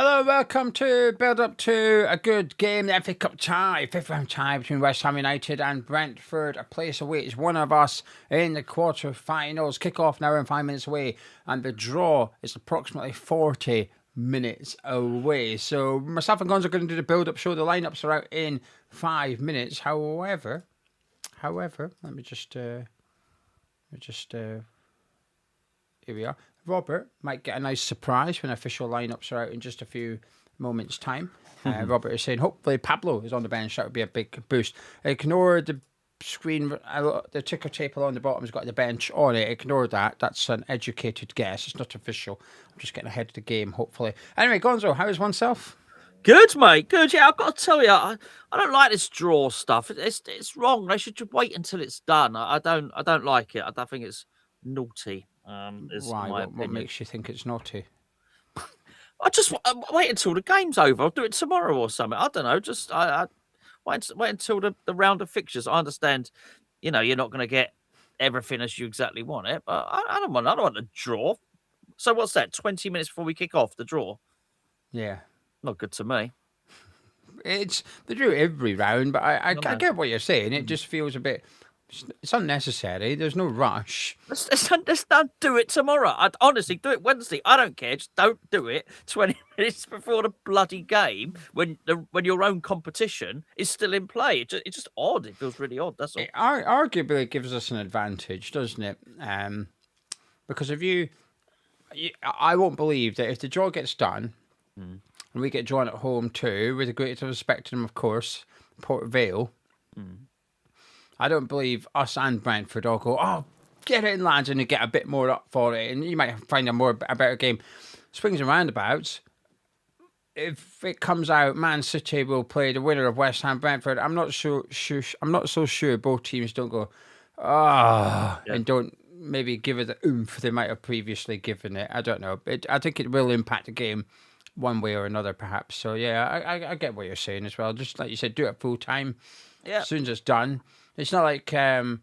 Hello, welcome to build up to a good game, the FA Cup tie, fifth round tie between West Ham United and Brentford. A place awaits one of us in the quarter-finals. Kick-off now and 5 minutes away, and the draw is approximately 40 minutes away. So myself and Gonzo are going to do the build-up show. The lineups are out in 5 minutes. However, let me just here we are. Robert might get a nice surprise when official lineups are out in just a few moments' time. Robert is saying, hopefully Pablo is on the bench. That would be a big boost. Ignore the screen, the ticker tape along the bottom has got the bench on it. Ignore that. That's an educated guess. It's not official. I'm just getting ahead of the game, hopefully. Anyway, Gonzo, how is oneself? Good, mate. Good. Yeah, I've got to tell you, I don't like this draw stuff. It's wrong. They should just wait until it's done. I don't like it. I don't think it's naughty. Why? What makes you think it's naughty? I just wait until the game's over. I'll do it tomorrow or something. I don't know. Just I wait until the round of fixtures. I understand, you're not going to get everything as you exactly want it, but I don't want a draw. So what's that? 20 minutes before we kick off the draw? Yeah. Not good to me. They do it every round, but I get what you're saying. It just feels a bit. It's unnecessary. There's no rush. Let's not do it tomorrow. I'd honestly do it Wednesday. I don't care. Just don't do it 20 minutes before the bloody game when your own competition is still in play. It's just odd. It feels really odd. That's all. It arguably gives us an advantage, doesn't it? Because I won't believe that if the draw gets done and we get drawn at home too, with the greatest respect to them, of course, Port Vale. I don't believe us and Brentford all go, oh, get it in, lads, and you get a bit more up for it, and you might find a better game. Swings and roundabouts. If it comes out, Man City will play the winner of West Ham Brentford. I'm not so sure both teams don't go, and don't maybe give it the oomph they might have previously given it. I don't know. I think it will impact the game one way or another, perhaps. So yeah, I get what you're saying as well. Just like you said, do it full time. Yeah. As soon as it's done. It's not like the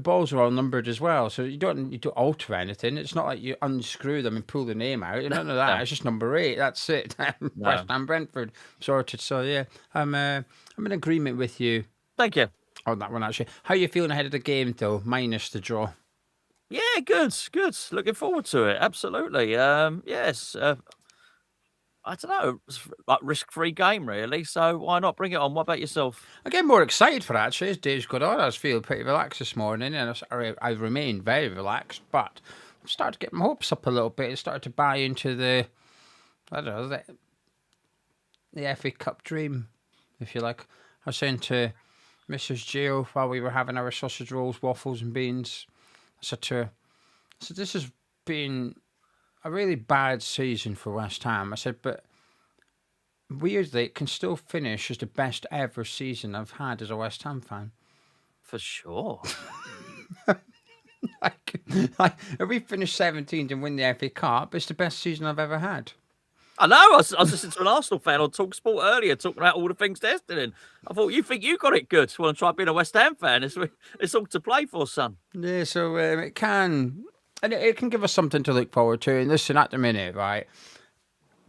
balls are all numbered as well, so you don't alter anything. It's not like you unscrew them and pull the name out. None of that. It's just number 8. That's it. West Ham Brentford sorted. So yeah, I'm in agreement with you. Thank you on that one. Actually, how are you feeling ahead of the game though, minus the draw? Yeah, good. Looking forward to it. Absolutely. Yes. I don't know, it's like risk-free game, really. So why not bring it on? What about yourself? I get more excited for it, actually, as days go on. I was feeling pretty relaxed this morning, and I remained very relaxed, but I've started to get my hopes up a little bit. I started to buy into the FA Cup dream, if you like. I was saying to Mrs. Gio while we were having our sausage rolls, waffles and beans, I said to her, this has been a really bad season for West Ham. I said, but weirdly, it can still finish as the best ever season I've had as a West Ham fan. For sure. like, if we finish 17th and win the FA Cup, it's the best season I've ever had. I know. I was listening to an Arsenal fan on TalkSport earlier talking about all the things they're doing. I thought, you think you got it good? Well, I'm trying being a West Ham fan. It's all to play for, son. Yeah, so it can... And it can give us something to look forward to. And listen, at the minute, right,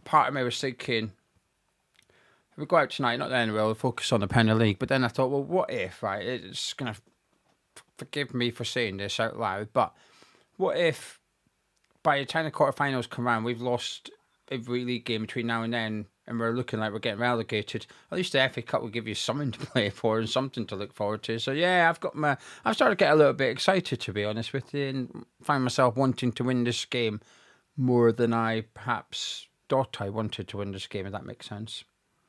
part of me was thinking, if we go out tonight, not then we'll focus on the Premier League. But then I thought, well, what if, right? It's going to forgive me for saying this out loud, but what if by the time the quarterfinals come around, we've lost every league game between now and then, and we're looking like we're getting relegated? At least the FA Cup will give you something to play for and something to look forward to. So yeah, I've started to get a little bit excited, to be honest with you, and find myself wanting to win this game more than I perhaps thought I wanted to win this game, if that makes sense.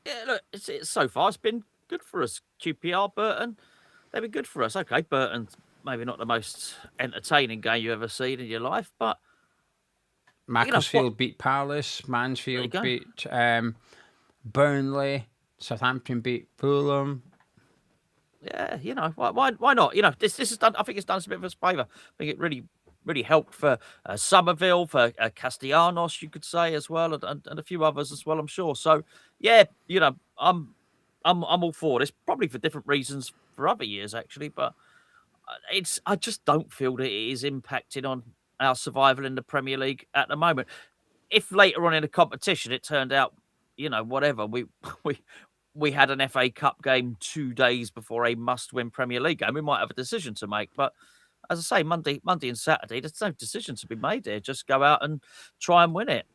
Yeah, look, it's so far it's been good for us. QPR, Burton, they've been good for us. Okay, Burton's maybe not the most entertaining game you've ever seen in your life, but Macclesfield beat Palace, Mansfield beat Burnley, Southampton beat Fulham. Yeah, why not? This is done. I think it's done us a bit of a favour. I think it really helped for Somerville, for Castellanos, you could say as well, and a few others as well, I'm sure. So yeah, I'm all for this. Probably for different reasons for other years actually, but I just don't feel that it is impacting on our survival in the Premier League at the moment. If later on in the competition it turned out whatever. We had an FA Cup game 2 days before a must-win Premier League game. We might have a decision to make, but as I say, Monday and Saturday, there's no decision to be made here. Just go out and try and win it.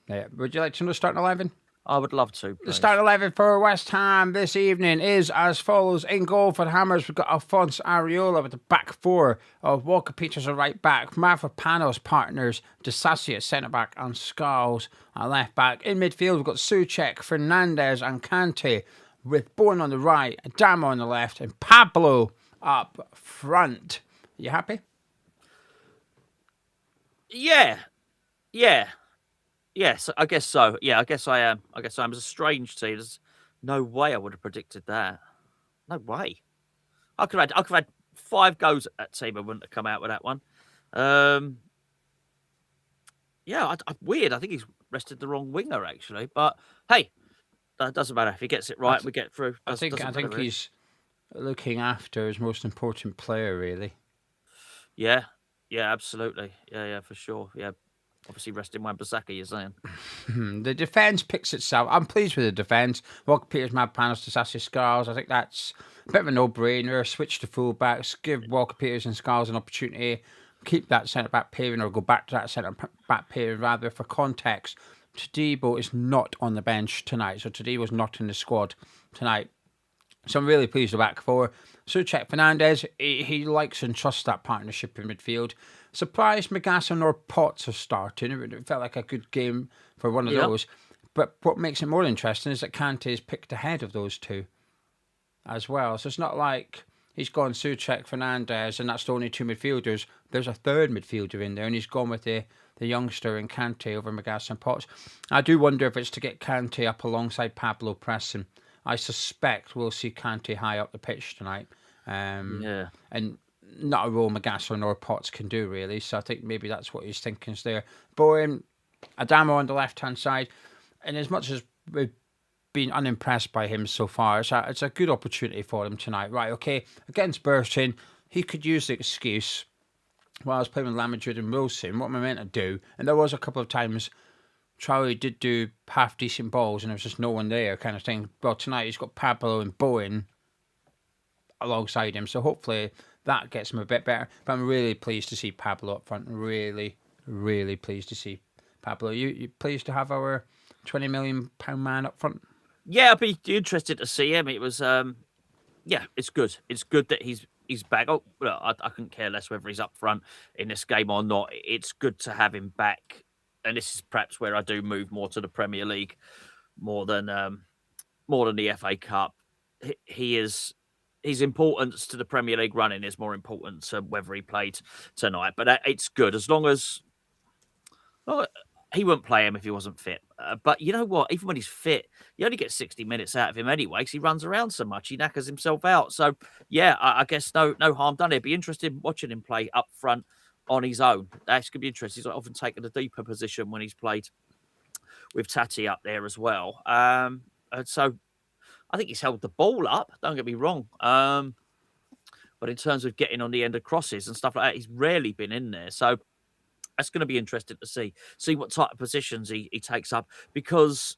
Yeah. Would you like to know the starting 11? I would love to. The Please. starting 11 for West Ham this evening is as follows. In goal for the Hammers, we've got Alphonse Areola with the back four of Walker Peters at right back, Mavropanos partners, Disasi at centre back, and Skulls at left back. In midfield, we've got Souček, Fernandez, and Kante, with Bowen on the right, Adamo on the left, and Pablo up front. You happy? Yeah. Yes, I guess so. Yeah, I guess I am. It's a strange team. There's no way I would have predicted that. No way. I could have had 5 goes at that team. I wouldn't have come out with that one. Yeah, weird. I think he's rested the wrong winger actually, but hey, that doesn't matter. If he gets it right, we get through. I think he's looking after his most important player, really. Yeah, absolutely. Yeah, for sure. Yeah. Obviously, resting Wan-Bissaka, you're saying. The defence picks itself. I'm pleased with the defence. Walker Peters, Mavropanos, Disasi, Skulls. I think that's a bit of a no-brainer. Switch to full-backs. Give Walker Peters and Skulls an opportunity. Keep that centre-back pairing or go back to that centre-back pairing rather. For context, Todibo is not on the bench tonight. So Todibo's not in the squad tonight. So I'm really pleased with the back four. Souček, Fernandez, he likes and trusts that partnership in midfield. Surprised Magassa nor Potts are starting. It felt like a good game for one of those. But what makes it more interesting is that Kante is picked ahead of those two as well. So it's not like he's gone Souček, Fernandez, and that's the only 2 midfielders. There's a third midfielder in there, and he's gone with the youngster in Kante over Magassa and Potts. I do wonder if it's to get Kante up alongside Pablo pressing. I suspect we'll see Kante high up the pitch tonight. And not a role Magassa nor Potts can do, really. So I think maybe that's what he's thinking is there. Bowen, Adamo on the left-hand side. And as much as we've been unimpressed by him so far, it's a good opportunity for him tonight. Right, okay, against Burton, he could use the excuse, while I was playing with Lamadrid and Wilson, what am I meant to do? And there was a couple of times Traore did do half-decent balls and there was just no one there kind of thing. Well, tonight he's got Pablo and Bowen alongside him, so hopefully that gets him a bit better. But I'm really pleased to see Pablo up front. Really, really pleased to see Pablo. You pleased to have our £20 million man up front? Yeah, I'd be interested to see him. It was, it's good. It's good that he's back. Oh, well, I couldn't care less whether he's up front in this game or not. It's good to have him back. And this is perhaps where I do move more to the Premier League more than the FA Cup. His importance to the Premier League running is more important to whether he played tonight. But it's good as long as he wouldn't play him if he wasn't fit. But you know what? Even when he's fit, you only get 60 minutes out of him anyway because he runs around so much. He knackers himself out. So, yeah, I guess no harm done. It'd be interesting watching him play up front on his own. That's going to be interesting. He's often taken a deeper position when he's played with Tati up there as well. And so I think he's held the ball up. Don't get me wrong. But in terms of getting on the end of crosses and stuff like that, he's rarely been in there. So that's going to be interesting to see what type of positions he takes up, because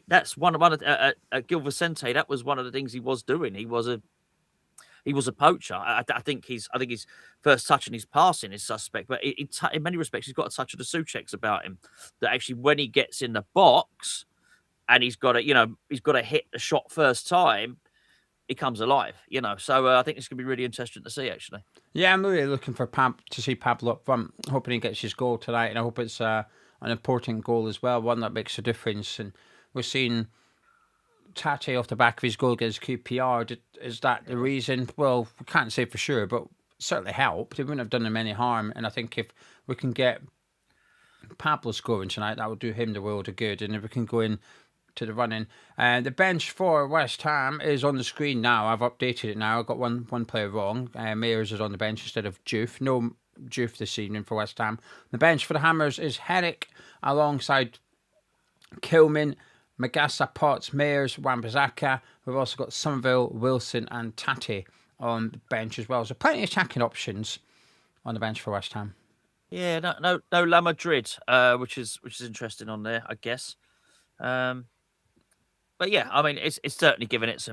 that's one of at Gil Vicente. That was one of the things he was doing. He was a poacher. I think his first touch and his passing is suspect, but in many respects he's got a touch of the Součeks about him. That actually, when he gets in the box and he's got to hit the shot first time, he comes alive. So I think it's going to be really interesting to see, actually. Yeah, I'm really looking for to see Pablo up front, hoping he gets his goal tonight, and I hope it's an important goal as well, one that makes a difference. And we're seeing Tati off the back of his goal against QPR. Is that the reason? Well, we can't say for sure, but certainly helped. It wouldn't have done him any harm. And I think if we can get Pablo scoring tonight, that would do him the world of good. And if we can go in to the running. The bench for West Ham is on the screen now. I've updated it now. I've got one player wrong. Mayers is on the bench instead of Juve. No Juve this evening for West Ham. The bench for the Hammers is Herrick alongside Kilman, Magassa, Potts, Mayers, Wan-Bissaka. We've also got Somerville, Wilson and Tati on the bench as well. So plenty of attacking options on the bench for West Ham. Yeah, no La Madrid, which is interesting on there, I guess. But yeah, I mean, it's certainly given it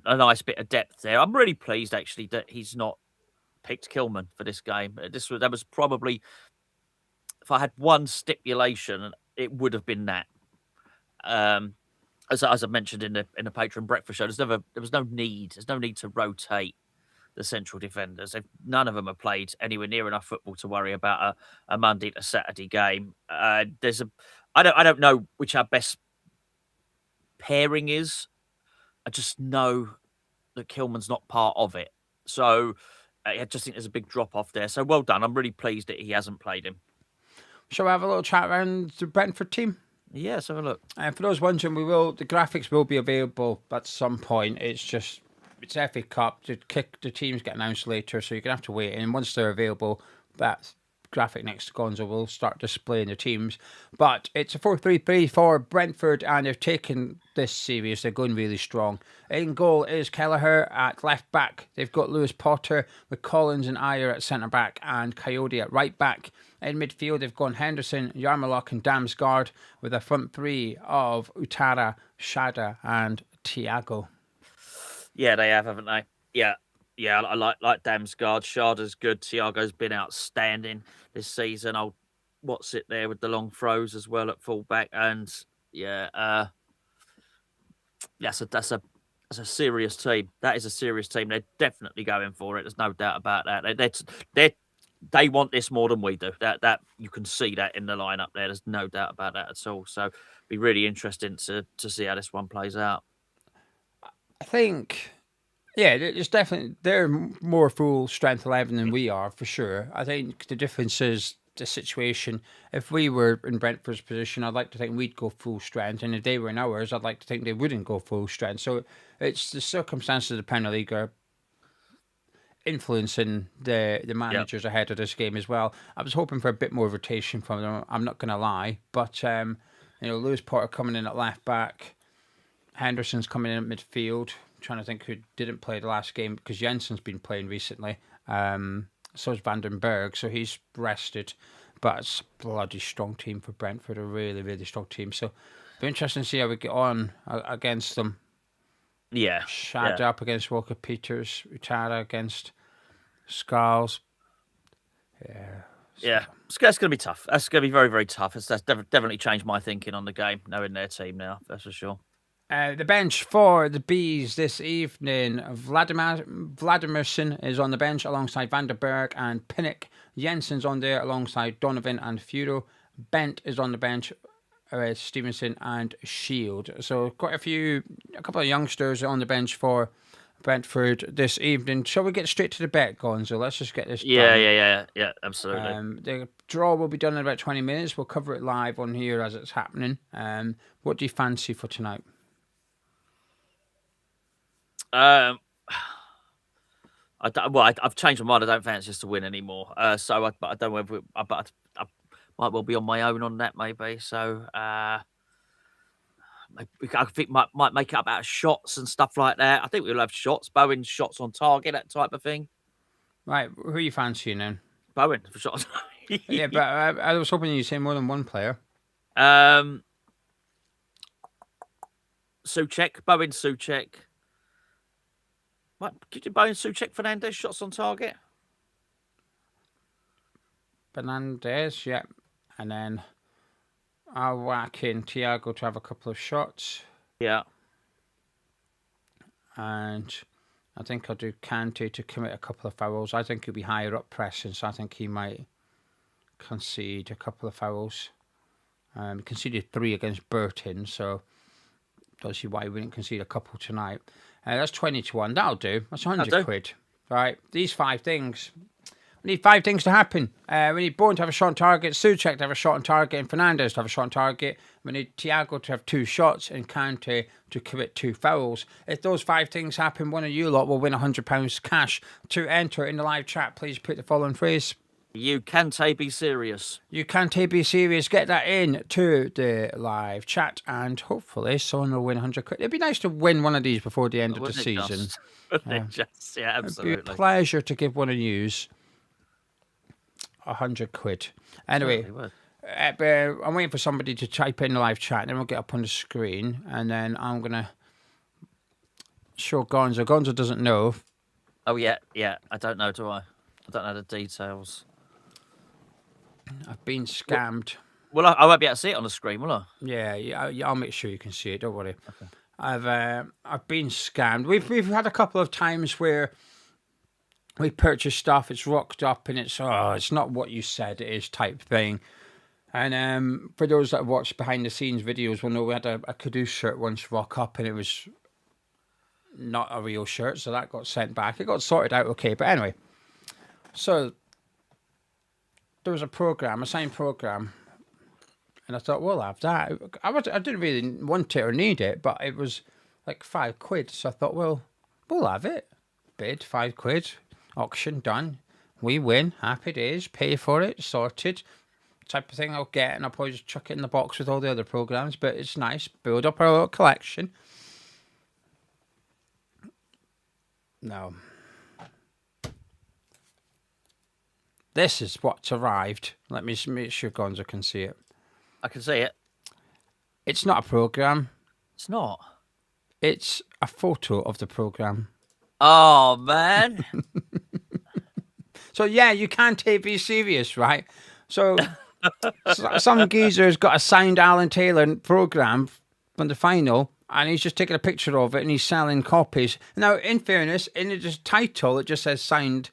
a nice bit of depth there. I'm really pleased actually that he's not picked Kilman for this game. That was probably, if I had one stipulation, it would have been that. As I mentioned in the patron breakfast show, there was no need. There's no need to rotate the central defenders. None of them have played anywhere near enough football to worry about a Monday to Saturday game. I don't know which our best pairing is. I just know that Kilman's not part of it. So I just think there's a big drop off there. So well done. I'm really pleased that he hasn't played him. Shall we have a little chat around the Brentford team? Yeah, let's have a look. For those wondering, the graphics will be available at some point. It's FA Cup. The teams get announced later, so you're going to have to wait. And once they're available, that graphic next to Gonzo will start displaying the teams. But it's a 4-3-3 for Brentford, and they've taken this serious. They're going really strong. In goal is Kelleher at left back. They've got Lewis Potter with Collins and Ayer at centre back and Coyote at right back. In midfield, they've gone Henderson, Yarmulke and Damsgaard with a front three of Utara, Shada and Thiago. Yeah, they have, haven't they? Yeah. I like Damsgaard. Shada's good. Thiago's been outstanding this season. What's it there with the long throws as well at fullback, and that's a serious team. That is a serious team. They're definitely going for it. There's no doubt about that. They want this more than we do. That you can see that in the lineup there. There's no doubt about that at all. So, be really interesting to see how this one plays out. I think. Yeah, it's definitely they're more full strength 11 than we are for sure. I think the difference is the situation. If we were in Brentford's position, I'd like to think we'd go full strength, and if they were in ours, I'd like to think they wouldn't go full strength. So it's the circumstances of the Premier League are influencing the managers ahead of this game as well. I was hoping for a bit more rotation from them. I'm not going to lie, but Lewis Potter coming in at left back, Henderson's coming in at midfield. Trying to think who didn't play the last game because Jensen's been playing recently. So is Vandenberg, so he's rested. But it's a bloody strong team for Brentford, a really, really strong team. So it'll be interesting to see how we get on against them. Yeah. Shad up against Walker Peters, Utara against Scarles. Yeah. It's going to be tough. That's going to be very, very tough. That's definitely changed my thinking on the game, knowing their team now, that's for sure. The bench for the Bees this evening, Vladimirson is on the bench alongside Vandenberg and Pinnock. Jensen's on there alongside Donovan and Furo. Bent is on the bench with Stevenson and Shield. So quite a couple of youngsters on the bench for Brentford this evening. Shall we get straight to the bet, Gonzo? Let's just get this done. Yeah, absolutely. The draw will be done in about 20 minutes. We'll cover it live on here as it's happening. What do you fancy for tonight? I've changed my mind. I don't fancy us to win anymore. I don't know whether. I might well be on my own on that, maybe. So I think might make it up out of shots and stuff like that. I think we'll have shots, Bowen shots on target, that type of thing. Right, who are you fancying then? Bowen for shots. Yeah, but I was hoping you'd say more than one player. Souček, Bowen, Souček. What, could you Bowen, Souček, Fernandes shots on target? Fernandes, yeah. And then I'll whack in Thiago to have a couple of shots. Yeah. And I think I'll do Kante to commit a couple of fouls. I think he'll be higher up pressing, so I think he might concede a couple of fouls. He conceded 3 against Burton, so don't see why he wouldn't concede a couple tonight. That's 20-1. That'll do. That's 100 quid. Right. These 5 things. We need 5 things to happen. We need Bowen to have a shot on target, Souček to have a shot on target, and Fernandes to have a shot on target. We need Thiago to have 2 shots and Kante to commit 2 fouls. If those 5 things happen, one of you lot will win £100 cash. To enter in the live chat, please put the following phrase. You can't be serious. You can't be serious. Get that in to the live chat, and hopefully someone will win 100 quid. It'd be nice to win one of these before the end of the season. Yeah, absolutely. It'd be a pleasure to give one of yous 100 quid. Anyway, I'm waiting for somebody to type in the live chat, and then we'll get up on the screen, and then I'm gonna show Gonzo. Gonzo doesn't know. Oh yeah. I don't know, do I? I don't know the details. I've been scammed. Well, I won't be able to see it on the screen, will I? Yeah, I'll make sure you can see it. Don't worry. Okay. I've been scammed. We've had a couple of times where we purchase stuff, it's rocked up, and it's not what you said it is type thing. And for those that watch behind the scenes videos will know we had a Caduce shirt once rock up, and it was not a real shirt, so that got sent back. It got sorted out okay, but anyway. So there was a signed program, and I thought, we'll have that. I didn't really want it or need it, but it was like £5, so I thought, well, we'll have it. Bid £5, auction done. We win, happy days, pay for it, sorted. Type of thing I'll get, and I'll probably just chuck it in the box with all the other programs, but it's nice, build up our little collection. No. This is what's arrived. Let me make sure Gonzo can see it. I can see it. It's not a program. It's not. It's a photo of the program. Oh, man. So, yeah, you can't be serious, right? So, some geezer's got a signed Alan Taylor program from the final, and he's just taking a picture of it, and he's selling copies. Now, in fairness, in the title, it just says signed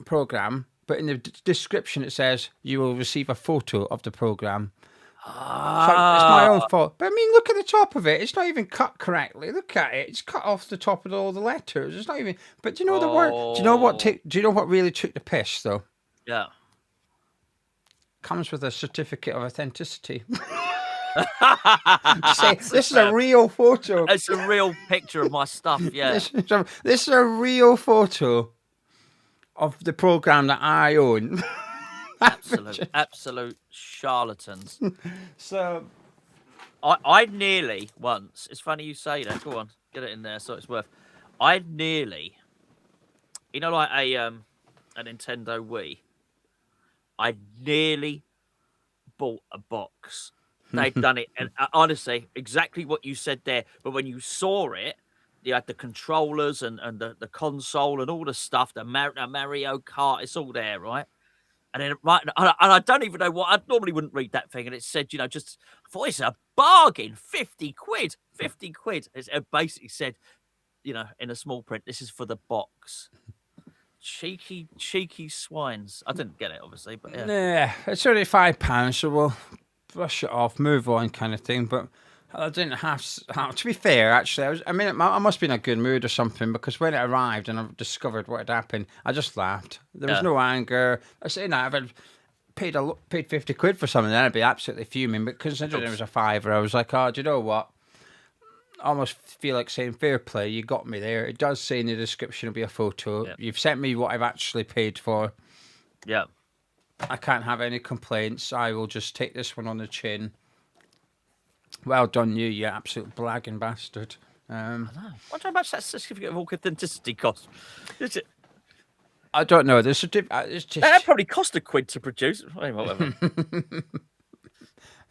program, but in the description, it says you will receive a photo of the program. So it's my own fault. But I mean, look at the top of it. It's not even cut correctly. Look at it. It's cut off the top of all the letters. It's not even. But do you know the word? Do you know what? Do you know what really took the piss though? Yeah. Comes with a certificate of authenticity. Say, this is a real photo. It's a real picture of my stuff. Yeah. This is a real photo of the program that I own. Absolute charlatans. So, I nearly once. It's funny you say that. Go on, get it in there so it's worth. I nearly, like a Nintendo Wii. I nearly bought a box. They'd done it, and honestly, exactly what you said there. But when you saw it, you had the controllers and the console and all the stuff. The Mario Kart, it's all there, right? And then, right, and I don't even know what. I normally wouldn't read that thing, and it said, just I thought it's a bargain, £50, £50. It basically said, in a small print, this is for the box. Cheeky swines. I didn't get it, obviously, but yeah. Yeah, it's only £5, so we'll brush it off, move on, kind of thing. But I didn't have to be fair, actually. I must have been in a good mood or something, because when it arrived and I discovered what had happened, I just laughed. There was no anger. I say, if I'd paid £50 for something, then I'd be absolutely fuming. But considering it was a £5, I was like, oh, do you know what? I almost feel like saying fair play. You got me there. It does say in the description it'll be a photo. Yeah. You've sent me what I've actually paid for. Yeah. I can't have any complaints. I will just take this one on the chin. Well done, you absolute blagging bastard. I know. I wonder how much that certificate of authenticity cost. Is it? I don't know. The certificate. It's just... That probably cost £1 to produce. Whatever.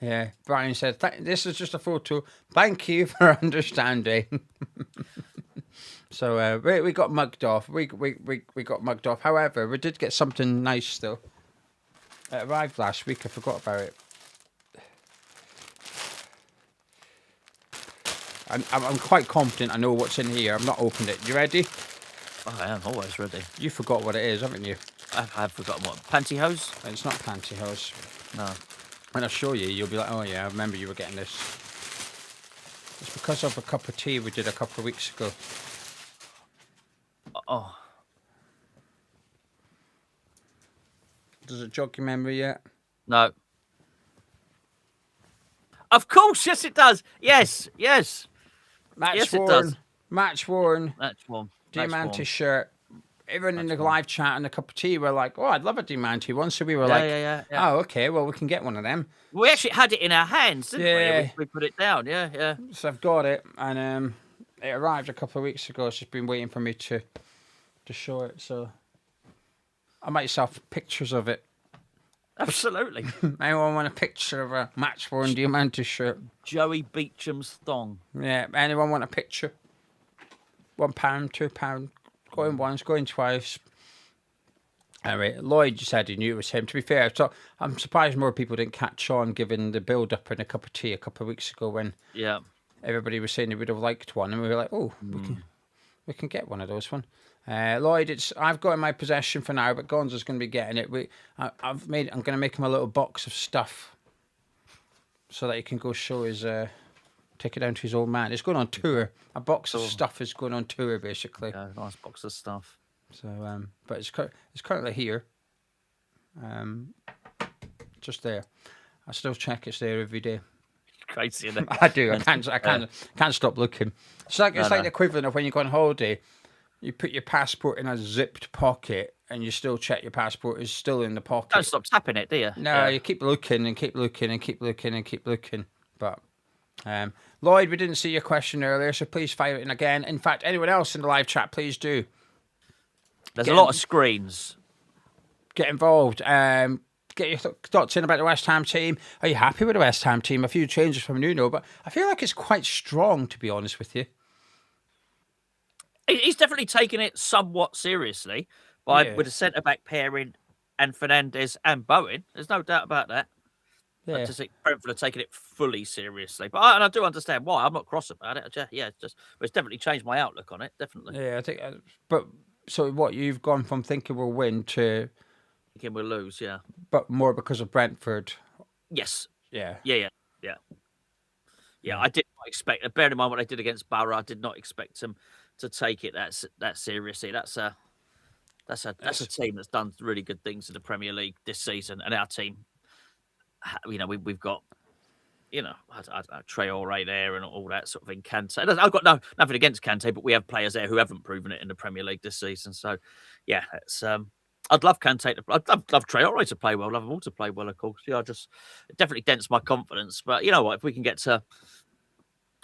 Yeah, Brian said, this is just a photo. Thank you for understanding. So we got mugged off. We got mugged off. However, we did get something nice still. It arrived last week. I forgot about it. I'm quite confident I know what's in here. I've not opened it. You ready? I am always ready. You forgot what it is, haven't you? I have forgotten what. Pantyhose? It's not pantyhose. No. When I show you, you'll be like, oh yeah, I remember you were getting this. It's because of a cup of tea we did a couple of weeks ago. Oh. Does it jog your memory yet? No. Of course, yes it does. Yes. Match worn. Match worn. Diamante shirt. Even in the live chat and a cup of tea, we're like, oh, I'd love a Diamante one. So we were yeah. Oh, okay, well, we can get one of them. We actually had it in our hands, didn't we? We put it down, yeah. So I've got it, and it arrived a couple of weeks ago. It's just been waiting for me to show it. So I might self pictures of it Absolutely. Anyone want a picture of a match-worn Diamantis shirt? Joey Beecham's thong. Yeah. Anyone want a picture? £1, £2, going once, going twice. Anyway, Lloyd just said he knew it was him. To be fair, so I'm surprised more people didn't catch on given the build-up in a cup of tea a couple of weeks ago when everybody was saying they would have liked one, and we were like, oh, we can get one of those one. Lloyd, I've got in my possession for now, but Gonzo's going to be getting it. I'm going to make him a little box of stuff so that he can go show his. Take it down to his old man. It's going on tour. A box of stuff is going on tour, basically. Yeah, nice box of stuff. So, but it's currently here. Just there. I still check it's there every day. Crazy, isn't it? I do. I can't stop looking. It's like the equivalent of when you go on holiday. You put your passport in a zipped pocket, and you still check your passport is still in the pocket. Don't stop tapping it, do you? No, you keep looking and keep looking and keep looking and keep looking. But Lloyd, we didn't see your question earlier, so please fire it in again. In fact, anyone else in the live chat, please do. There's a lot of screens. Get involved. Get your thoughts in about the West Ham team. Are you happy with the West Ham team? A few changes from Nuno, but I feel like it's quite strong, to be honest with you. He's definitely taken it somewhat seriously with a centre-back pairing and Fernandes and Bowen. There's no doubt about that. Yeah. I just think Brentford are taking it fully seriously. But I do understand why. I'm not cross about it. It's definitely changed my outlook on it, definitely. Yeah, I think. But so what, you've gone from thinking we'll win to... Thinking we'll lose, yeah. But more because of Brentford. Yes. Yeah. Yeah, I did not expect... Bear in mind what they did against Borough, I did not expect them to take it that seriously. That's a team that's done really good things in the Premier League this season, and our team, we've got, Traore there and all that sort of thing. Kante. I've got nothing against Kante, but we have players there who haven't proven it in the Premier League this season. So, yeah, it's I'd love Kante I'd love Traore to play well. I'd love them all to play well, of course. Yeah, it definitely dents my confidence. But you know what? If we can get to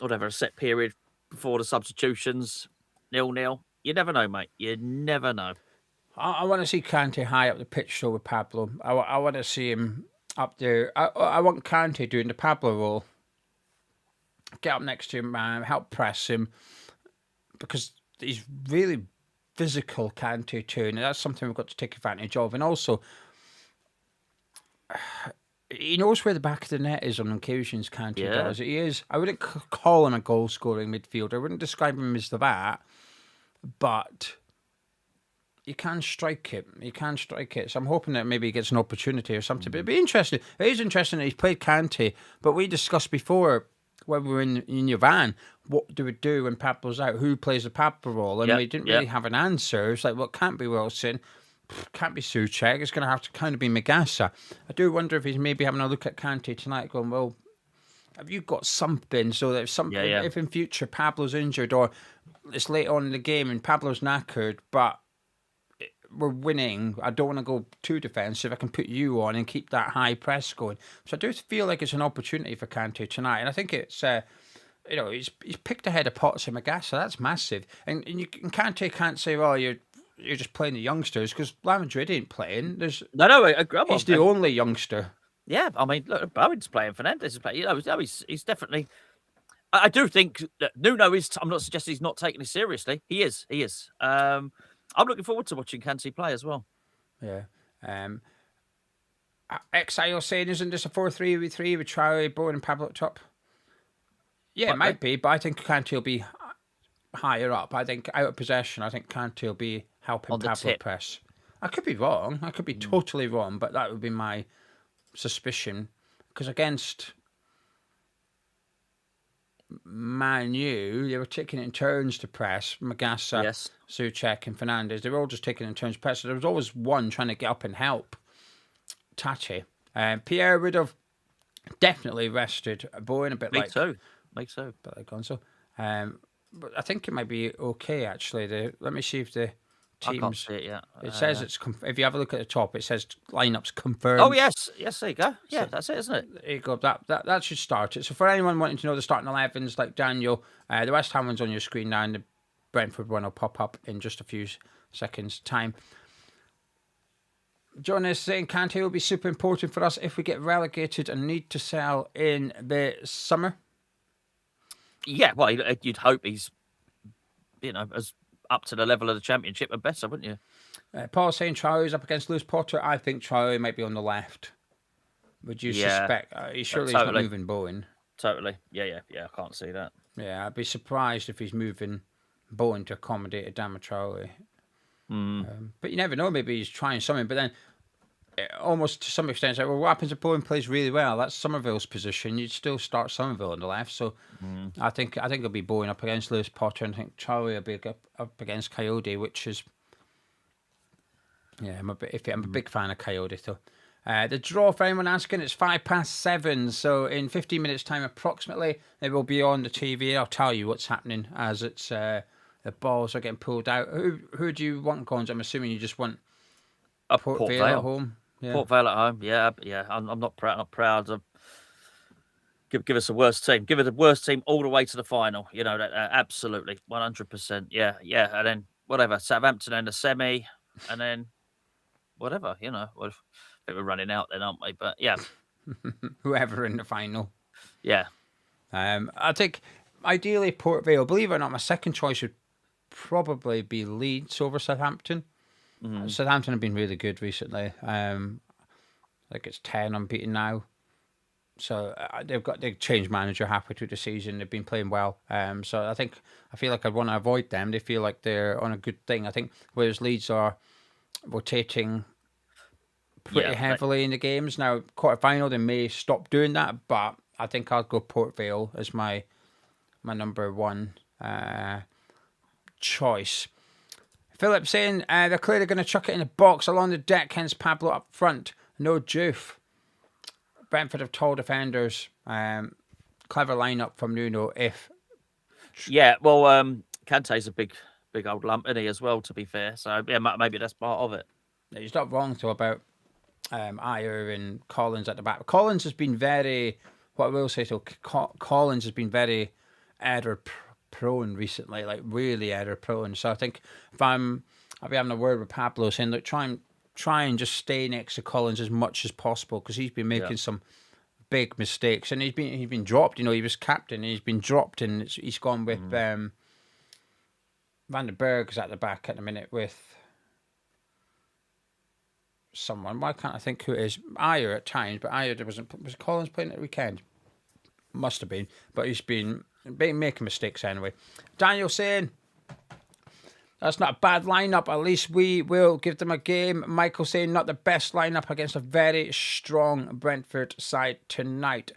a set period before the substitutions. 0-0. You never know, mate. You never know. I want to see Kante high up the pitch though with Pablo. I want to see him up there. I want Kante doing the Pablo role. Get up next to him, help press him. Because he's really physical, Kante too. And that's something we've got to take advantage of. And also, he knows where the back of the net is on occasions, Kante does. He is. I wouldn't call him a goal-scoring midfielder. I wouldn't describe him as that. But you can strike it. So I'm hoping that maybe he gets an opportunity or something. But it'd be interesting. It is interesting that he's played Kante. But we discussed before when we were in your van, what do we do when Pablo's out? Who plays the Pablo role? And we didn't really have an answer. It's like, well, it can't be Wilson. Can't be Souček. It's going to have to kind of be Magassa. I do wonder if he's maybe having a look at Kante tonight going, well, have you got something so that if in future Pablo's injured or it's late on in the game and Pablo's knackered, but we're winning, I don't want to go too defensive. I can put you on and keep that high press going. So I do feel like it's an opportunity for Kante tonight. And I think it's, he's picked ahead of Potts and Magassa. That's massive. And Kante can't say, well, you're just playing the youngsters because Real Madrid ain't playing. He's the only youngster. Yeah, I mean, look, Bowen's playing, Fernandes is playing. He's definitely. I do think that Nuno is. I'm not suggesting he's not taking it seriously. He is. I'm looking forward to watching Kante play as well. Yeah. XIO saying, isn't this a 4-3-3 with Traore, Bowen, and Pablo at top? Yeah, it might be, but I think Kante will be higher up. I think out of possession, I think Kante will be helping Pablo press. I could be wrong. I could be totally wrong, but that would be my suspicion. Because against Man U, they were taking it in turns to press. Magassa, Souček, and Fernandes. They were all just taking it in turns to press. So there was always one trying to get up and help Tati. Pierre would have definitely rested Bowen a bit like so. Like Gonzo. But I think it might be okay, actually. Let me see if the teams... I can't see it yet. It says it's... If you have a look at the top, it says lineups confirmed. Oh, yes. Yes, there you go. Yeah, that's it, isn't it? There you go. That should start it. So for anyone wanting to know the starting 11s, like Daniel, the West Ham one's on your screen now, and the Brentford one will pop up in just a few seconds' time. John is saying Kante will be super important for us if we get relegated and need to sell in the summer. Yeah, well, you'd hope he's, as up to the level of the Championship and better, wouldn't you? Paul saying Traore's up against Lewis Potter. I think Traore might be on the left. Would you suspect? Surely he's not moving Bowen. Totally. Yeah. I can't see that. Yeah, I'd be surprised if he's moving Bowen to accommodate Adama Traore. But you never know. Maybe he's trying something. But then, almost to some extent, it's like, well, what happens if Bowen plays really well? That's Somerville's position. You'd still start Somerville on the left. So I think it'll be Bowen up against Lewis Potter, and I think Traore will be up against Coyote, which is I'm a big fan of Coyote though. The draw, for anyone asking, it's 7:05. So in 15 minutes' time, approximately, it will be on the TV. I'll tell you what's happening as it's the balls are getting pulled out. Who do you want, Gons? I'm assuming you just want Port Vale at home. Yeah. Port Vale at home. Yeah. I'm not proud. Not proud of. Give us the worst team. Give it the worst team all the way to the final. Absolutely, 100%. Yeah. And then whatever, Southampton in the semi, and then whatever. I think we're running out then, aren't we? But yeah. Whoever in the final. Yeah. I think ideally Port Vale, believe it or not, my second choice would probably be Leeds over Southampton. Southampton have been really good recently. I think it's 10 unbeaten now. So they've changed manager halfway through the season. They've been playing well. So I feel like I'd want to avoid them. They feel like they're on a good thing. I think whereas Leeds are rotating pretty heavily in the games. Now, quarter-final, they may stop doing that, but I think I'll go Port Vale as my number one choice. Philip saying they're clearly going to chuck it in a box along the deck, hence Pablo up front. No Juve. Brentford have tall defenders. Clever lineup from Nuno if... Yeah, well, Kante's a big old lump, isn't he, as well, to be fair. So, yeah, maybe that's part of it. He's not wrong, though, about Ayer and Collins at the back. Collins has been very... What I will say, so Collins has been very error-prone recently, like really error-prone. So I think if I'll be having a word with Pablo saying, look, try and just stay next to Collins as much as possible because he's been making some big mistakes and he's been dropped. He was captain and he's been dropped and he's gone with Van der Berg's at the back at the minute with someone. Why can't I think who it is? Ayer at times, but Ayer was Collins playing at the weekend? Must have been, but he's been making mistakes anyway. Daniel saying that's not a bad lineup. At least we will give them a game. Michael saying not the best lineup against a very strong Brentford side tonight.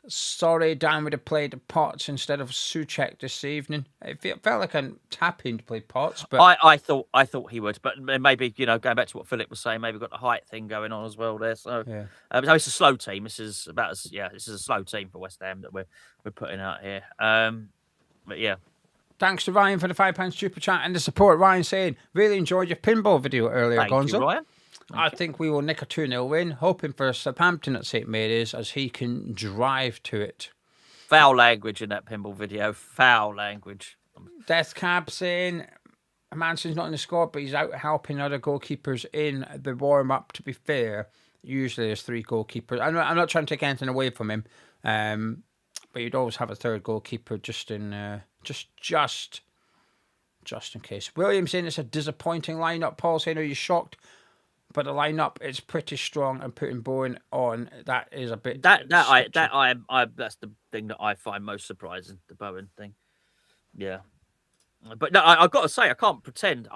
Sorry, Dan would have played Potts instead of Souček this evening. It felt like a tap-in to play Potts, but I thought he would, but maybe going back to what Philip was saying, maybe got the height thing going on as well there. So so it's a slow team. This is a slow team for West Ham that we're putting out here. But yeah. Thanks to Ryan for the £5 super chat and the support. Ryan saying, really enjoyed your pinball video earlier, Gonzo. Thank you, Ryan. I think we will nick a 2-0 win, hoping for Southampton at St Mary's as he can drive to it. Foul language in that pinball video. Foul language. Death Cab saying, Manson's not in the squad, but he's out helping other goalkeepers in the warm-up, to be fair. Usually there's 3 goalkeepers. I'm not trying to take anything away from him, but you'd always have a third goalkeeper just in case. William saying it's a disappointing lineup. Paul saying, are you shocked? But the lineup is pretty strong, and putting Bowen on, that is a bit. That's the thing that I find most surprising, the Bowen thing. Yeah, but no, I've got to say, I can't pretend.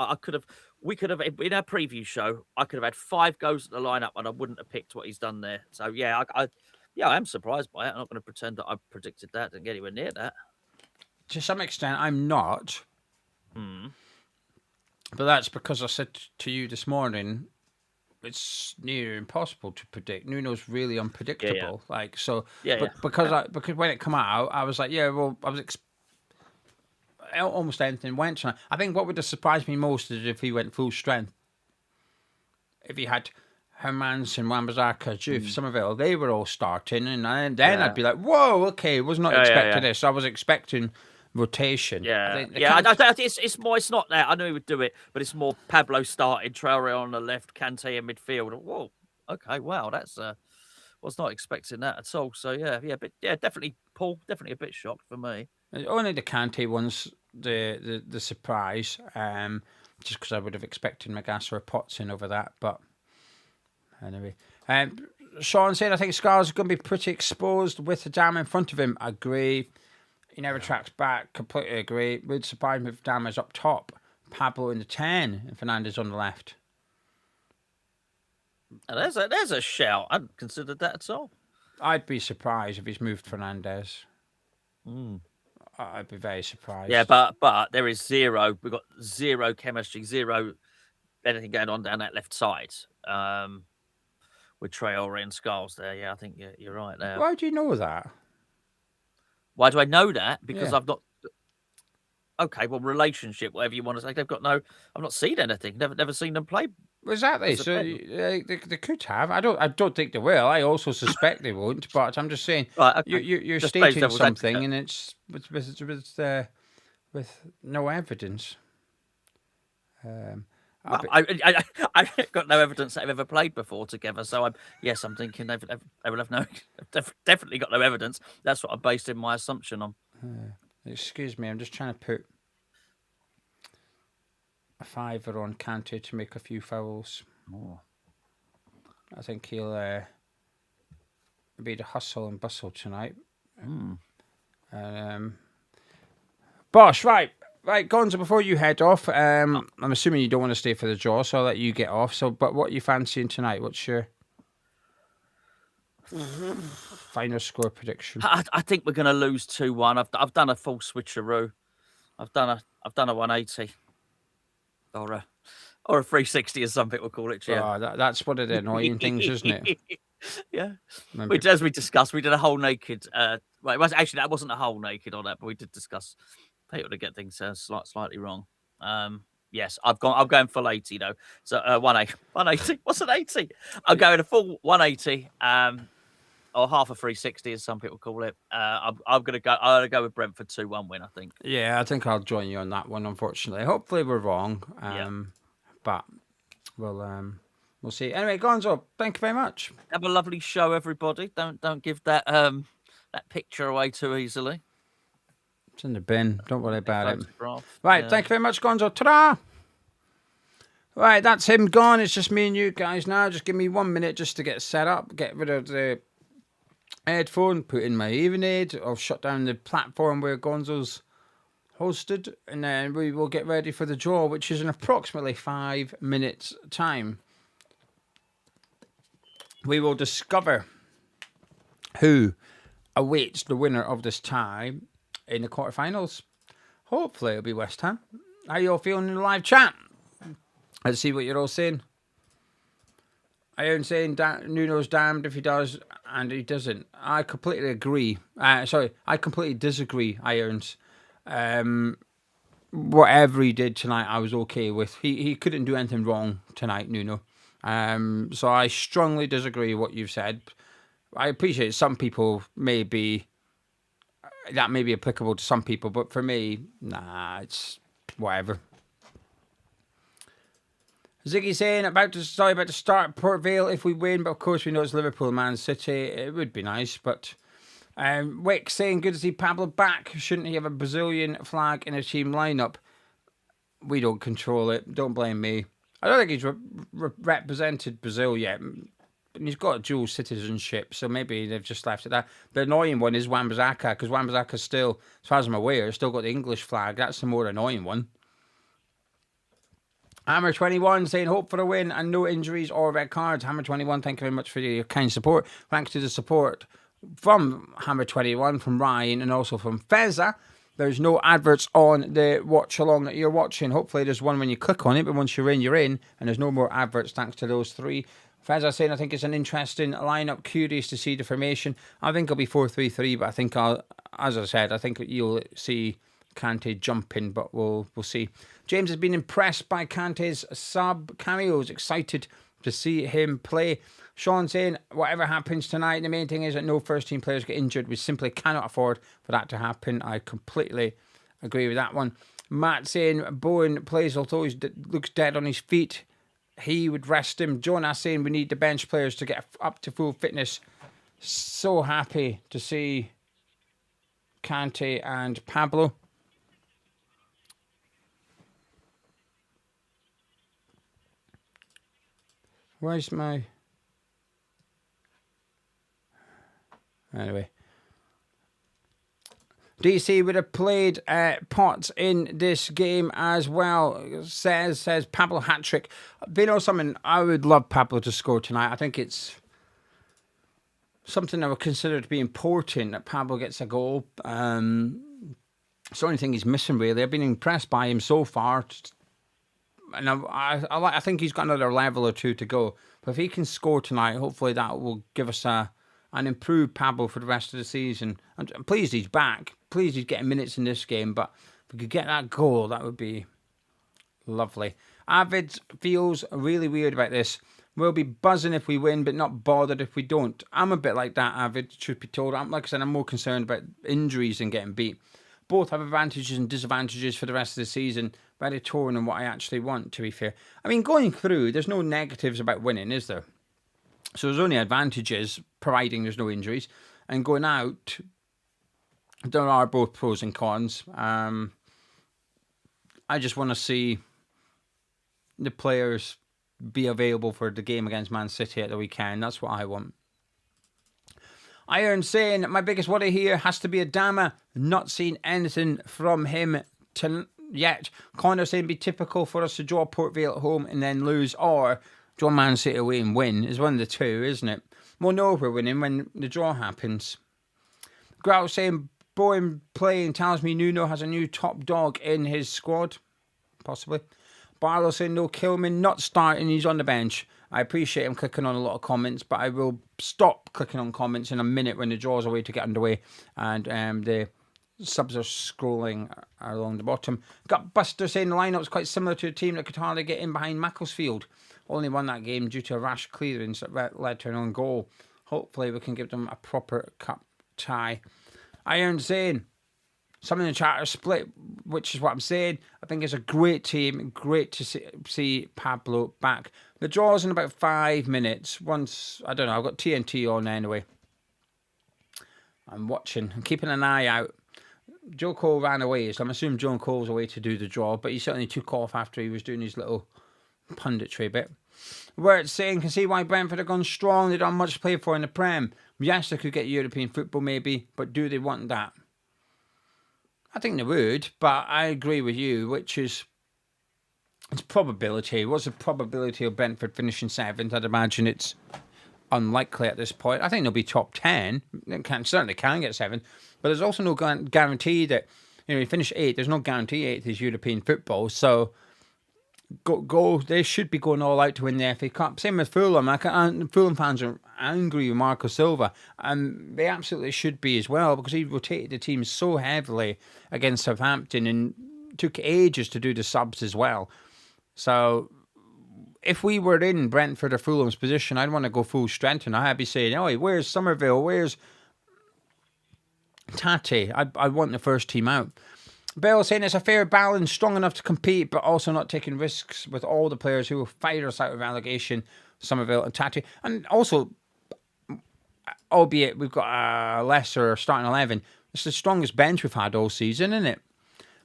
We could have in our preview show. I could have had 5 goes at the lineup, and I wouldn't have picked what he's done there. So yeah, I am surprised by it. I'm not going to pretend that I predicted that and get anywhere near that. To some extent, I'm not. But that's because I said to you this morning, it's near impossible to predict. Nuno's really unpredictable. Because when it came out, I was like, almost anything went. I think what would have surprised me most is if he went full strength. If he had Hermansen, Wan-Bissaka, Juve, Somerville, they were all starting, and then I'd be like, whoa, okay, was not expecting this. I was expecting rotation. Yeah, it's more. It's not that. I knew he would do it, but it's more Pablo starting, Traore on the left, Kante in midfield. Whoa, okay, wow, that's was not expecting that at all. So but definitely, Paul, definitely a bit shocked for me. Only the Kante one's the surprise, just because I would have expected Magassa or Potts in over that. But anyway, Sean saying I think Scar's going to be pretty exposed with the Dam in front of him. I agree. He never tracks back. Completely agree. Would surprise me if Dam is up top. Pablo in the 10 and Fernandez on the left. And there's a shout. I hadn't considered that at all. I'd be surprised if he's moved Fernandez. I'd be very surprised. Yeah, but there is zero. We've got zero chemistry, zero anything going on down that left side. With Traore and Scarles there. Yeah, I think you're right there. Why do you know that? Why do I know that? Because I've not. Okay, well, relationship, whatever you want to say. They've got no. I've not seen anything. Never seen them play. Exactly. So they could have. I don't think they will. I also suspect they won't. But I'm just saying. Right, okay. You're stating something, and it's with no evidence. I've got no evidence that they've ever played before together. So I'm thinking they will have no. Definitely got no evidence. That's what I'm basing my assumption on. Excuse me, I'm just trying to put a £5 on Kante to make a few fouls. Oh. I think he'll be the hustle and bustle tonight. Bosh, right, Gonzo, before you head off, I'm assuming you don't want to stay for the draw, so I'll let you get off. But what are you fancying tonight? What's your final score prediction? I think we're going to lose 2-1. I've done a full switcheroo. I've done a 180 or a 360, as some people call it. Yeah, that's one of the annoying things, isn't it? Yeah. As we discussed, we did a whole naked. That wasn't a whole naked on that, but we did discuss people to get things slightly wrong. Yes, I'm going full 80 though. So 180. What's an 80? I'm going a full 180. Or half a 360, as some people call it. I'm gonna go with Brentford 2-1 win, I think. Yeah, I think I'll join you on that one. Unfortunately, hopefully we're wrong. But we'll see. Anyway, Gonzo, thank you very much. Have a lovely show, everybody. Don't give that picture away too easily. It's in the bin. Don't worry about it. Right, thank you very much, Gonzo. Ta-da! Right, that's him gone. It's just me and you guys now. Just give me 1 minute just to get set up, get rid of the headphone, put in my hearing aid. I'll shut down the platform where Gonzo's hosted, and then we will get ready for the draw, which is in approximately 5 minutes' time. We will discover who awaits the winner of this tie in the quarterfinals. Hopefully it'll be West Ham. How you all feeling in the live chat? Let's see what you're all saying. I saying Nuno's damned if he does and he doesn't. I completely agree. I completely disagree, Irons. Whatever he did tonight, I was okay with. He couldn't do anything wrong tonight, Nuno. So I strongly disagree with what you've said. I appreciate some people that may be applicable to some people, but for me, nah, it's whatever. Ziggy saying about to start Port Vale if we win, but of course we know it's Liverpool, Man City. It would be nice, but Wick saying good to see Pablo back. Shouldn't he have a Brazilian flag in a team lineup? We don't control it. Don't blame me. I don't think he's represented Brazil yet. And he's got a dual citizenship, so maybe they've just left it that. The annoying one is Wan-Bissaka, because Wan-Bissaka's still, as far as I'm aware, still got the English flag. That's the more annoying one. Hammer21 saying hope for a win and no injuries or red cards. Hammer21, thank you very much for your kind support. Thanks to the support from Hammer21, from Ryan, and also from Feza. There's no adverts on the watch along that you're watching. Hopefully there's one when you click on it, but once you're in, and there's no more adverts thanks to those three. Feza saying I think it's an interesting lineup. Curious to see the formation. I think it'll be 4-3-3, but I think as I said, I think you'll see Kante jumping, but we'll see. James has been impressed by Kante's sub cameos. Excited to see him play. Sean saying, whatever happens tonight, the main thing is that no first team players get injured. We simply cannot afford for that to happen. I completely Agree with that one. Matt saying Bowen plays, although he looks dead on his feet. He would rest him. Jonas saying we need the bench players to get up to full fitness. So happy to see Kante and Pablo. Where's my... Anyway. DC would have played Potts in this game as well. Says Pablo hat-trick. You know something? I would love Pablo to score tonight. I think it's something I would consider to be important that Pablo gets a goal. It's the only thing he's missing, really. I've been impressed by him so far. And I think he's got another level or two to go. But if he can score tonight, hopefully that will give us an improved Pablo for the rest of the season. I'm pleased he's back. Pleased he's getting minutes in this game. But if we could get that goal, that would be lovely. Avid feels really weird about this. We'll be buzzing if we win, but not bothered if we don't. I'm a bit like that, Avid, truth be told. Like I said, I'm more concerned about injuries than getting beat. Both have advantages and disadvantages for the rest of the season. Very torn on what I actually want, to be fair. I mean, going through, there's no negatives about winning, is there? So there's only advantages, providing there's no injuries. And going out, there are both pros and cons. I just want to see the players be available for the game against Man City at the weekend. That's what I want. Iron saying, my biggest worry here has to be Adama. Not seen anything from him yet. Connor saying, be typical for us to draw Port Vale at home and then lose, or draw Man City away and win. Is one of the two, isn't it? We'll know if we're winning when the draw happens. Grout saying, Bowen playing tells me Nuno has a new top dog in his squad. Possibly. Barlow saying, no, Kilman not starting, he's on the bench. I appreciate him clicking on a lot of comments, but I will stop clicking on comments in a minute when the draw's away to get underway and the subs are scrolling along the bottom. Got Buster saying the lineup's quite similar to a team that could hardly get in behind Macclesfield. Only won that game due to a rash clearance that led to an own goal. Hopefully we can give them a proper cup tie. Iron saying, some in the chat are split, which is what I'm saying. I think it's a great team. Great to see Pablo back. The draw's in about 5 minutes. Once, I don't know, I've got TNT on anyway. I'm watching. I'm keeping an eye out. Joe Cole ran away, so I'm assuming Joe Cole's away to do the draw, but he certainly took off after he was doing his little punditry bit. Where it's saying, can see why Brentford have gone strong. They don't have much to play for in the Prem. Yes, they could get European football maybe, but do they want that? I think they would, but I agree with you, which is it's probability. What's the probability of Brentford finishing 7th? I'd imagine it's unlikely at this point. I think they'll be top 10. They certainly can get 7th, but there's also no guarantee that, you finish 8th. There's no guarantee 8th is European football, so go. They should be going all out to win the FA Cup. Same with Fulham. Fulham fans are angry with Marco Silva, and they absolutely should be as well, because he rotated the team so heavily against Southampton and took ages to do the subs as well. So if we were in Brentford or Fulham's position, I'd want to go full strength, and I'd be saying, "Oh, where's Somerville? Where's Tate?" I want the first team out. Bell saying it's a fair balance, strong enough to compete, but also not taking risks with all the players who will fight us out of relegation, Somerville and Tate. And also, albeit we've got a lesser starting 11, it's the strongest bench we've had all season, isn't it?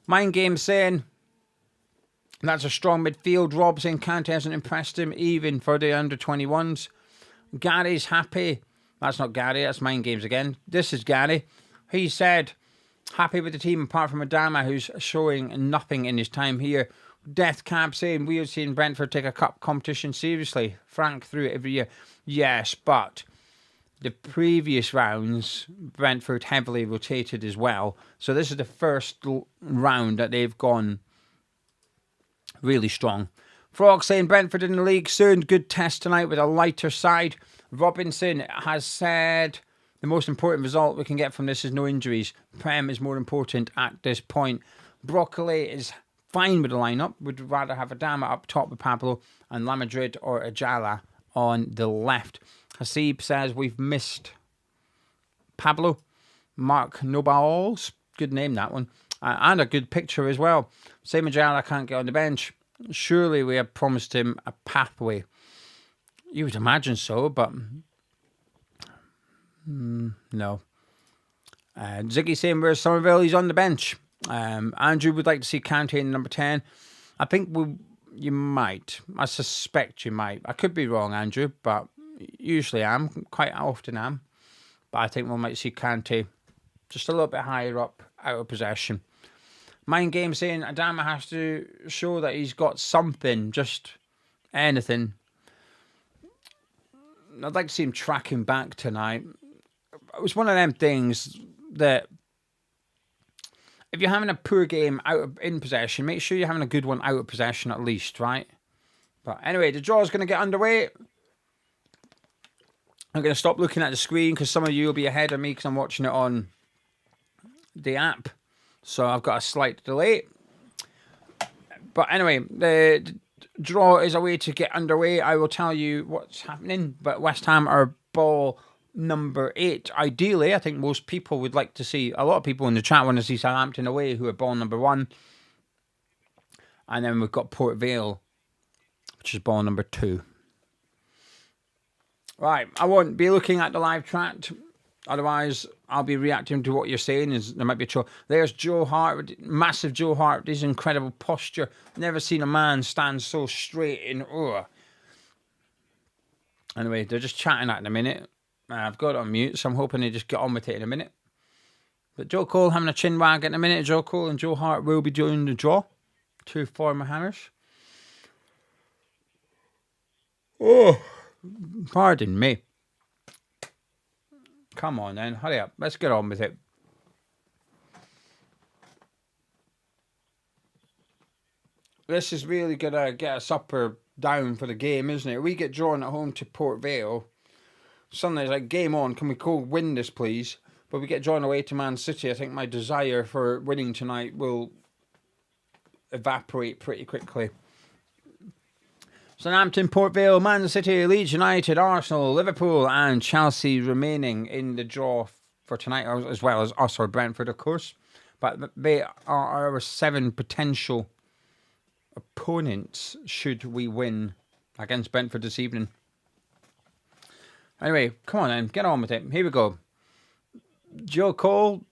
Mind Game saying that's a strong midfield. Rob saying Kante hasn't impressed him, even for the under-21s. Gary's happy. That's not Gary, that's Mind Games again. This is Gary. He said, happy with the team apart from Adama, who's showing nothing in his time here. Death Cab saying, we have seen Brentford take a cup competition seriously. Frank through it every year. Yes, but the previous rounds, Brentford heavily rotated as well. So this is the first round that they've gone really strong. Frog saying Brentford in the league soon. Good test tonight with a lighter side. Robinson has said the most important result we can get from this is no injuries. Prem is more important at this point. Broccoli is fine with the lineup. Would rather have Adama up top with Pablo and La Madrid or Ajala on the left. Hasib says we've missed Pablo. Mark Nobals, good name that one. And a good picture as well. Same Majala can't get on the bench. Surely we have promised him a pathway. You would imagine so, but no. Ziggy saying, where's Somerville? He's on the bench. Andrew would like to see Kante in number 10. I think you might. I suspect you might. I could be wrong, Andrew, but usually am. Quite often am. But I think we might see Kante just a little bit higher up, out of possession. Mind Game saying Adama has to show that he's got something, just anything. I'd like to see him tracking back tonight. It was one of them things that if you're having a poor game in possession, make sure you're having a good one out of possession at least, right? But anyway, the draw is going to get underway. I'm going to stop looking at the screen because some of you will be ahead of me because I'm watching it on the app. So I've got a slight delay. But anyway, the draw is a way to get underway. I will tell you what's happening. But West Ham are ball number 8. Ideally, I think most people would like to see, a lot of people in the chat want to see Southampton away, who are ball number 1. And then we've got Port Vale, which is ball number 2. Right, I won't be looking at the live chat. Otherwise, I'll be reacting to what you're saying. There might be a troll. There's Joe Hart, massive Joe Hart. His incredible posture. Never seen a man stand so straight in. Anyway, they're just chatting at the minute. I've got it on mute, so I'm hoping they just get on with it in a minute. But Joe Cole having a chin wag in a minute. Joe Cole and Joe Hart will be doing the draw. 2 former hammers. Oh, pardon me. Come on then, hurry up. Let's get on with it. This is really going to get us up or down for the game, isn't it? We get drawn at home to Port Vale. Suddenly it's like, game on. Can we go win this, please? But we get drawn away to Man City. I think my desire for winning tonight will evaporate pretty quickly. Southampton, Port Vale, Man City, Leeds United, Arsenal, Liverpool and Chelsea remaining in the draw for tonight, as well as us or Brentford, of course. But they are our 7 potential opponents should we win against Brentford this evening. Anyway, come on then, get on with it. Here we go. Joe Cole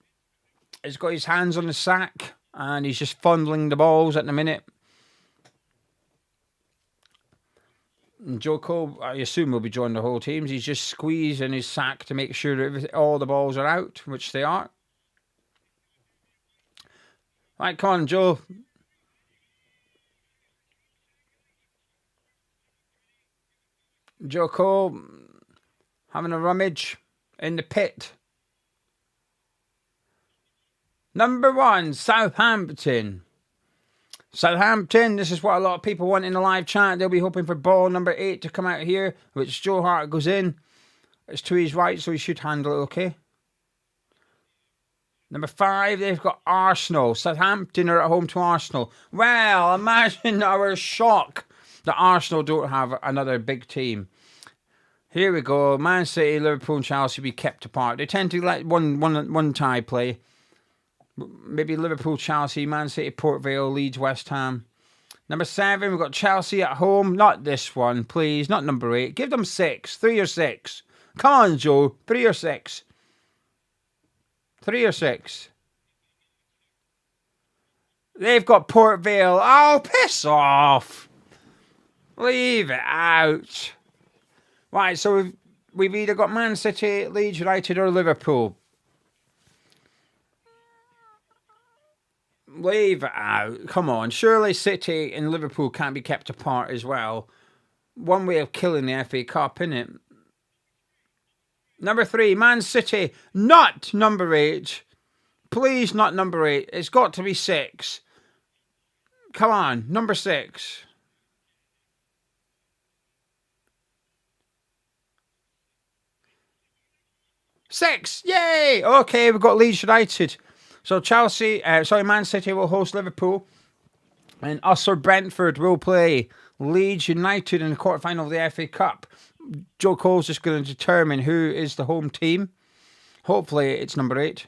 has got his hands on the sack and he's just fondling the balls at the minute. And Joe Cole, I assume, will be joining the whole team. He's just squeezing his sack to make sure that all the balls are out, which they are. Right, come on, Joe. Joe Cole having a rummage in the pit. Number 1, Southampton. Southampton, this is what a lot of people want in the live chat. They'll be hoping for ball number 8 to come out here, which Joe Hart goes in. It's to his right, so he should handle it okay. Number 5, they've got Arsenal. Southampton are at home to Arsenal. Well, imagine our shock that Arsenal don't have another big team. Here we go. Man City, Liverpool and Chelsea be kept apart. They tend to let one tie play. Maybe Liverpool, Chelsea, Man City, Port Vale, Leeds, West Ham. Number 7, we've got Chelsea at home. Not this one, please. Not number 8. Give them 6. 3 or 6. Come on, Joe. 3 or 6. 3 or 6. They've got Port Vale. Oh, piss off. Leave it out. Right, so we've either got Man City, Leeds United or Liverpool. Leave it out. Come on. Surely City and Liverpool can't be kept apart as well. One way of killing the FA Cup, innit? Number 3, Man City. Not number 8. Please, not number 8. It's got to be 6. Come on. Number 6. Six. Yay. Okay, we've got Leeds United. So Man City will host Liverpool. And us or Brentford will play Leeds United in the quarterfinal of the FA Cup. Joe Cole's just going to determine who is the home team. Hopefully it's number 8.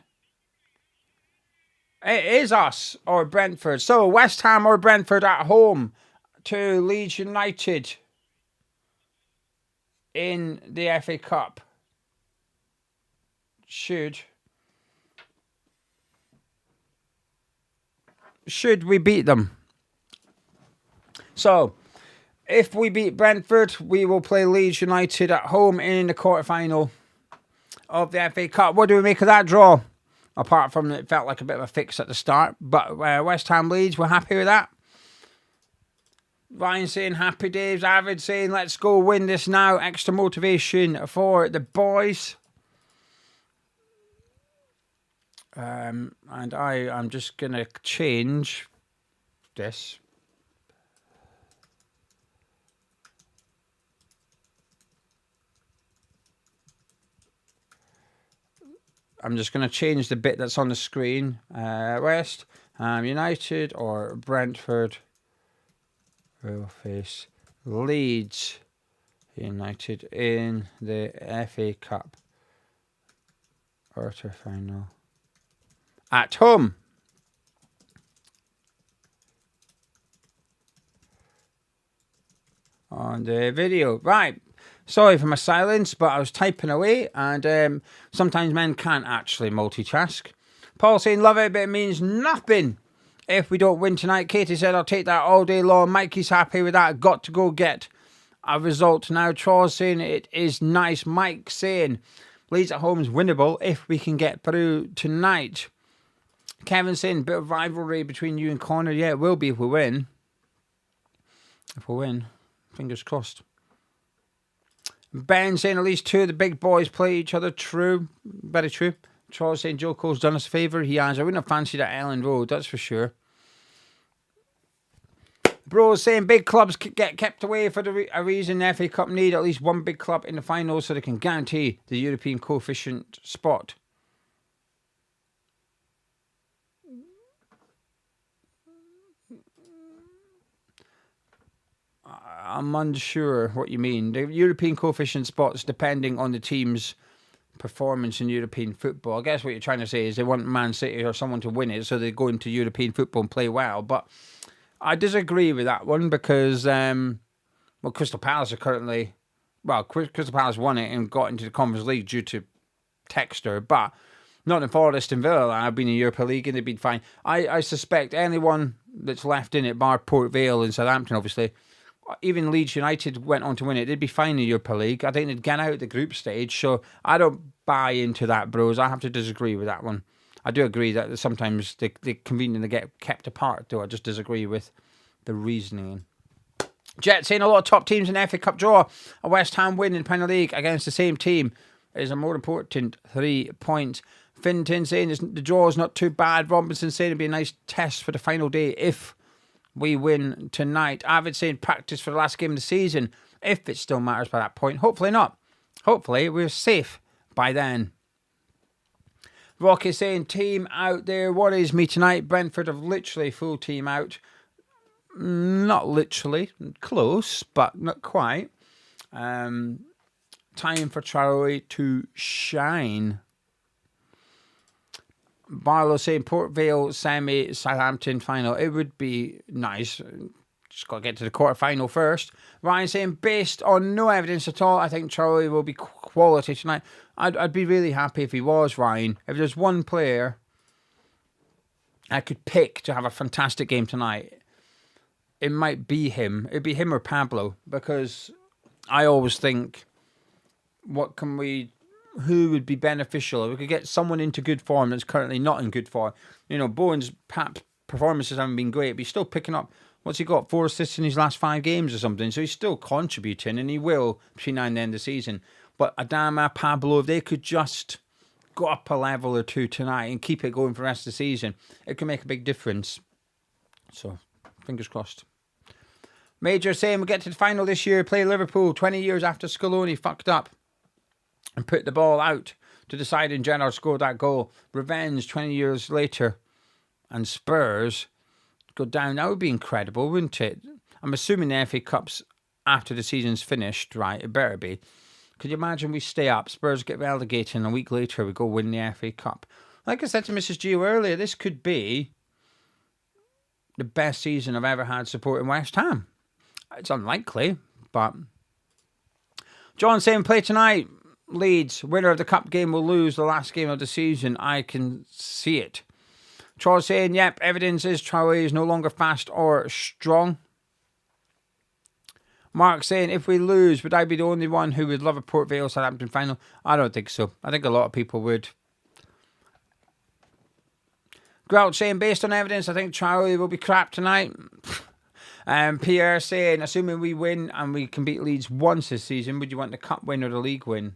It is us or Brentford. So West Ham or Brentford at home to Leeds United in the FA Cup. Should we beat them? So, if we beat Brentford, we will play Leeds United at home in the quarterfinal of the FA Cup. What do we make of that draw? Apart from it felt like a bit of a fix at the start. But West Ham Leeds, we're happy with that. Ryan saying happy days. Avid saying let's go win this now. Extra motivation for the boys. And I'm just going to change this. I'm just going to change the bit that's on the screen. West Ham United or Brentford will face Leeds United in the FA Cup quarter-final at home. On the video. Right. Sorry for my silence, but I was typing away, and sometimes men can't actually multitask. Paul saying, love it, but it means nothing if we don't win tonight. Katie said, I'll take that all day long. Mikey's happy with that. Got to go get a result now. Troy's saying, it is nice. Mike saying, Leeds at home is winnable if we can get through tonight. Kevin saying, bit of rivalry between you and Connor. Yeah, it will be if we win. If we win. Fingers crossed. Ben saying at least two of the big boys play each other. True. Very true. Charles saying Joe Cole's done us a favour. He has. I wouldn't have fancied at Ellen Road, that's for sure. Bro saying big clubs get kept away for a reason. The FA Cup need at least one big club in the final so they can guarantee the European coefficient spot. I'm unsure what you mean. The European coefficient spots depending on the team's performance in European football. I guess what you're trying to say is they want Man City or someone to win it so they go into European football and play well. But I disagree with that one because, Crystal Palace are currently... Well, Crystal Palace won it and got into the Conference League due to Textor, but Nottingham Forest and Villa have been in Europa League and they've been fine. I suspect anyone that's left in it, bar Port Vale and Southampton, obviously... Even Leeds United went on to win it. They'd be fine in Europa League. I think they'd get out the group stage. So I don't buy into that, bros. I have to disagree with that one. I do agree that sometimes they conveniently get kept apart, though. I just disagree with the reasoning. Jet saying a lot of top teams in the FA Cup draw. A West Ham win in the Premier League against the same team is a more important 3 points. Finton saying the draw is not too bad. Robinson saying it'd be a nice test for the final day if we win tonight. Avid saying practice for the last game of the season, if it still matters by that point. Hopefully not. Hopefully we're safe by then. Rocky saying team out there. What is me tonight? Brentford have literally full team out. Not literally. Close, but not quite. Time for Traore to shine. Barlow saying Port Vale semi, Southampton final. It would be nice. Just got to get to the quarter-final first. Ryan saying based on no evidence at all, I think Traore will be quality tonight. I'd be really happy if he was, Ryan. If there's one player I could pick to have a fantastic game tonight, it might be him. It'd be him or Pablo, because I always think, who would be beneficial? If we could get someone into good form that's currently not in good form. You know, Bowen's performances haven't been great, but he's still picking up. What's he got? 4 assists in his last 5 games or something. So he's still contributing, and he will between now and the end of the season. But Adama, Pablo, if they could just go up a level or two tonight and keep it going for the rest of the season, it can make a big difference. So, fingers crossed. Major saying we'll get to the final this year, play Liverpool 20 years after Scaloni fucked up and put the ball out to decide and Gerrard scored that goal. Revenge 20 years later and Spurs go down. That would be incredible, wouldn't it? I'm assuming the FA Cup's after the season's finished, right? It better be. Could you imagine we stay up, Spurs get relegated and a week later we go win the FA Cup? Like I said to Mrs. Gio earlier, this could be the best season I've ever had supporting West Ham. It's unlikely, but... John saying, play tonight. Leeds, winner of the cup game will lose the last game of the season. I can see it. Charles saying, yep, evidence is Traoré is no longer fast or strong. Mark saying, if we lose, would I be the only one who would love a Port Vale Southampton final? I don't think so. I think a lot of people would. Grouch saying, based on evidence, I think Traoré will be crap tonight. Pierre saying, assuming we win and we can beat Leeds once this season, would you want the cup win or the league win?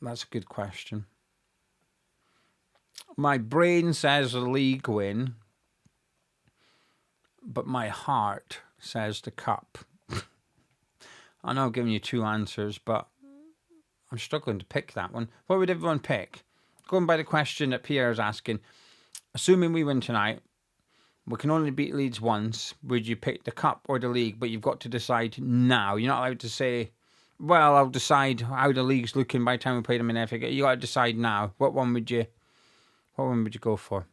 That's a good question. My brain says the league win, but my heart says the cup. I know I'm giving you two answers, but I'm struggling to pick that one. What would everyone pick? Going by the question that Pierre's asking, assuming we win tonight, we can only beat Leeds once, would you pick the cup or the league? But you've got to decide now. You're not allowed to say, well, I'll decide how the league's looking by the time we play them in FA. You got to decide now. What one would you go for?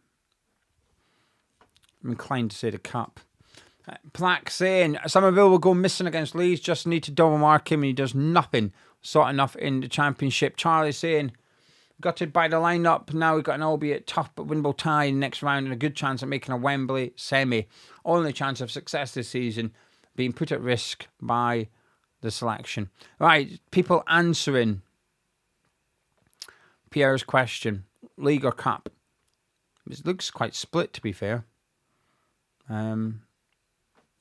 I'm inclined to say the cup. Plaque saying, Somerville will go missing against Leeds, just need to double mark him and he does nothing. Sort enough in the Championship. Charlie saying, gutted by the lineup. Now we've got an albeit tough but winnable tie in the next round and a good chance of making a Wembley semi. Only chance of success this season being put at risk by the selection. Right, people answering Pierre's question. League or cup? It looks quite split, to be fair. Let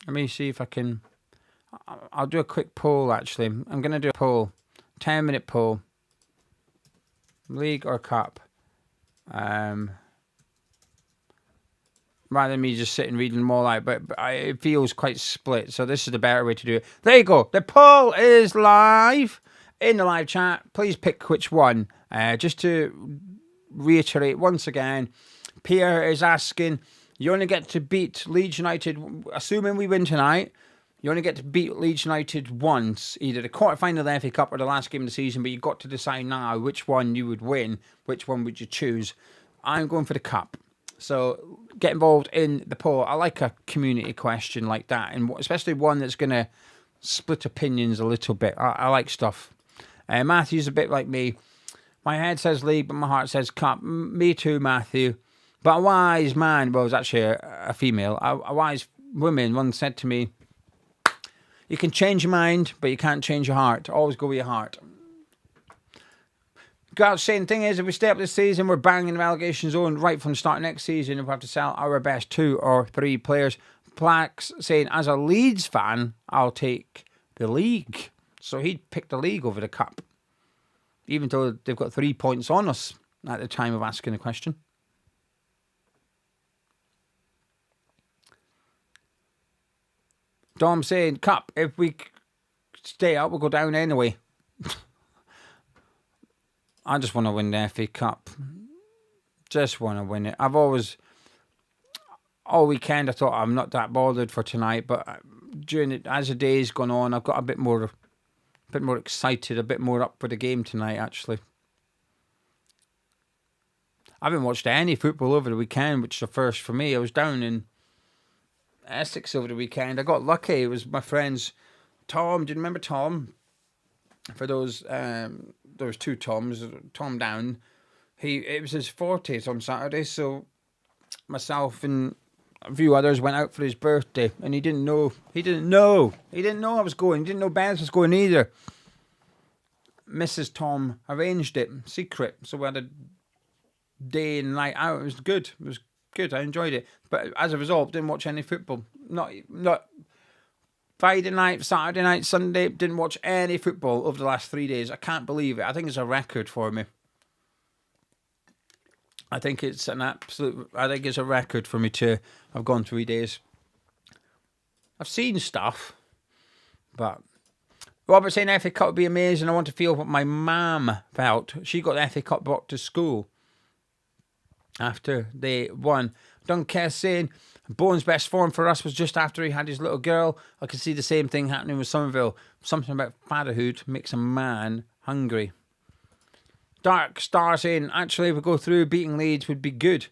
me see if I can... I'll do a quick poll, actually. I'm going to do a poll. 10-minute poll. League or cup? Rather than me just sitting reading them all out, but it feels quite split, so this is the better way to do it. There you go. The poll is live in the live chat. Please pick which one. Just to reiterate once again, Pierre is asking, you only get to beat Leeds United, assuming we win tonight, you only get to beat Leeds United once, either the quarterfinal of the FA Cup or the last game of the season, but you've got to decide now which one you would win, which one would you choose. I'm going for the cup. So get involved in the poll. I like a community question like that, and especially one that's going to split opinions a little bit. I like stuff. Matthew's a bit like me. My head says league, but my heart says cup. Me too, Matthew. But a wise man, well, it was actually a female, a wise woman once said to me, you can change your mind, but you can't change your heart. Always go with your heart. Grouch saying, thing is, if we stay up this season, we're banging the relegation zone right from the start of next season. If we have to sell our best 2 or 3 players. Plaques saying, as a Leeds fan, I'll take the league. So he'd pick the league over the cup. Even though they've got 3 points on us at the time of asking the question. Dom saying, cup, if we stay up, we'll go down anyway. I just want to win the FA Cup. Just want to win it. I've always, all weekend, I thought I'm not that bothered for tonight, but during it, as the day's gone on, I've got a bit more excited, a bit more up for the game tonight, actually. I haven't watched any football over the weekend, which is a first for me. I was down in Essex over the weekend. I got lucky. It was my friend's Tom. Do you remember Tom? For those, there was 2 Toms. Tom Down. It was his 40th on Saturday, so myself and a few others went out for his birthday, and he didn't know I was going. He didn't know Beth was going either. Mrs. Tom arranged it, secret, so we had a day and night out. It was good. It was good. I enjoyed it, but as a result, didn't watch any football. Not Friday night, Saturday night, Sunday. Didn't watch any football over the last 3 days. I can't believe it. I think it's a record for me. I think it's a record for me to have gone 3 days. I've seen stuff, but Robert saying FA Cup would be amazing. I want to feel what my mum felt. She got the FA Cup brought to school after they won. Dunkerque saying Bowen's best form for us was just after he had his little girl. I can see the same thing happening with Somerville. Something about fatherhood makes a man hungry. Dark Star saying, actually, if we go through, beating Leeds would be good.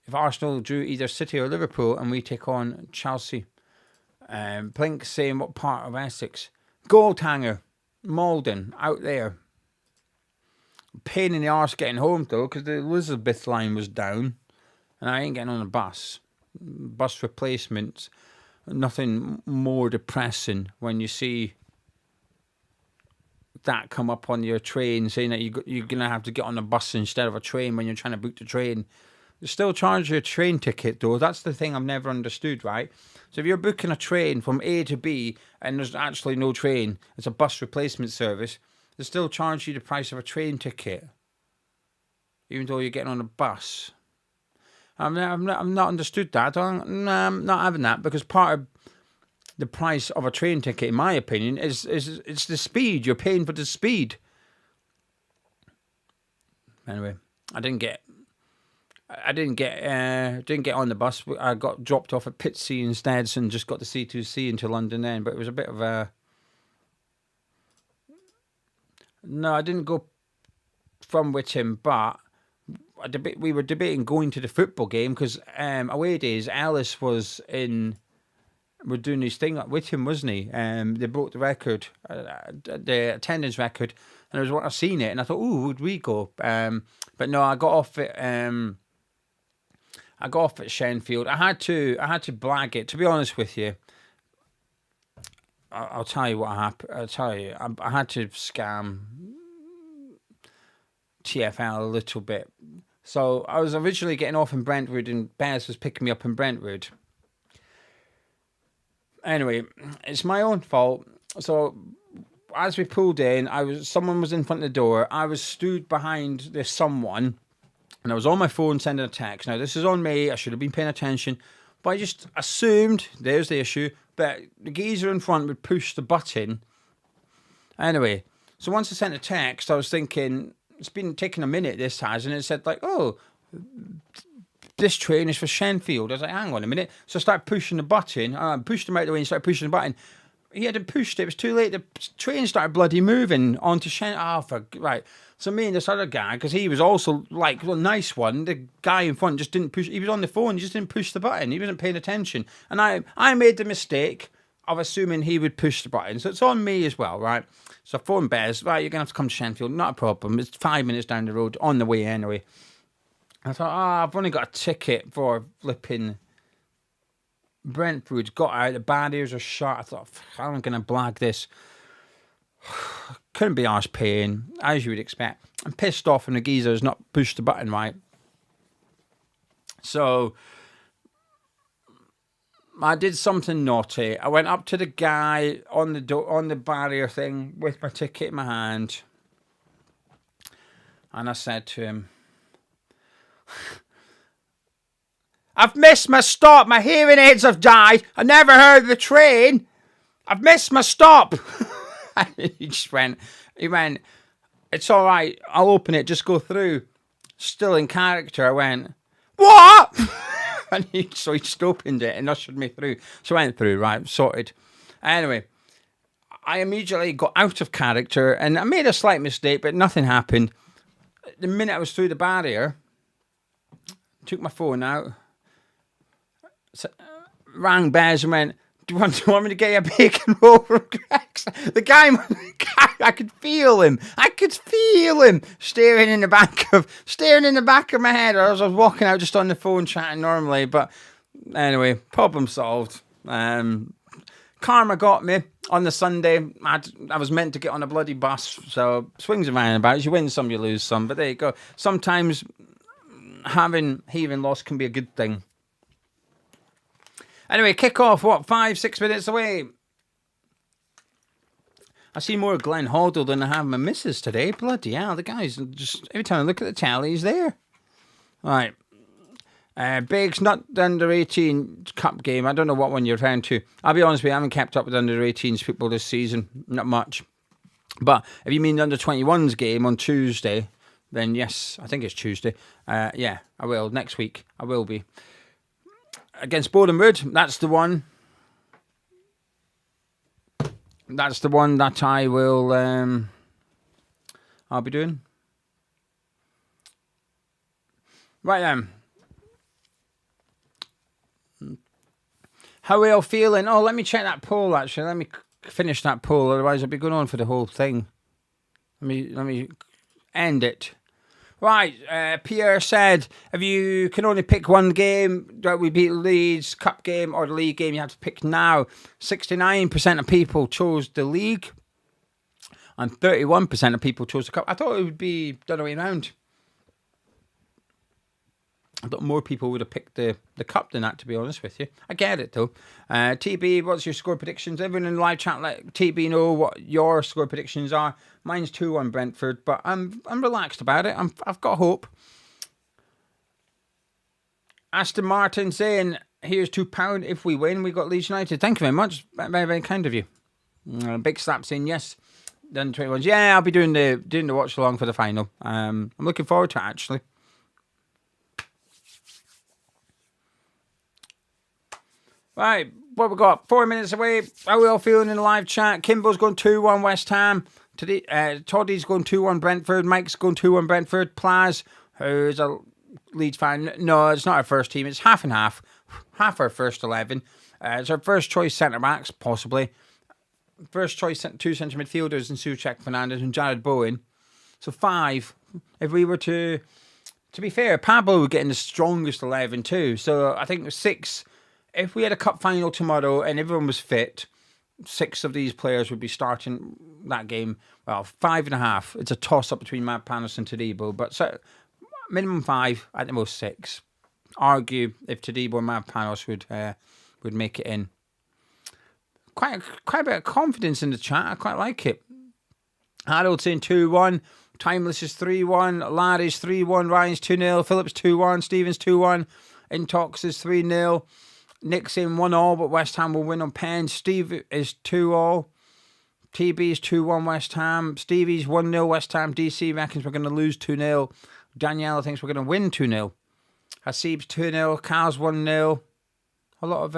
If Arsenal drew either City or Liverpool and we take on Chelsea. Plink saying, what part of Essex? Goldhanger, Malden, out there. Pain in the arse getting home, though, because the Elizabeth line was down. And I ain't getting on a bus. Bus replacements. Nothing more depressing when you see that come up on your train saying that you're going to have to get on a bus instead of a train when you're trying to book the train. They still charge you a train ticket, though. That's the thing I've never understood, right? So if you're booking a train from A to B and there's actually no train, it's a bus replacement service, they still charge you the price of a train ticket, even though you're getting on a bus. I've not understood that. I'm not having that, because part of the price of a train ticket, in my opinion, is it's the speed. You're paying for the speed. Anyway, I didn't get on the bus. I got dropped off at Pitsea instead, and just got the C2C into London then. But it was a bit of a... No, I didn't go from Whittam, but we were debating going to the football game, because away days, Ellis was in... We're doing his thing at Whittam, wasn't he? They broke the record, the attendance record, and I've seen it, and I thought, "Ooh, would we go?" But no, I got off at Shenfield. I had to blag it. To be honest with you, I'll tell you what happened. I'll tell you, I had to scam TFL a little bit. So I was originally getting off in Brentford, and Bez was picking me up in Brentford. Anyway, it's my own fault. So as we pulled in, someone was in front of the door. I was stood behind this someone, and I was on my phone sending a text. Now, this is on me. I should have been paying attention, but I just assumed, there's the issue, that the geezer in front would push the button. Anyway, so once I sent a text, I was thinking, it's been taking a minute, this has, and it said like, oh, this train is for Shenfield. I was like, hang on a minute. So I started pushing the button. I pushed him out the way and started pushing the button. He hadn't pushed it. It was too late. The train started bloody moving onto right. So me and this other guy, because he was also like, well, nice one. The guy in front just didn't push. He was on the phone. He just didn't push the button. He wasn't paying attention. And I made the mistake of assuming he would push the button. So it's on me as well, right? So I phoned Bez. Right, you're going to have to come to Shenfield. Not a problem. It's 5 minutes down the road, on the way anyway. I thought, I've only got a ticket for flipping Brentford. Got out, the barriers are shut. I thought, I'm going to blag this. Couldn't be arsed paying, as you would expect. I'm pissed off, and the geezer's not pushed the button right. So I did something naughty. I went up to the guy on the barrier thing with my ticket in my hand, and I said to him, I've missed my stop. My hearing aids have died. I never heard the train. I've missed my stop. He went, it's all right. I'll open it. Just go through. Still in character. I went, what? And so he just opened it and ushered me through. So I went through, right, sorted. Anyway, I immediately got out of character, and I made a slight mistake, but nothing happened. The minute I was through the barrier, took my phone out, rang Bez and went, do you want me to get you a bacon roll from Greg's? The guy, I could feel him. staring in the back of my head. I was walking out just on the phone chatting normally, but anyway, problem solved. Karma got me on the Sunday. I was meant to get on a bloody bus, so swings and roundabouts. You win some, you lose some, but there you go. Sometimes having loss can be a good thing. Anyway, kick off, 5-6 minutes away. I see more Glenn Hoddle than I have my missus today. Bloody hell, the guy's just, every time I look at the tally, he's there. All right. Biggs, not the under-18 cup game. I don't know what one you're referring to. I'll be honest with you, I haven't kept up with under-18s football this season. Not much. But if you mean the under-21s game on Tuesday, then yes, I think it's Tuesday. Yeah, I will. Next week, I will be. against Bournemouth. That's the one. That's the one that I will. I'll be doing. Right then. How are we all feeling? Oh, let me check that poll. Actually, let me finish that poll. Otherwise, I'll be going on for the whole thing. Let me end it. Right, Pierre said, if you can only pick one game, that we beat Leeds, cup game or the league game, you have to pick now. 69% of people chose the league and 31% of people chose the cup. I thought it would be the other way around. I thought more people would have picked the cup than that, to be honest with you. I get it, though. TB, what's your score predictions? Everyone in the live chat, let TB know what your score predictions are. Mine's 2-1 Brentford, but I'm relaxed about it. I've got hope. Aston Martin saying, here's £2 if we win. We got Leeds United. Thank you very much. Very, very kind of you. Big Slap saying, yes. Done 21s. Yeah, I'll be doing the watch along for the final. I'm looking forward to it, actually. Right, what we got? 4 minutes away. How are we all feeling in the live chat? Kimbo's going 2-1 West Ham. Today, Toddy's going 2-1 Brentford. Mike's going 2-1 Brentford. Plaz, who's a Leeds fan. No, it's not our first team. It's half and half. Half our first 11. It's our first choice centre-backs, possibly. First choice 2 centre midfielders in Souček, Fernandes and Jared Bowen. So 5. If we were to be fair, Pablo would get in the strongest 11 too. So I think 6... If we had a cup final tomorrow and everyone was fit, 6 of these players would be starting that game. Well, 5.5. It's a toss-up between Panos and Todibo, but so, minimum 5, at the most 6. Argue if Todibo and Panos would make it in. Quite a bit of confidence in the chat. I quite like it. Harold saying 2-1. Timeless is 3-1. Larry's 3-1. Ryan's 2-0. Phillips 2-1. Stevens 2-1. Intox is 3-0. Nick's in 1-1, but West Ham will win on pens. Steve is 2-2. TB is 2-1 West Ham. Stevie's 1-0 West Ham. DC reckons we're going to lose 2-0. Danielle thinks we're going to win 2-0. Hasib's 2-0. Carl's 1-0. A lot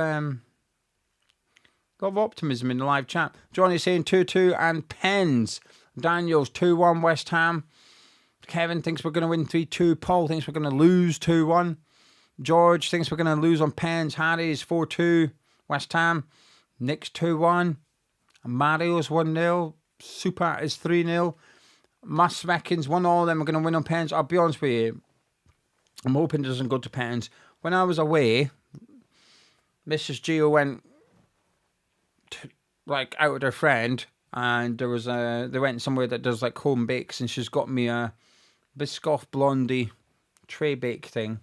of optimism in the live chat. Johnny's saying 2-2 and pens. Daniel's 2-1 West Ham. Kevin thinks we're going to win 3-2. Paul thinks we're going to lose 2-1. George thinks we're going to lose on pens. Harry's 4-2. West Ham. Nick's 2-1. Mario's 1-0. Super is 3-0. Mus reckons 1-1. Then we're going to win on pens. I'll be honest with you. I'm hoping it doesn't go to pens. When I was away, Mrs. Gio went out with her friend, and they went somewhere that does like home bakes, and she's got me a Biscoff Blondie tray bake thing.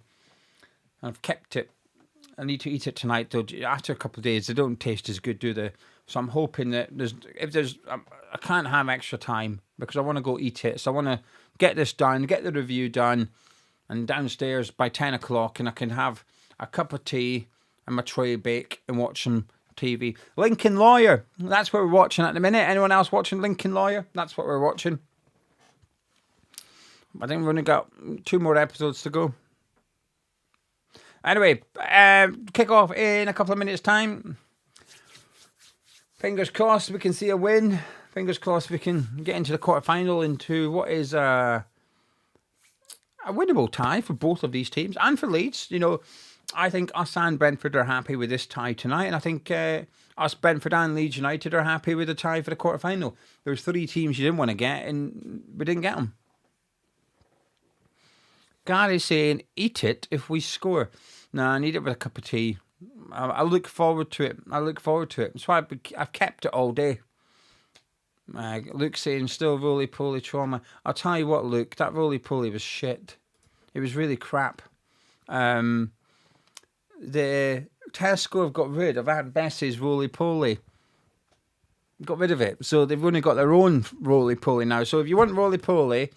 I've kept it. I need to eat it tonight, though. After a couple of days, they don't taste as good, do they? So I'm hoping that I can't have extra time because I want to go eat it. So I want to get this done, get the review done, and downstairs by 10 o'clock, and I can have a cup of tea and my tray bake and watch some TV. Lincoln Lawyer. That's what we're watching at the minute. Anyone else watching Lincoln Lawyer? That's what we're watching. I think we've only got 2 more episodes to go. Anyway, kick off in a couple of minutes' time. Fingers crossed we can see a win. Fingers crossed we can get into the quarterfinal, into what is a winnable tie for both of these teams and for Leeds. You know, I think us and Brentford are happy with this tie tonight, and I think us, Brentford and Leeds United are happy with the tie for the quarterfinal. There's 3 teams you didn't want to get, and we didn't get them. Gary's saying, eat it if we score. No, I need it with a cup of tea. I look forward to it. That's why I've kept it all day. Luke's saying, still roly-poly trauma. I'll tell you what, Luke, that roly-poly was shit. It was really crap. The Tesco have got rid of Aunt Bessie's roly-poly. Got rid of it. So they've only got their own roly-poly now. So if you want roly-poly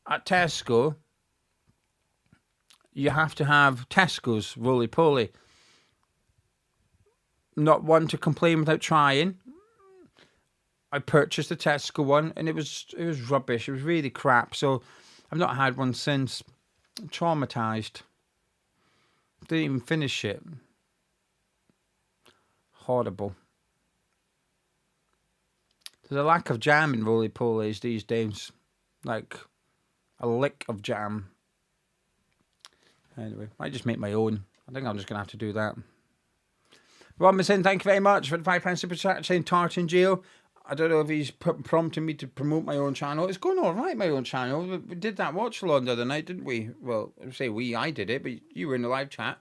at Tesco, you have to have Tesco's roly-poly. Not one to complain without trying. I purchased the Tesco one, and it was rubbish. It was really crap. So I've not had one since. I'm traumatized. Didn't even finish it. horrible. There's a lack of jam in roly-polies these days. Like a lick of jam. Anyway, I just make my own. I think I'm just going to have to do that. Robinson, thank you very much for the £5 super chat saying Tartan Geo. I don't know if he's prompting me to promote my own channel. It's going all right, my own channel. We did that watch along the other night, didn't we? Well, I say I did it, but you were in the live chat.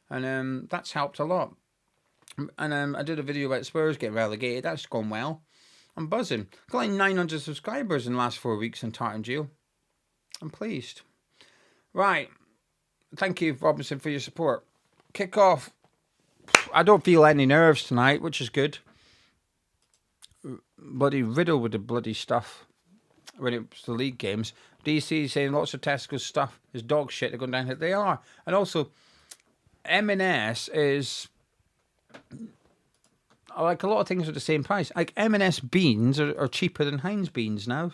And that's helped a lot. And I did a video about Spurs getting relegated. That's gone well. I'm buzzing. Got like 900 subscribers in the last 4 weeks on Tartan Geo. I'm pleased. Right. Thank you, Robinson, for your support. Kick off. I don't feel any nerves tonight, which is good. Bloody riddled with the bloody stuff when it's the league games. DC saying lots of Tesco's stuff is dog shit. They're going down here. They are. And also, M&S is... like a lot of things are the same price. Like M&S beans are cheaper than Heinz beans now.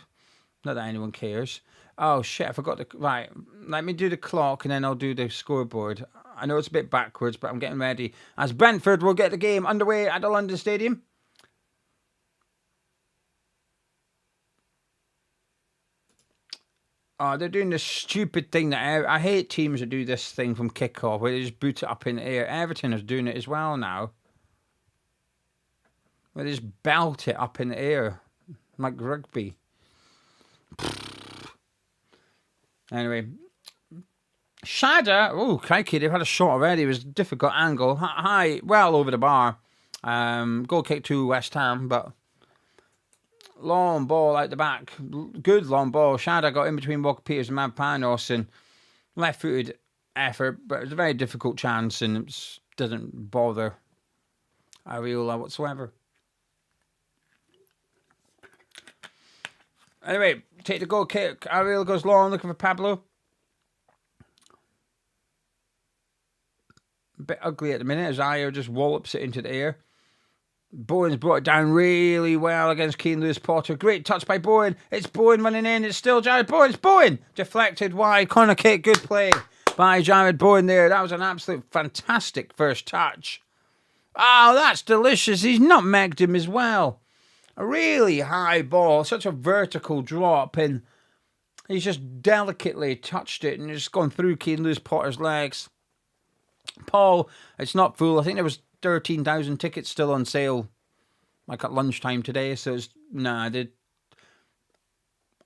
Not that anyone cares. Oh shit, I forgot to... Right, let me do the clock and then I'll do the scoreboard. I know it's a bit backwards, but I'm getting ready. As Brentford will get the game underway at the London Stadium. Oh, they're doing this stupid thing that I hate teams that do this thing from kickoff where they just boot it up in the air. Everton is doing it as well now. Where they just belt it up in the air like rugby. Anyway. Shada. Oh, crikey, they've had a shot already. It was a difficult angle. High, well over the bar. Goal kick to West Ham, but... Long ball out the back. Good long ball. Shada got in between Walker Peters and Mavpanos and left-footed effort, but it was a very difficult chance and it doesn't bother Areola whatsoever. Anyway, take the goal kick. Areola goes long, looking for Pablo. A bit ugly at the minute as Ayer just wallops it into the air. Bowen's brought it down really well against Keane Lewis Potter. Great touch by Bowen. It's Bowen running in. It's still Jared Bowen. It's Bowen. Deflected wide. Corner kick. Good play by Jared Bowen there. That was an absolute fantastic first touch. Oh, that's delicious. He's nutmegged him as well. A really high ball. Such a vertical drop. And he's just delicately touched it and it's gone through Keane Lewis Potter's legs. Paul, it's not full. I think there was 13,000 tickets still on sale, like at lunchtime today. So it's the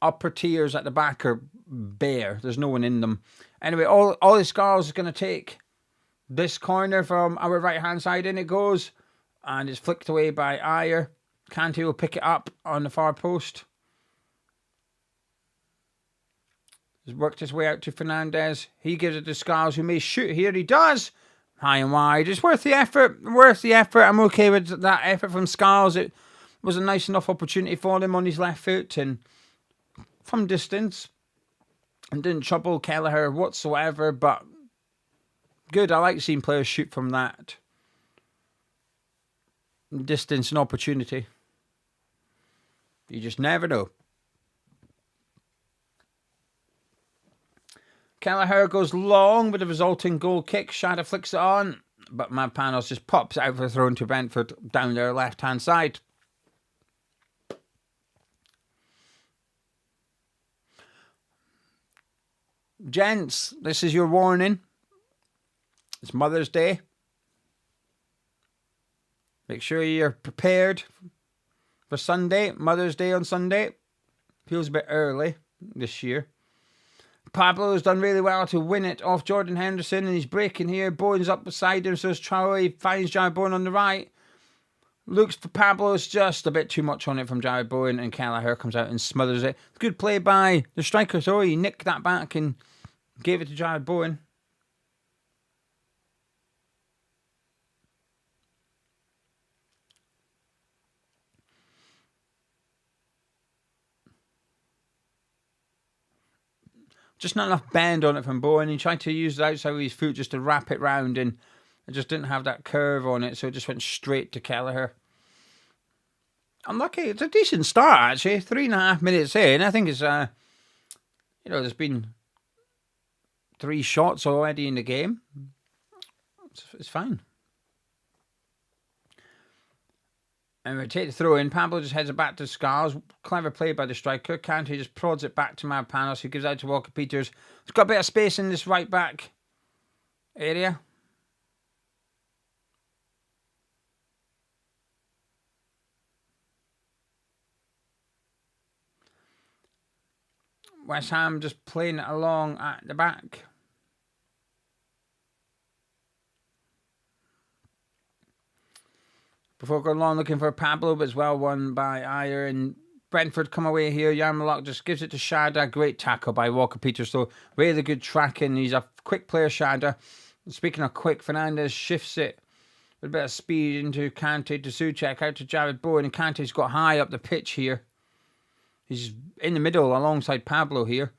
upper tiers at the back are bare. There's no one in them. Anyway, all Scarls is going to take this corner from our right hand side. In it goes, and it's flicked away by Ayer. Kante will pick it up on the far post. He's worked his way out to Fernandez. He gives it to Scarls, who may shoot here. He does. High and wide. It's worth the effort. Worth the effort. I'm okay with that effort from Scarls. It was a nice enough opportunity for him on his left foot and from distance. And didn't trouble Kelleher whatsoever. But good. I like seeing players shoot from that distance and opportunity. You just never know. Kelleher goes long with the resulting goal kick. Shada flicks it on, but Mavpanos just pops out for a throw to Brentford down their left-hand side. Gents, this is your warning. It's Mother's Day. Make sure you're prepared for Sunday. Mother's Day on Sunday. Feels a bit early this year. Pablo has done really well to win it off Jordan Henderson, and he's breaking here. Bowen's up beside him, so is Traore. He finds Jared Bowen on the right. Looks for Pablo. It's just a bit too much on it from Jared Bowen, and Kelleher comes out and smothers it. Good play by the striker, so he nicked that back and gave it to Jared Bowen. Just not enough bend on it from Bowen. He tried to use the outside of his foot just to wrap it round, and it just didn't have that curve on it, so it just went straight to Kelleher. Unlucky. It's a decent start, actually. 3.5 minutes in. I think it's, there's been 3 shots already in the game. It's fine. And we take the throw in. Pablo just heads it back to Scars. Clever play by the striker. Kante just prods it back to Mavropanos, who gives out to Walker Peters. He's got a bit of space in this right back area. West Ham just playing it along at the back. Before going along looking for Pablo, but it's well won by Ayer. And Brentford come away here. Yarmouk just gives it to Shada. Great tackle by Walker Peters. So really good tracking. He's a quick player, Shada. Speaking of quick, Fernandez shifts it with a bit of speed into Kante to Souček, out to Jared Bowen. And Kante's got high up the pitch here. He's in the middle alongside Pablo here.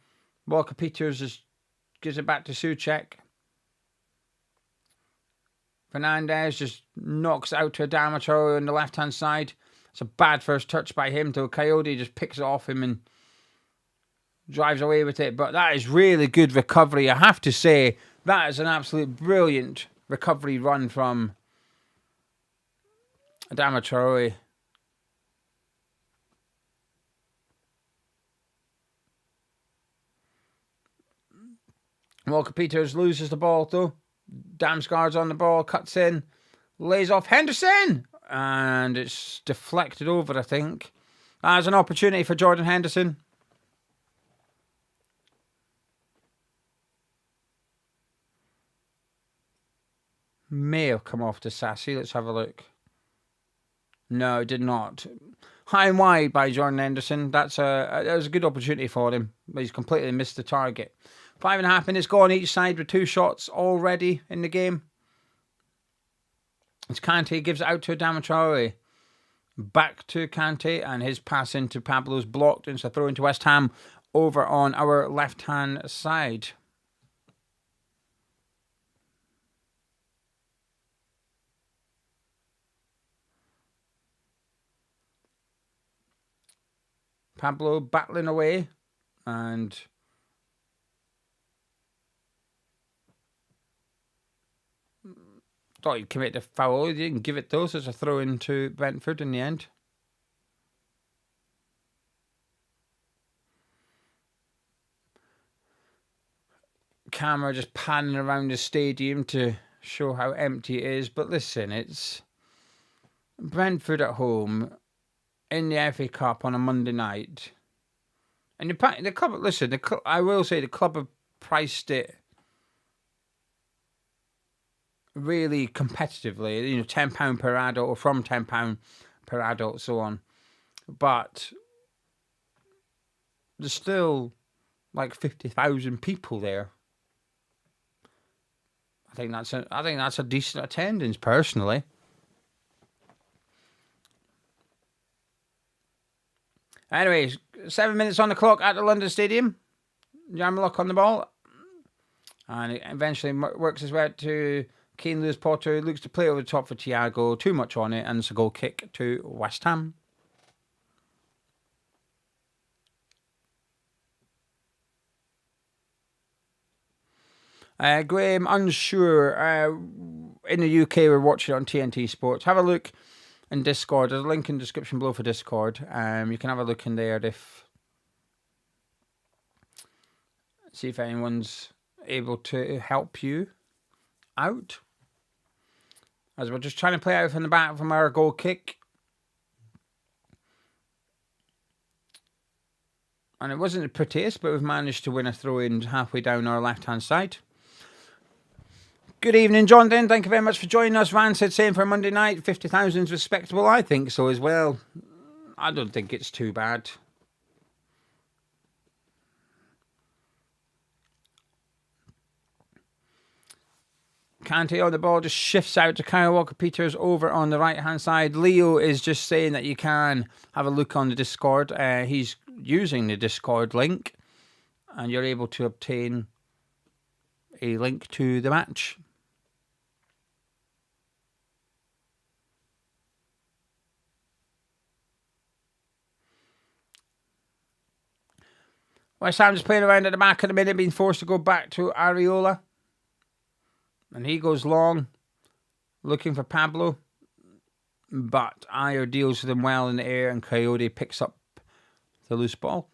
Walker Peters just gives it back to Souček. Fernandez just knocks out to Adama Traore on the left-hand side. It's a bad first touch by him, though. Coyote just picks it off him and drives away with it. But that is really good recovery. I have to say, that is an absolute brilliant recovery run from Adama Traore. Walker Peters loses the ball, though. Damsgaard's on the ball, cuts in, lays off Henderson, and it's deflected over, I think. That's an opportunity for Jordan Henderson. May have come off to Sassy. Let's have a look. No, it did not. High and wide by Jordan Henderson. That was a good opportunity for him, but he's completely missed the target. 5.5 minutes gone each side with 2 shots already in the game. It's Kante gives it out to Adama Traore. Back to Kante, and his pass into Pablo's blocked. And it's a throw into West Ham over on our left-hand side. Pablo battling away, and thought he'd commit a foul. He didn't give it though, so it's a throw into Brentford in the end. Camera just panning around the stadium to show how empty it is. But listen, it's Brentford at home in the FA Cup on a Monday night. And the club, listen, I will say the club have priced it really competitively, you know, £10 per adult or from £10 per adult, so on. But there's still like 50,000 people there. I think that's a decent attendance, personally. Anyways, 7 minutes on the clock at the London Stadium. Yarmouk on the ball, and it eventually works his way out to Keane Lewis Potter, who looks to play over the top for Thiago. Too much on it, and it's a goal kick to West Ham. Graham, unsure. In the UK, we're watching it on TNT Sports. Have a look in Discord. There's a link in the description below for Discord. You can have a look in there see if anyone's able to help you out. As we're just trying to play out from the back from our goal kick. And it wasn't the prettiest, but we've managed to win a throw-in halfway down our left-hand side. Good evening, Jonathan. Thank you very much for joining us. Van said same for Monday night. 50,000 is respectable. I think so as well. I don't think it's too bad. Kante on the ball just shifts out to Kyle Walker-Peters over on the right-hand side. Leo is just saying that you can have a look on the Discord. He's using the Discord link, and you're able to obtain a link to the match. West Ham's playing around at the back at the minute, being forced to go back to Areola. And he goes long, looking for Pablo. but Ayer deals with him well in the air, and Coyote picks up the loose ball.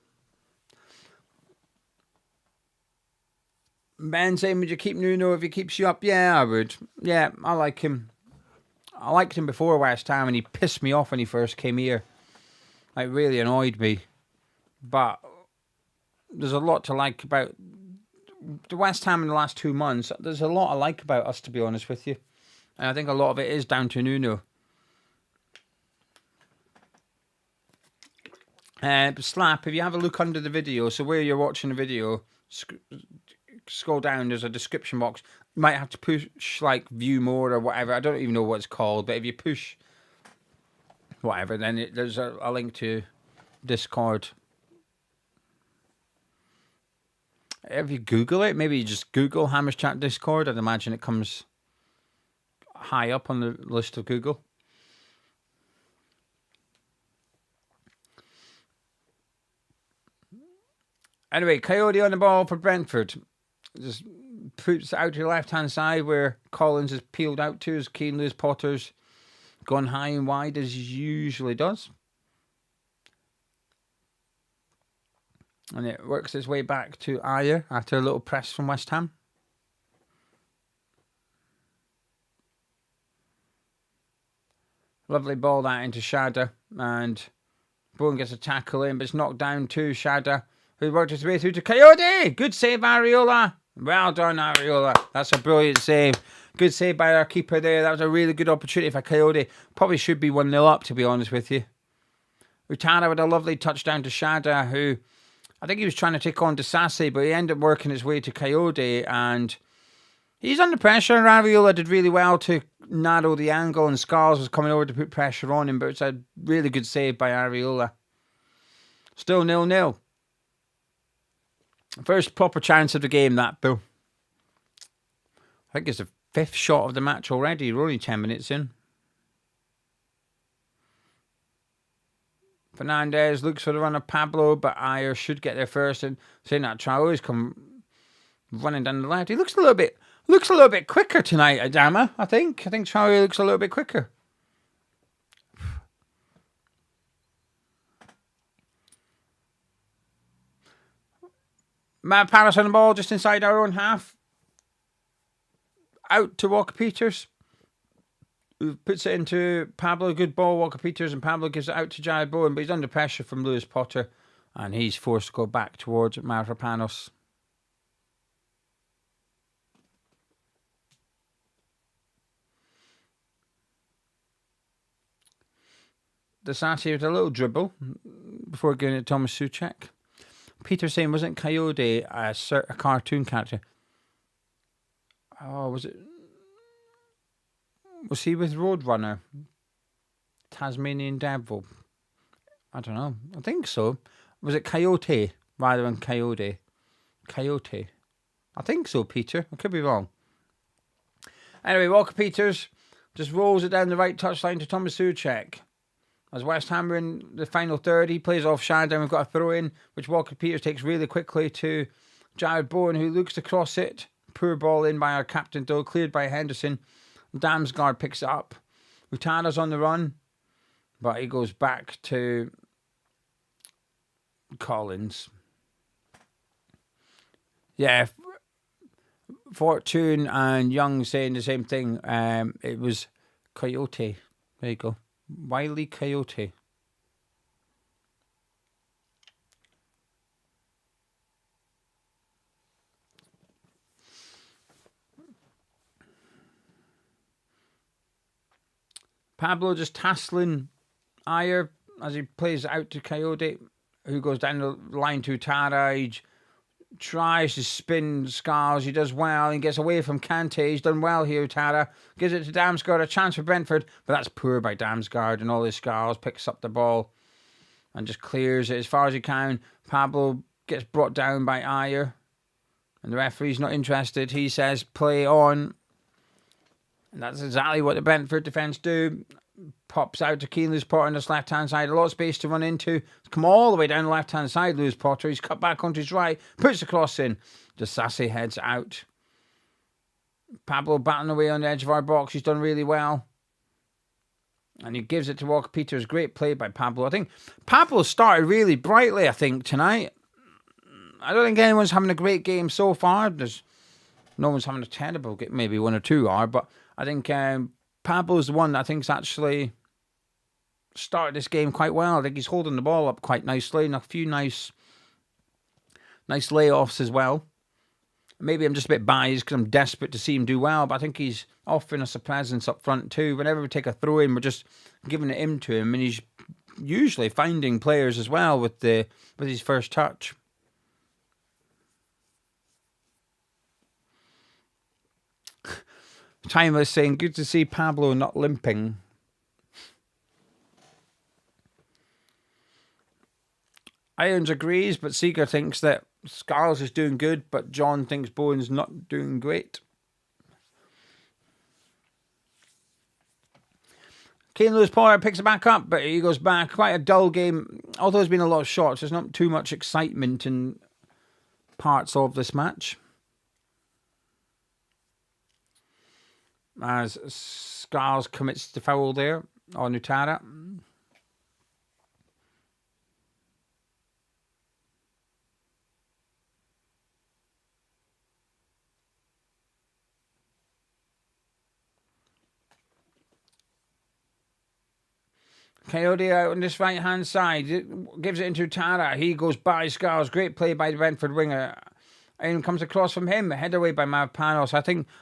Ben saying, would you keep Nuno if he keeps you up? Yeah, I would. Yeah, I like him. I liked him before West Ham, and he pissed me off when he first came here. It really annoyed me. But there's a lot to like about the West Ham in the last 2 months. There's a lot I like about us, to be honest with you. And I think a lot of it is down to Nuno. Slap, if you have a look under the video, so where you're watching the video, scroll down, there's a description box. You might have to push like view more or whatever. I don't even know what it's called, but if you push whatever, then there's a link to Discord. If you Google it, maybe you just Google Hammers Chat Discord, I'd imagine it comes high up on the list of Google. Anyway, Coyote on the ball for Brentford. Just puts it out to the left-hand side where Collins is peeled out to, as Keane Lewis Potter's gone high and wide as he usually does. And it works its way back to Ayer after a little press from West Ham. Lovely ball that into Shada, and Bowen gets a tackle in, but it's knocked down to Shada, who worked his way through to Coyote. Good save, Areola. Well done, Areola. That's a brilliant save. Good save by our keeper there. That was a really good opportunity for Coyote. Probably should be 1-0 up, to be honest with you. Utara with a lovely touchdown to Shada, who I think he was trying to take on Disasi, but he ended up working his way to Coyote, and he's under pressure. Areola did really well to narrow the angle, and Scarles was coming over to put pressure on him, but it's a really good save by Areola. Still 0-0. First proper chance of the game, that, though. I think it's the 5th shot of the match already. We're only 10 minutes in. Fernandez looks for the run of Pablo, but Ayer should get there first. And saying that, Traore's come running down the left. He looks a little bit quicker tonight, Adama. I think Traore looks a little bit quicker. Matt Paris on the ball just inside our own half. Out to Walker Peters. Who puts it into Pablo. Good ball, Walker Peters, and Pablo gives it out to Jared Bowen, but he's under pressure from Lewis Potter, and he's forced to go back towards Mavropanos. Disasi with a little dribble before going to Thomas Souček. Peter saying, wasn't Coyote a cartoon character? Oh, was it? Was he with Roadrunner? Tasmanian Devil? I don't know. I think so. Was it Coyote rather than Coyote? Coyote. I think so, Peter. I could be wrong. Anyway, Walker Peters just rolls it down the right touchline to Thomas Souček. As West Ham are in the final third, he plays off Shada, and we've got a throw in, which Walker Peters takes really quickly to Jared Bowen, who looks to cross it. Poor ball in by our captain, though, cleared by Henderson. Damsgaard picks it up. Utara's on the run, but he goes back to Collins. Yeah, Fortune and Young saying the same thing. It was Coyote. There you go. Wiley Coyote. Pablo just tasseling Ayer as he plays out to Coyote, who goes down the line to Tara. He tries to spin Scarles. He does well. He gets away from Kante. He's done well here, Tara. Gives it to Damsgaard. A chance for Brentford, but that's poor by Damsgaard, and all his Scarles picks up the ball and just clears it as far as he can. Pablo gets brought down by Ayer, and the referee's not interested. He says, play on. And that's exactly what the Brentford defence do. Pops out to Keane Lewis Potter on this left-hand side. A lot of space to run into. Come all the way down the left-hand side, Lewis Potter. He's cut back onto his right. Puts the cross in. Disasi heads out. Pablo battling away on the edge of our box. He's done really well. And he gives it to Walker Peters. Great play by Pablo. I think Pablo started really brightly, I think, tonight. I don't think anyone's having a great game so far. No one's having a terrible game. Maybe one or two are. But I think Pablo's the one that I think's actually started this game quite well. I think he's holding the ball up quite nicely. And a few nice layoffs as well. Maybe I'm just a bit biased because I'm desperate to see him do well, but I think he's offering us a presence up front too. Whenever we take a throw in, we're just giving it in to him, and he's usually finding players as well with his first touch. Timeless saying, good to see Pablo not limping. Irons agrees, but Seeger thinks that Scarles is doing good, but John thinks Bowen's not doing great. Kane Lewis Pollard picks it back up, but he goes back. Quite a dull game. Although there's been a lot of shots, there's not too much excitement in parts of this match. As Scarles commits the foul there on Utara. Coyote out on this right-hand side. Gives it into Tara. He goes by Scarles. Great play by the Brentford winger. And comes across from him. Head away by Mavpanos.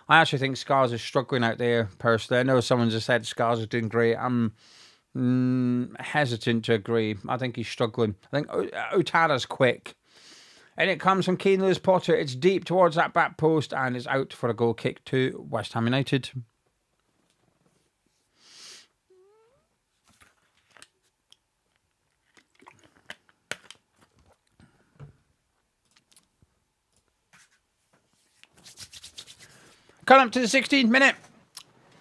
I actually think Scarles is struggling out there, personally. I know someone just said Scarles is doing great. I'm hesitant to agree. I think he's struggling. I think Utara's quick. And it comes from Kane Lewis Potter. It's deep towards that back post and is out for a goal kick to West Ham United. Coming up to the 16th minute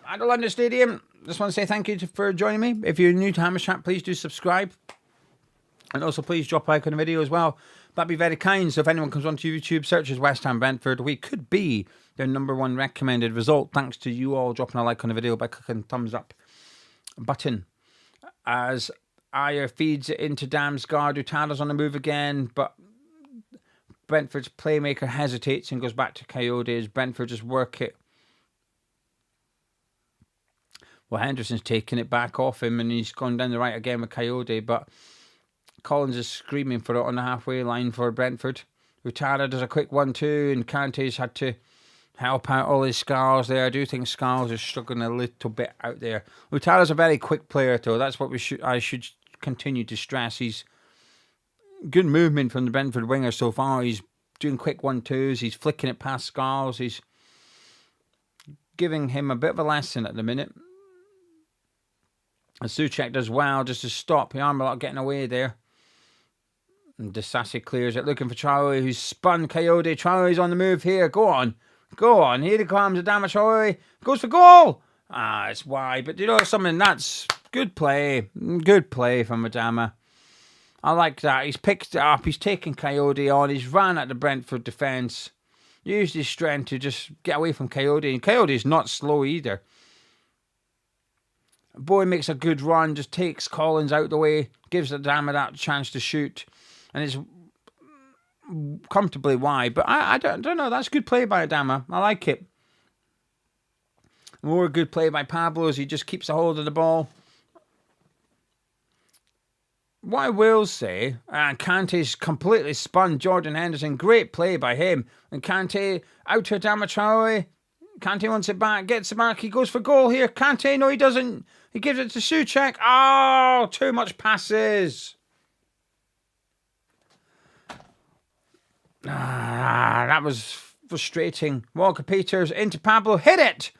at the London Stadium. Just want to say thank you for joining me. If you're new to Hammers Chat, please do subscribe. And also please drop a like on the video as well. That'd be very kind. So if anyone comes onto YouTube, searches West Ham Brentford, we could be their #1 recommended result. Thanks to you all dropping a like on the video by clicking the thumbs up button. As Ayer feeds it into Damsgaard, Utada's on the move again, but Brentford's playmaker hesitates and goes back to Coyote as Brentford just work it. Well, Henderson's taking it back off him and he's gone down the right again with Coyote, but Collins is screaming for it on the halfway line for Brentford. Utada does a quick 1-2 and Kante's had to help out all his Scarles there. I do think Scarles is struggling a little bit out there. Utada's a very quick player though. That's what I should continue to stress. He's good movement from the Brentford winger so far. He's doing quick 1-2s. He's flicking it past Scarles. He's giving him a bit of a lesson at the minute. And Souček does well just to stop Yarmouth getting away there. And Disasi clears it, looking for Traore, who's spun Coyote. Traore's on the move here. Go on. Here he comes. Adama Traore goes for goal. It's wide. But you know something? That's good play. Good play from Adama. I like that. He's picked it up. He's taken Coyote on. He's ran at the Brentford defence. Used his strength to just get away from Coyote. And Coyote's not slow either. Boy makes a good run. Just takes Collins out the way. Gives Adama that chance to shoot. And it's comfortably wide. But I don't know. That's good play by Adama. I like it. More good play by Pablo as he just keeps a hold of the ball. What I will say, Kante's completely spun Jordan Henderson. Great play by him. And Kante out to Adama Traore. Kante wants it back, gets it back. He goes for goal here. Kante, no, he doesn't. He gives it to Souček. Oh, too much passes. That was frustrating. Walker Peters into Pablo. Hit it.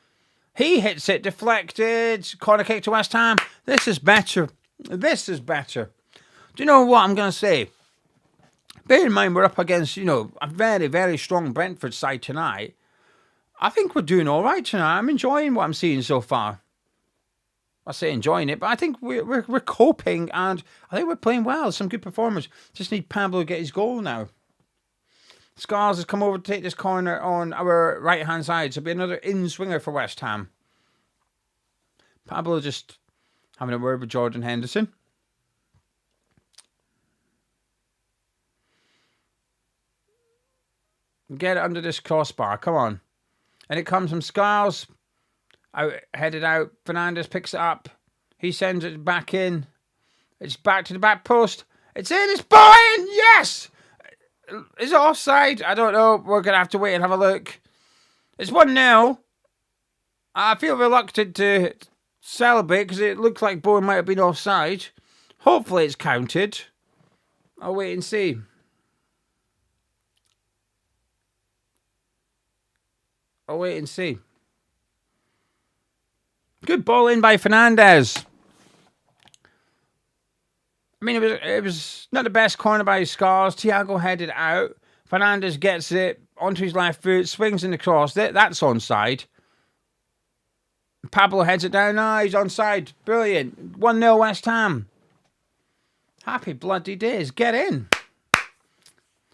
He hits it. Deflected. Corner kick to West Ham. This is better. This is better. Do you know what I'm going to say? Bear in mind, we're up against, a very, very strong Brentford side tonight. I think we're doing all right tonight. I'm enjoying what I'm seeing so far. I say enjoying it, but I think we're coping, and I think we're playing well. Some good performance. Just need Pablo to get his goal now. Scarles has come over to take this corner on our right-hand side. So it'll be another in-swinger for West Ham. Pablo just Having a word with Jordan Henderson. Get it under this crossbar. Come on. And it comes from Skiles. Headed out. Fernandez picks it up. He sends it back in. It's back to the back post. It's in. It's ball in. Yes. Is it offside? I don't know. We're going to have to wait and have a look. It's 1-0. I feel reluctant to celebrate because it looks like Bowen might have been offside. Hopefully it's counted. I'll wait and see. I'll wait and see. Good ball in by Fernandez. I mean, it was not the best corner by Scars. Thiago headed out. Fernandez gets it onto his left foot, swings in the cross. That's onside. Pablo heads it down. He's onside. Brilliant. 1-0 West Ham. Happy bloody days. Get in.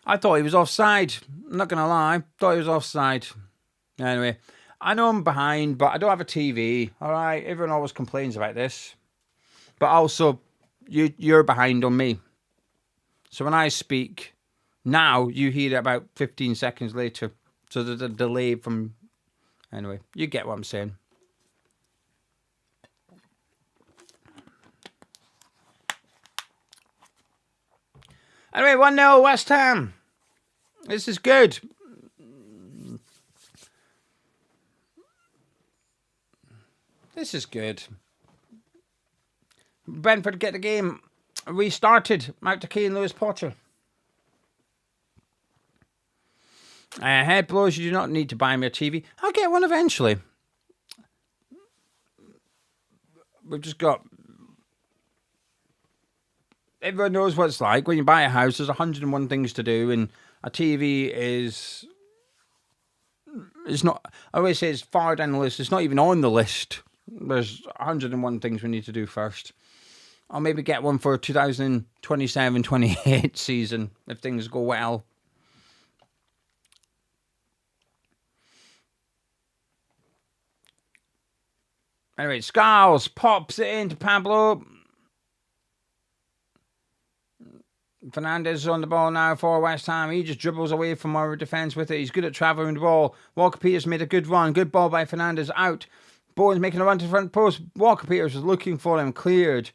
I thought he was offside. I'm not going to lie. Thought he was offside. Anyway, I know I'm behind, but I don't have a TV. All right, everyone always complains about this. But also, you're behind on me. So when I speak, now you hear it about 15 seconds later. So there's a delay from... Anyway, you get what I'm saying. Anyway, 1-0 West Ham. This is good. This is good. Brentford get the game restarted. Out to Kane, Lewis Potter. Head blows, you do not need to buy me a TV. I'll get one eventually. We've just got... Everyone knows what it's like. When you buy a house, there's 101 things to do, and a TV is... It's not... I always say it's far down the list. It's not even on the list. There's 101 things we need to do first. I'll maybe get one for 2027-28 season if things go well. Anyway, Skiles pops it into Pablo. Fernandez is on the ball now for West Ham. He just dribbles away from our defence with it. He's good at travelling the ball. Walker Peters made a good run. Good ball by Fernandez out. Bowen's making a run to the front post. Walker Peters was looking for him. Cleared.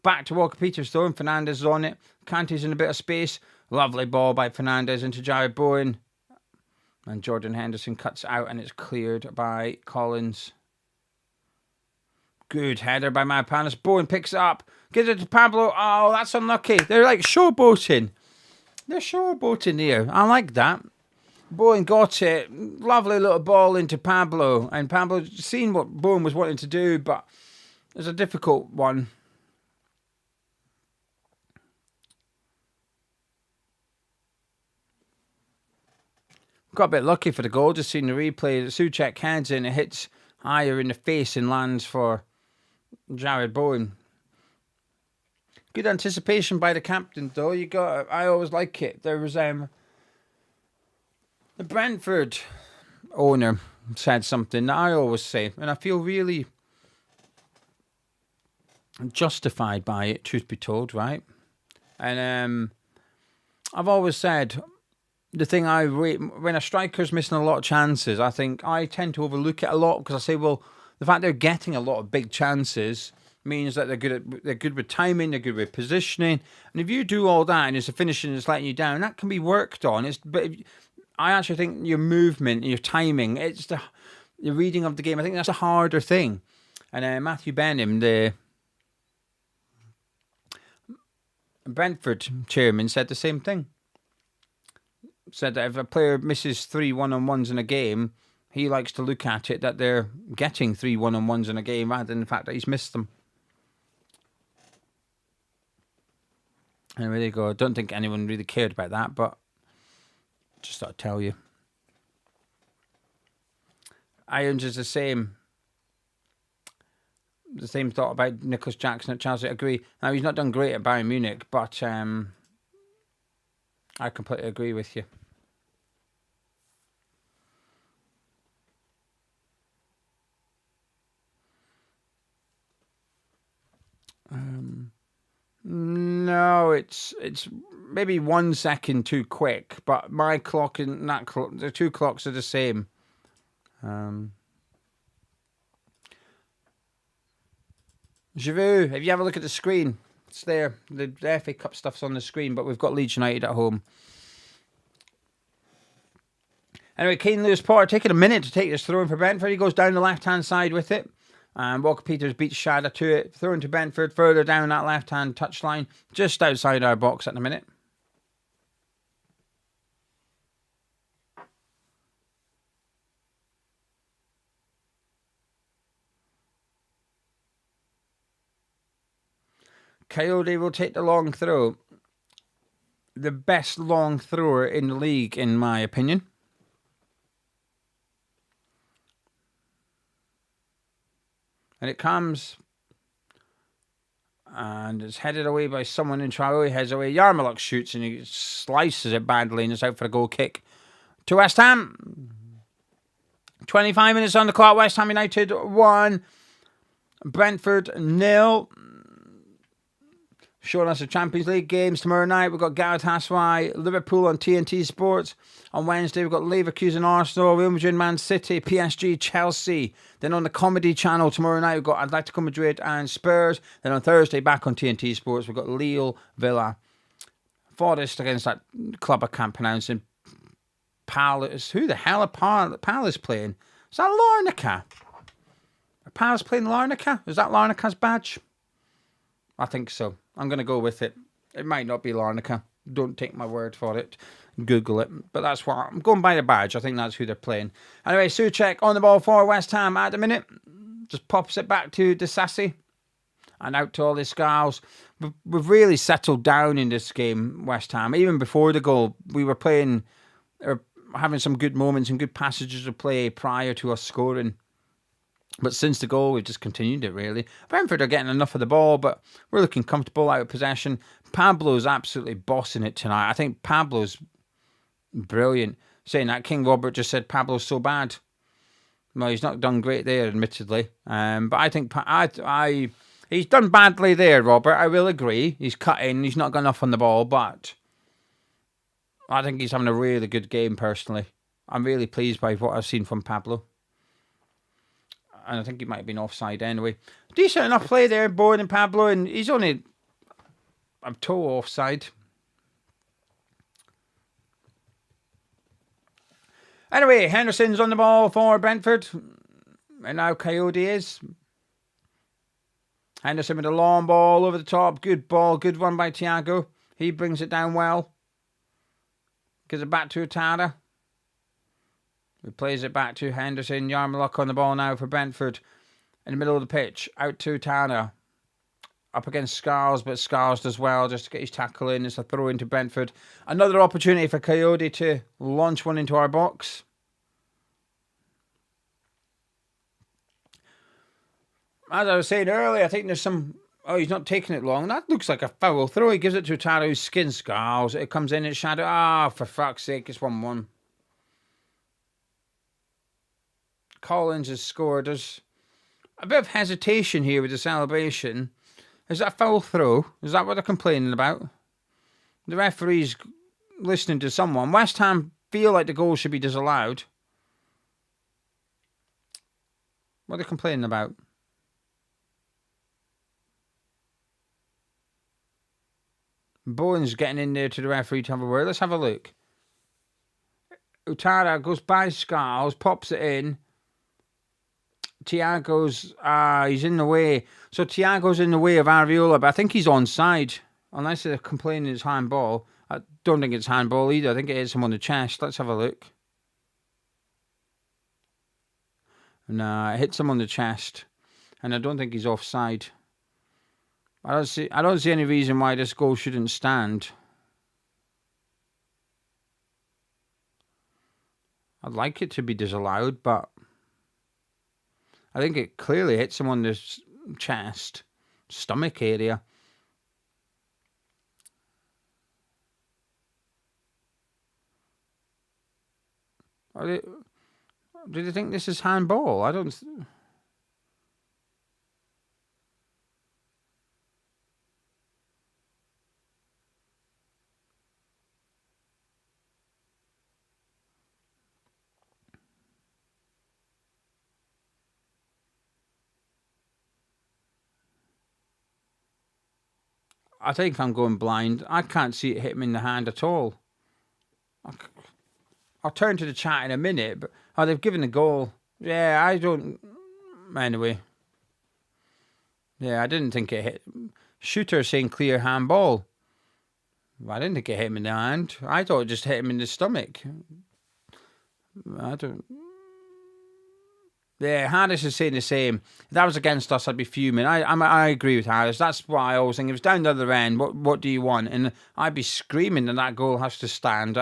Back to Walker Peters though, and Fernandez is on it. Kante's in a bit of space. Lovely ball by Fernandez into Jared Bowen. And Jordan Henderson cuts out, and it's cleared by Collins. Good header by Mapanis. Bowen picks it up. Gives it to Pablo. Oh, that's unlucky. They're like showboating. They're showboating here. I like that. Bowen got it. Lovely little ball into Pablo. And Pablo seen what Bowen was wanting to do, but it's a difficult one. Got a bit lucky for the goal. Just seen the replay. Souček heads in. It hits higher in the face and lands for Jared Bowen. Good anticipation by the captain, though. I always like it. There was the Brentford owner said something that I always say, and I feel really justified by it, truth be told, right? And I've always said the thing I rate when a striker's missing a lot of chances, I think I tend to overlook it a lot because I say, well, the fact they're getting a lot of big chances means that they're good with timing, they're good with positioning, and if you do all that and it's a finishing that's letting you down, that can be worked on. I actually think your movement, your timing, it's the reading of the game. I think that's a harder thing. And Matthew Benham, the Brentford chairman, said the same thing. Said that if a player misses 3 one-on-ones in a game, he likes to look at it that they're getting 3 one-on-ones in a game rather than the fact that he's missed them. Anyway, there you go. I don't think anyone really cared about that, but just thought I'd tell you. Irons is the same. The same thought about Nicholas Jackson at Chelsea. I agree. Now, he's not done great at Bayern Munich, but I completely agree with you. No, it's maybe 1 second too quick, but my clock and that clock, the two clocks are the same. Giroud, if you have a look at the screen, it's there. The FA Cup stuff's on the screen, but we've got Leeds United at home. Anyway, Kane Lewis-Potter taking a minute to take this throw in for Brentford. He goes down the left-hand side with it. And Walker Peters beats Shada to it. Throw into Brentford further down that left-hand touchline, just outside our box at the minute. Coyote will take the long throw. The best long thrower in the league, in my opinion. And it comes, and it's headed away by someone in Traore. Heads away. Yarmulke shoots and he slices it badly and it's out for a goal kick to West Ham. 25 minutes on the clock. West Ham United 1, Brentford 0. Showing us the Champions League games tomorrow night. We've got Galatasaray, Liverpool on TNT Sports. On Wednesday, we've got Leverkusen, Arsenal, Real Madrid, Man City, PSG, Chelsea. Then on the Comedy Channel tomorrow night, we've got Atletico Madrid and Spurs. Then on Thursday, back on TNT Sports, we've got Lille, Villa. Forest against that club I can't pronounce. And Palace. Who the hell are Palace playing? Is that Larnaca? Are Palace playing Larnaca? Is that Larnaca's badge? I think so. I'm going to go with it. It might not be Larnaca. Don't take my word for it. Google it. But that's what I'm going by the badge. I think that's who they're playing. Anyway, Souček on the ball for West Ham at the minute. Just pops it back to Disasi. And out to all the Scows. We've really settled down in this game, West Ham. Even before the goal, we were playing, or having some good moments and good passages of play prior to us scoring. But since the goal, we've just continued it, really. Brentford are getting enough of the ball, but we're looking comfortable out of possession. Pablo's absolutely bossing it tonight. I think Pablo's brilliant. Saying that, King Robert just said Pablo's so bad. Well, he's not done great there, admittedly. But I think he's done badly there, Robert. I will agree. He's cut in. He's not got enough on the ball, but I think he's having a really good game, personally. I'm really pleased by what I've seen from Pablo. And I think he might have been offside anyway. Decent enough play there, Bowen and Pablo, and he's only a toe offside. Anyway, Henderson's on the ball for Brentford. And now Coyote is. Henderson with a long ball over the top. Good ball, good one by Thiago. He brings it down well. Gives it back to Utada. He plays it back to Henderson. Yarmulke on the ball now for Brentford. In the middle of the pitch. Out to Tana. Up against Scars, but Scars does well just to get his tackle in. It's a throw into Brentford. Another opportunity for Coyote to launch one into our box. As I was saying earlier, I think there's some... Oh, he's not taking it long. That looks like a foul throw. He gives it to Tana, who skins Scars. It comes in, it's Shadow. Ah, for fuck's sake, it's 1-1. Collins has scored. There's a bit of hesitation here with the celebration. Is that a foul throw? Is that what they're complaining about? The referee's listening to someone. West Ham feel like the goal should be disallowed. What are they complaining about? Bowen's getting in there to the referee to have a word. Let's have a look. Utada goes by Scarles, pops it in. Thiago's, he's in the way. So Thiago's in the way of Ariola, but I think he's onside. Unless they're complaining it's handball. I don't think it's handball either. I think it hits him on the chest. Let's have a look. Nah, it hits him on the chest. And I don't think he's offside. I don't see any reason why this goal shouldn't stand. I'd like it to be disallowed, but I think it clearly hits him on the chest, stomach area. Do you think this is handball? I don't... I think I'm going blind. I can't see it hit him in the hand at all. I'll turn to the chat in a minute, but they've given a goal. Yeah, I don't. Anyway. Yeah, I didn't think it hit. Shooter saying clear handball. I didn't think it hit him in the hand. I thought it just hit him in the stomach. I don't. Yeah, Harris is saying the same. If that was against us, I'd be fuming. I agree with Harris. That's why I always think if it's down the other end, what do you want? And I'd be screaming that goal has to stand.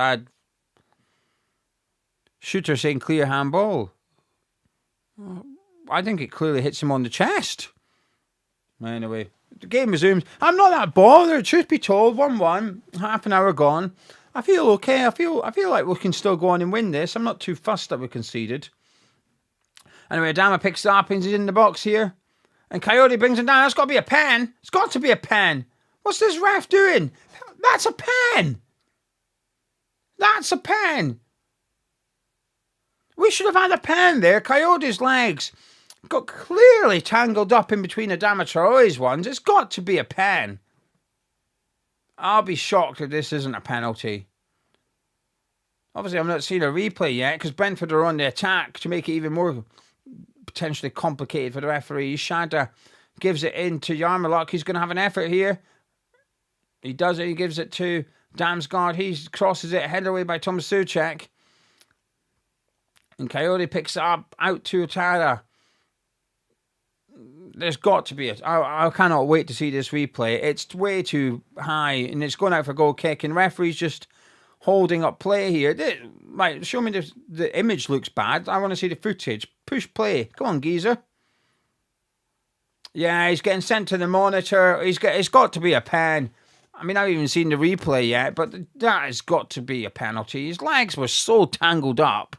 Shooter saying clear handball. I think it clearly hits him on the chest. Anyway, the game resumes. I'm not that bothered, truth be told. 1-1, half an hour gone. I feel okay. I feel like we can still go on and win this. I'm not too fussed that we conceded. Anyway, Adama picks it up and he's in the box here. And Coyote brings him down. That's got to be a pen. It's got to be a pen. What's this ref doing? That's a pen. That's a pen. We should have had a pen there. Coyote's legs got clearly tangled up in between Adama Traore's ones. It's got to be a pen. I'll be shocked if this isn't a penalty. Obviously, I'm not seeing a replay yet because Brentford are on the attack to make it even more potentially complicated for the referee. Shada gives it in to Yarmulke. He's going to have an effort here. He does it. He gives it to Damsgaard. He crosses it, headed away by Thomas Soucek. And Coyote picks it up out to Otara. There's got to be I cannot wait to see this replay. It's way too high and it's going out for a goal kick and referee's just holding up play here. Right, show me the image looks bad. I want to see the footage. Push play. Come on, geezer. Yeah, he's getting sent to the monitor. It's got to be a pen. I mean, I haven't even seen the replay yet, but that has got to be a penalty. His legs were so tangled up.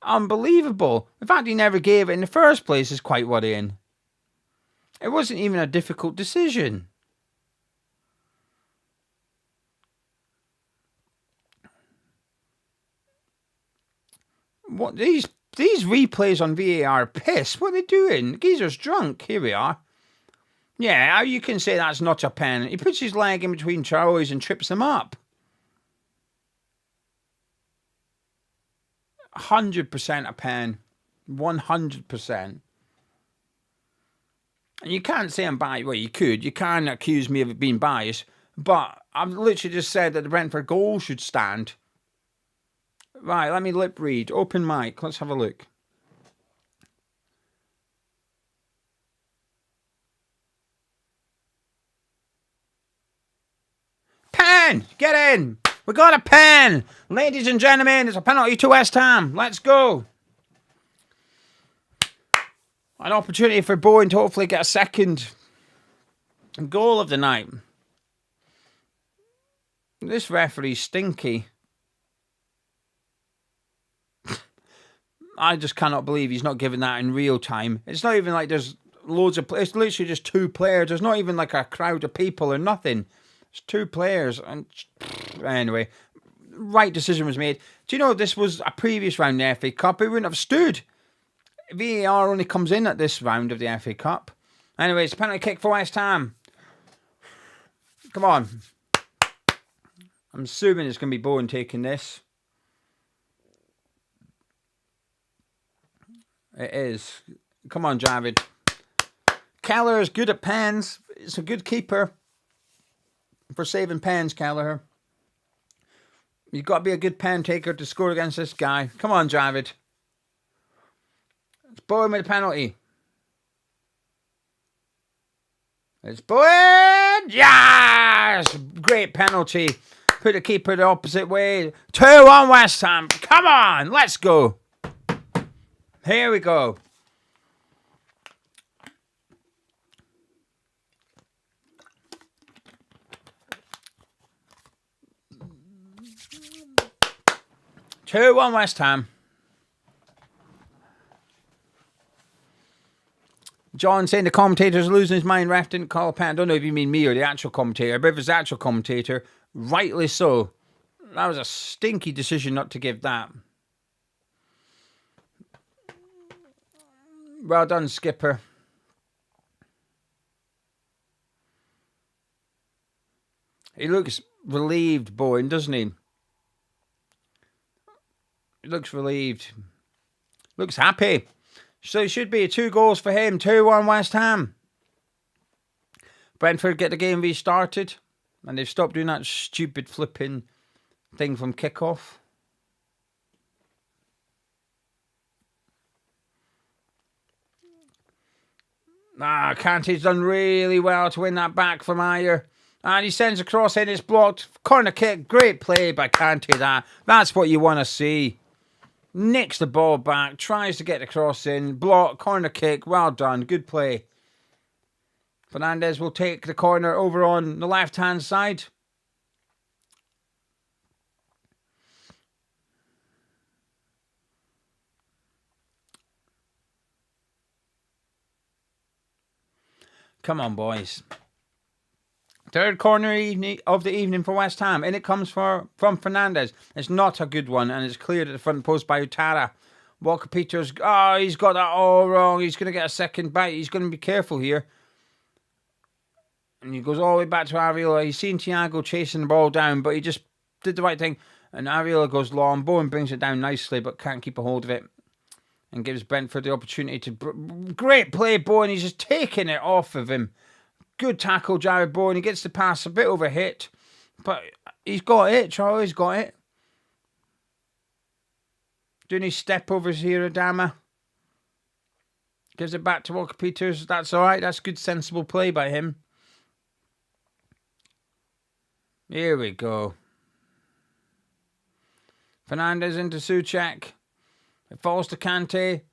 Unbelievable. The fact he never gave it in the first place is quite worrying. It wasn't even a difficult decision. What these replays on VAR are piss. What are they doing? The geezer's drunk. Here we are. Yeah, you can say that's not a pen. He puts his leg in between Traore's and trips them up. 100% a pen. 100%. And you can't say I'm biased. Well, you could. You can accuse me of being biased. But I've literally just said that the Brentford goal should stand. Right, let me lip read. Open mic. Let's have a look. Pen! Get in! We got a pen! Ladies and gentlemen, it's a penalty to West Ham. Let's go. An opportunity for Bowen to hopefully get a second goal of the night. This referee's stinky. I just cannot believe he's not giving that in real time. It's not even like there's loads of... It's literally just two players. There's not even like a crowd of people or nothing. It's two players. And anyway, right decision was made. Do you know if this was a previous round in the FA Cup? It wouldn't have stood. VAR only comes in at this round of the FA Cup. Anyway, it's a penalty kick for West Ham. Come on. I'm assuming it's going to be Bowen taking this. It is. Come on, Javid. Kelleher is good at pens. It's a good keeper for saving pens, Kelleher. You've got to be a good pen taker to score against this guy. Come on, Javid. It's Bowen with a penalty. It's Bowen! Yes! Great penalty. Put the keeper the opposite way. 2-1 West Ham. Come on, let's go. Here we go. Two, 1 West Ham. John saying the commentator's losing his mind. Ref didn't call a pen. I don't know if you mean me or the actual commentator, but if it's the actual commentator, rightly so. That was a stinky decision not to give that. Well done, skipper. He looks relieved, Bowen, doesn't he? He looks relieved. Looks happy. So it should be 2 goals for him. 2-1 West Ham. Brentford get the game restarted. And they've stopped doing that stupid flipping thing from kickoff. Kante's done really well to win that back from Ayer. And he sends a cross in, it's blocked. Corner kick, great play by Kante. That's what you want to see. Nicks the ball back, tries to get the cross in, block, corner kick, well done, good play. Fernandes will take the corner over on the left-hand side. Come on, boys. Third corner of the evening for West Ham. In it comes from Fernandes. It's not a good one, and it's cleared at the front post by Utara. Walker-Peters, he's got that all wrong. He's going to get a second bite. He's going to be careful here. And he goes all the way back to Ariola. He's seen Thiago chasing the ball down, but he just did the right thing. And Ariola goes long. Bowen brings it down nicely, but can't keep a hold of it. And gives Brentford the opportunity to... Great play, Bowen. He's just taking it off of him. Good tackle, Jared Bowen. He gets the pass a bit overhit. But he's got it, Charlie. He's got it. Doing his step-overs here, Adama. Gives it back to Walker-Peters. That's all right. That's good, sensible play by him. Here we go. Fernandes into Souček. It falls to Kante.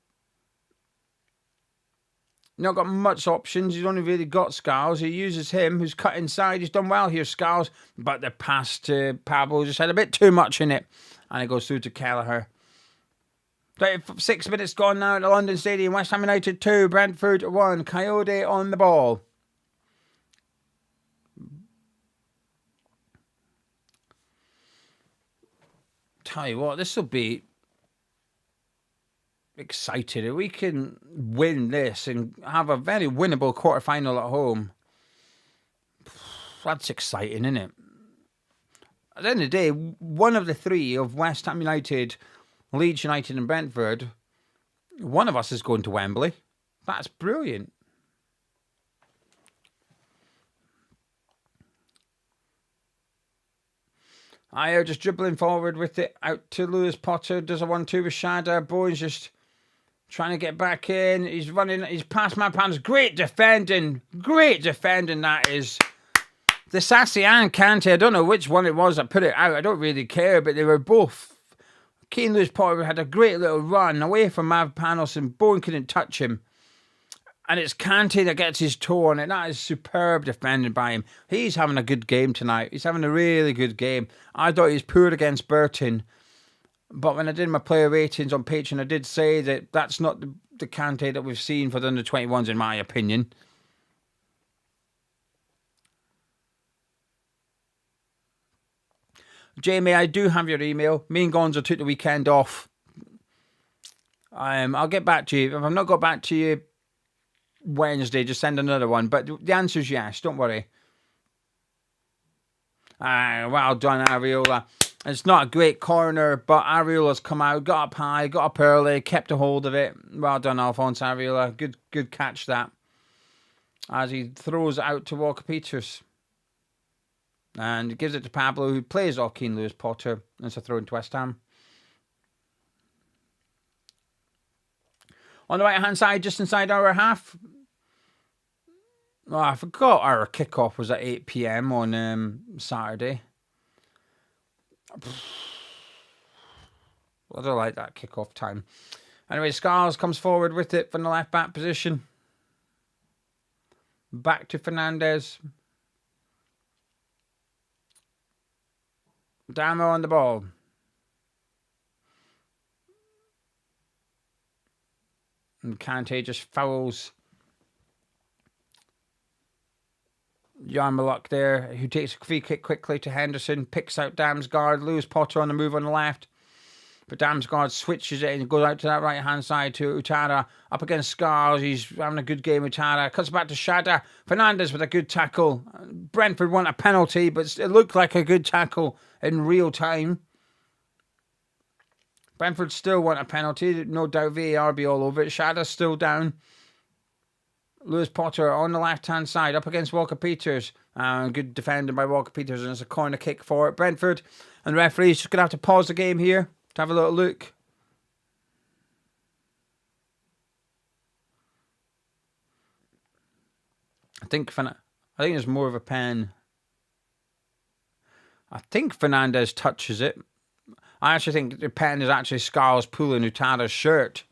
Not got much options. He's only really got Scarles. He uses him, who's cut inside. He's done well here, Scarles. But the pass to Pablo just had a bit too much in it. And it goes through to Kelleher. 6 minutes gone now at the London Stadium. West Ham United 2, Brentford 1. Coyote on the ball. Tell you what, this will be excited. If we can win this and have a very winnable quarter-final at home, that's exciting, isn't it? At the end of the day, one of the three of West Ham United, Leeds United and Brentford, one of us is going to Wembley. That's brilliant. Ayer just dribbling forward with it out to Lewis Potter. Does a 1-2 with Shada. Bowen's just trying to get back in. He's running. He's past Mapan's. Great defending. Great defending that is. The Sassy and Kante. I don't know which one it was that put it out. I don't really care, but they were both. Keane Lewis Potter had a great little run away from Mavropanos and Bowen couldn't touch him. And it's Kante that gets his toe on it. That is superb defending by him. He's having a good game tonight. He's having a really good game. I thought he was poor against Burton. But when I did my player ratings on Patreon, I did say that that's not the Kante that we've seen for the under-21s, in my opinion. Jamie, I do have your email. Me and Gonzo took the weekend off. I'll get back to you. If I've not got back to you Wednesday, just send another one. But the answer is yes, don't worry. Well done, Ariola. It's not a great corner, but Ariola's come out, got up high, got up early, kept a hold of it. Well done, Alphonse Ariola. Good catch that. As he throws it out to Walker-Peters. And gives it to Pablo, who plays off Keane Lewis Potter. And it's a throw into West Ham. On the right-hand side, just inside our half. Oh, I forgot our kickoff was at 8 p.m. on Saturday. I don't like that kickoff time. Anyway, Scarles comes forward with it from the left-back position. Back to Fernandes. Damo on the ball. And Kante just fouls Yarmulke there, who takes a free kick quickly to Henderson, picks out Damsgaard, Lewis Potter on the move on the left. But Damsgaard switches it and goes out to that right-hand side to Utada. Up against Scars. He's having a good game, Utada. Cuts back to Shada. Fernandez with a good tackle. Brentford want a penalty, but it looked like a good tackle in real time. Brentford still want a penalty. No doubt VAR be all over it. Shada's still down. Lewis Potter on the left-hand side, up against Walker-Peters. Good defending by Walker-Peters, and it's a corner kick for Brentford. And the referee's just going to have to pause the game here to have a little look. I think there's more of a pen. I think Fernandez touches it. I actually think the pen is actually Scarles pulling Utada's shirt.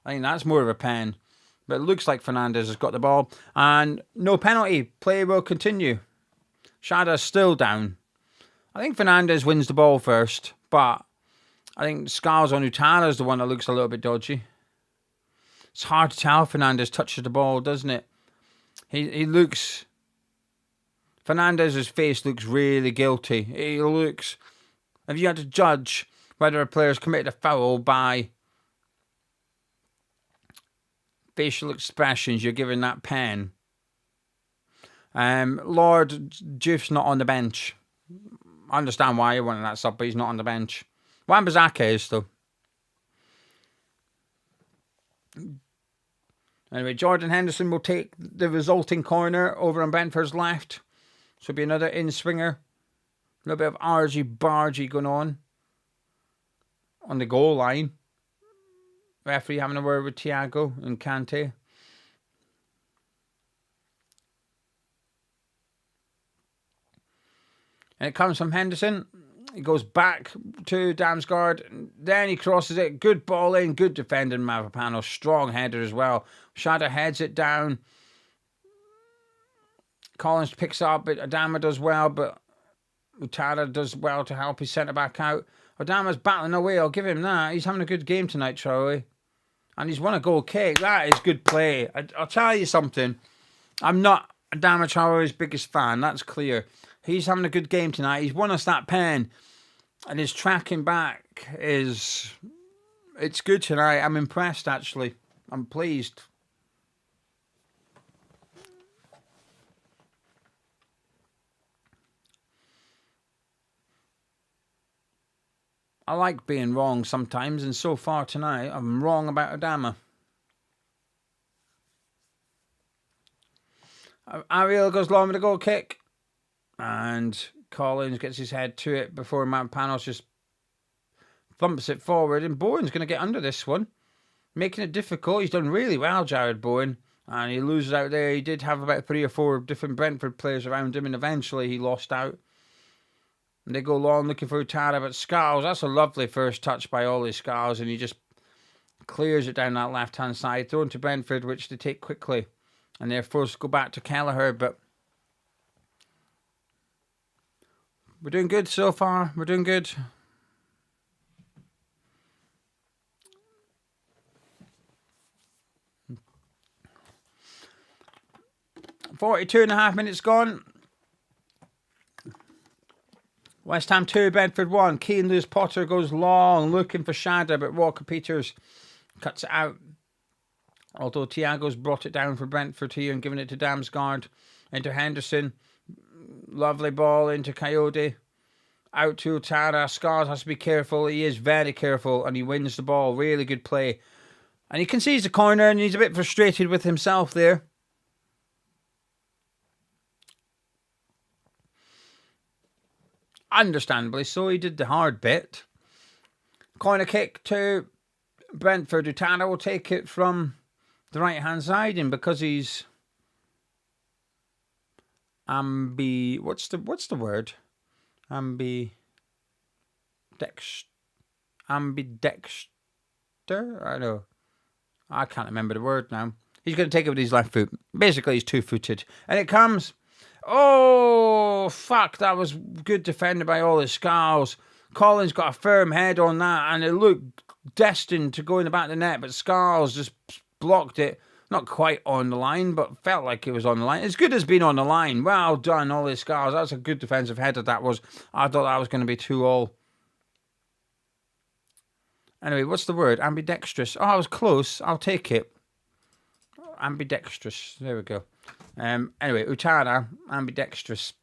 I think that's more of a pen. But it looks like Fernandez has got the ball. And no penalty. Play will continue. Shada's still down. I think Fernandez wins the ball first. But I think Scarles on Utada is the one that looks a little bit dodgy. It's hard to tell if Fernandez touches the ball, doesn't it? He looks... Fernandez's face looks really guilty. He looks... If you had to judge whether a player's committed a foul by facial expressions, you're giving that pen. Lord WHUFC's not on the bench. I understand why you're wanting that sub, but he's not on the bench. Wan-Bissaka is, though. Anyway, Jordan Henderson will take the resulting corner over on Brentford's left. So it'll be another in-swinger. A little bit of argy-bargy going on the goal line. Referee having a word with Thiago and Kante. And it comes from Henderson. He goes back to Damsgaard. Then he crosses it. Good ball in. Good defending, Mavropanos. Strong header as well. Shada heads it down. Collins picks up. But Adama does well. But Utada does well to help his centre-back out. Adama's battling away. I'll give him that. He's having a good game tonight, Charlie. And he's won a goal kick. That is good play. I'll tell you something. I'm not Adama Traore's biggest fan. That's clear. He's having a good game tonight. He's won us that pen. And his tracking back is... It's good tonight. I'm impressed, actually. I'm pleased. I like being wrong sometimes, and so far tonight, I'm wrong about Adama. Ariel goes long with a goal kick. And Collins gets his head to it before Mavropanos just thumps it forward. And Bowen's going to get under this one, making it difficult. He's done really well, Jared Bowen. And he loses out there. He did have about 3 or 4 different Brentford players around him, and eventually he lost out. And they go long looking for Utada, but Scarles, that's a lovely first touch by Ollie Scarles, and he just clears it down that left-hand side, thrown to Brentford, which they take quickly. And they're forced to go back to Kelleher, but we're doing good so far. We're doing good. .42.5 minutes gone. West Ham 2, Brentford 1. Keane Lewis Potter goes long, looking for Shada, but Walker-Peters cuts it out. Although Thiago's brought it down for Brentford here and given it to Damsgaard. Into Henderson. Lovely ball into Coyote. Out to Utada. Scarles has to be careful. He is very careful, and he wins the ball. Really good play. And he concedes the corner, and he's a bit frustrated with himself there. Understandably so, he did the hard bit. Corner kick to Brentford. Utada will take it from the right-hand side, and because he's what's the word? Ambidexter? I don't know. I can't remember the word now. He's going to take it with his left foot. Basically, he's two-footed. And it comes... Oh, fuck, that was good defended by all his Scarles. Collins got a firm head on that, and it looked destined to go in the back of the net, but Scarles just blocked it. Not quite on the line, but felt like it was on the line. As good as being on the line. Well done, all his Scarles. That's a good defensive header, that was. I thought that was going to be 2-2. Anyway, what's the word? Ambidextrous. Oh, I was close. I'll take it. Ambidextrous. There we go. Anyway, Utara, ambidextrous.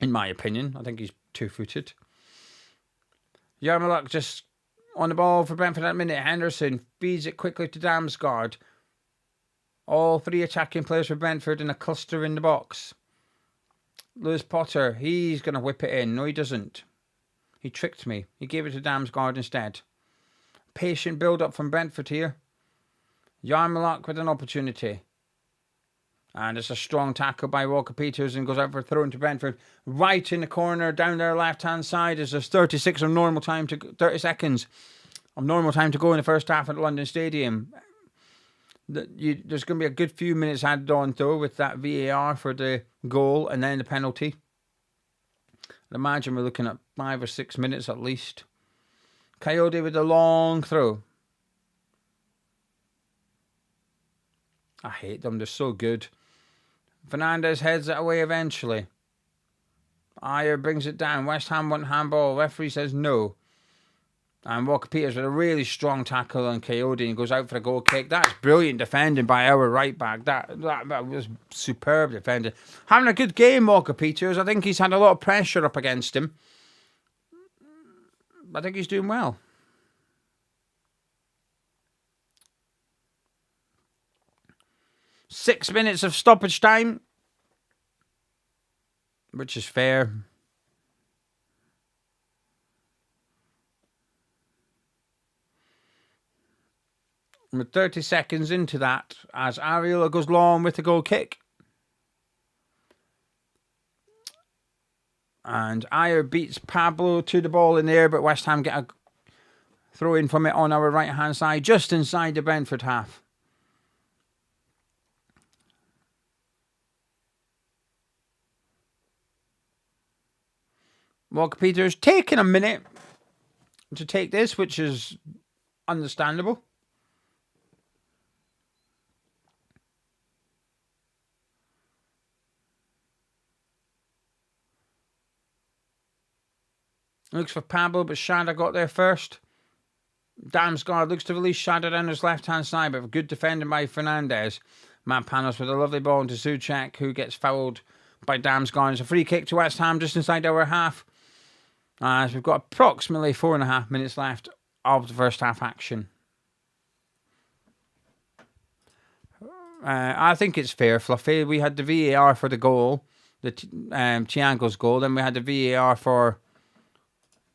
In my opinion, I think he's two-footed. Yarmulke just on the ball for Brentford at minute. Henderson feeds it quickly to Damsgaard. All three attacking players for Brentford in a cluster in the box. Lewis Potter, he's going to whip it in. No, he doesn't. He tricked me. He gave it to Damsgaard instead. Patient build-up from Brentford here. Yarmulke with an opportunity. And it's a strong tackle by Walker-Peters and goes out for a throw into Brentford. Right in the corner, down their left-hand side. As there's 30 seconds of normal time to go in the first half at London Stadium. There's going to be a good few minutes added on, though, with that VAR for the goal and then the penalty. I'd imagine we're looking at 5 or 6 minutes at least. Coyote with a long throw. I hate them. They're so good. Fernandez heads it away eventually. Ayer brings it down. West Ham want handball. Referee says no. And Walker-Peters with a really strong tackle on Coyote and goes out for a goal kick. That's brilliant defending by our right back. That was superb defending. Having a good game, Walker-Peters. I think he's had a lot of pressure up against him. I think he's doing well. Six minutes of stoppage time, which is fair. We're 30 seconds into that as Areola goes long with the goal kick. And Ayer beats Pablo to the ball in the air, but West Ham get a throw in from it on our right-hand side, just inside the Brentford half. Walker-Peters taking a minute to take this, which is understandable. Looks for Pablo, but Shada got there first. Damsgaard looks to release Shada down his left-hand side, but good defending by Fernandez. Matt Panos with a lovely ball into Souček, who gets fouled by Damsgaard. It's a free kick to West Ham just inside our half. As we've got approximately 4.5 minutes left of the first half action. I think it's fair, Fluffy. We had the VAR for the goal, the Thiago's goal. Then we had the VAR for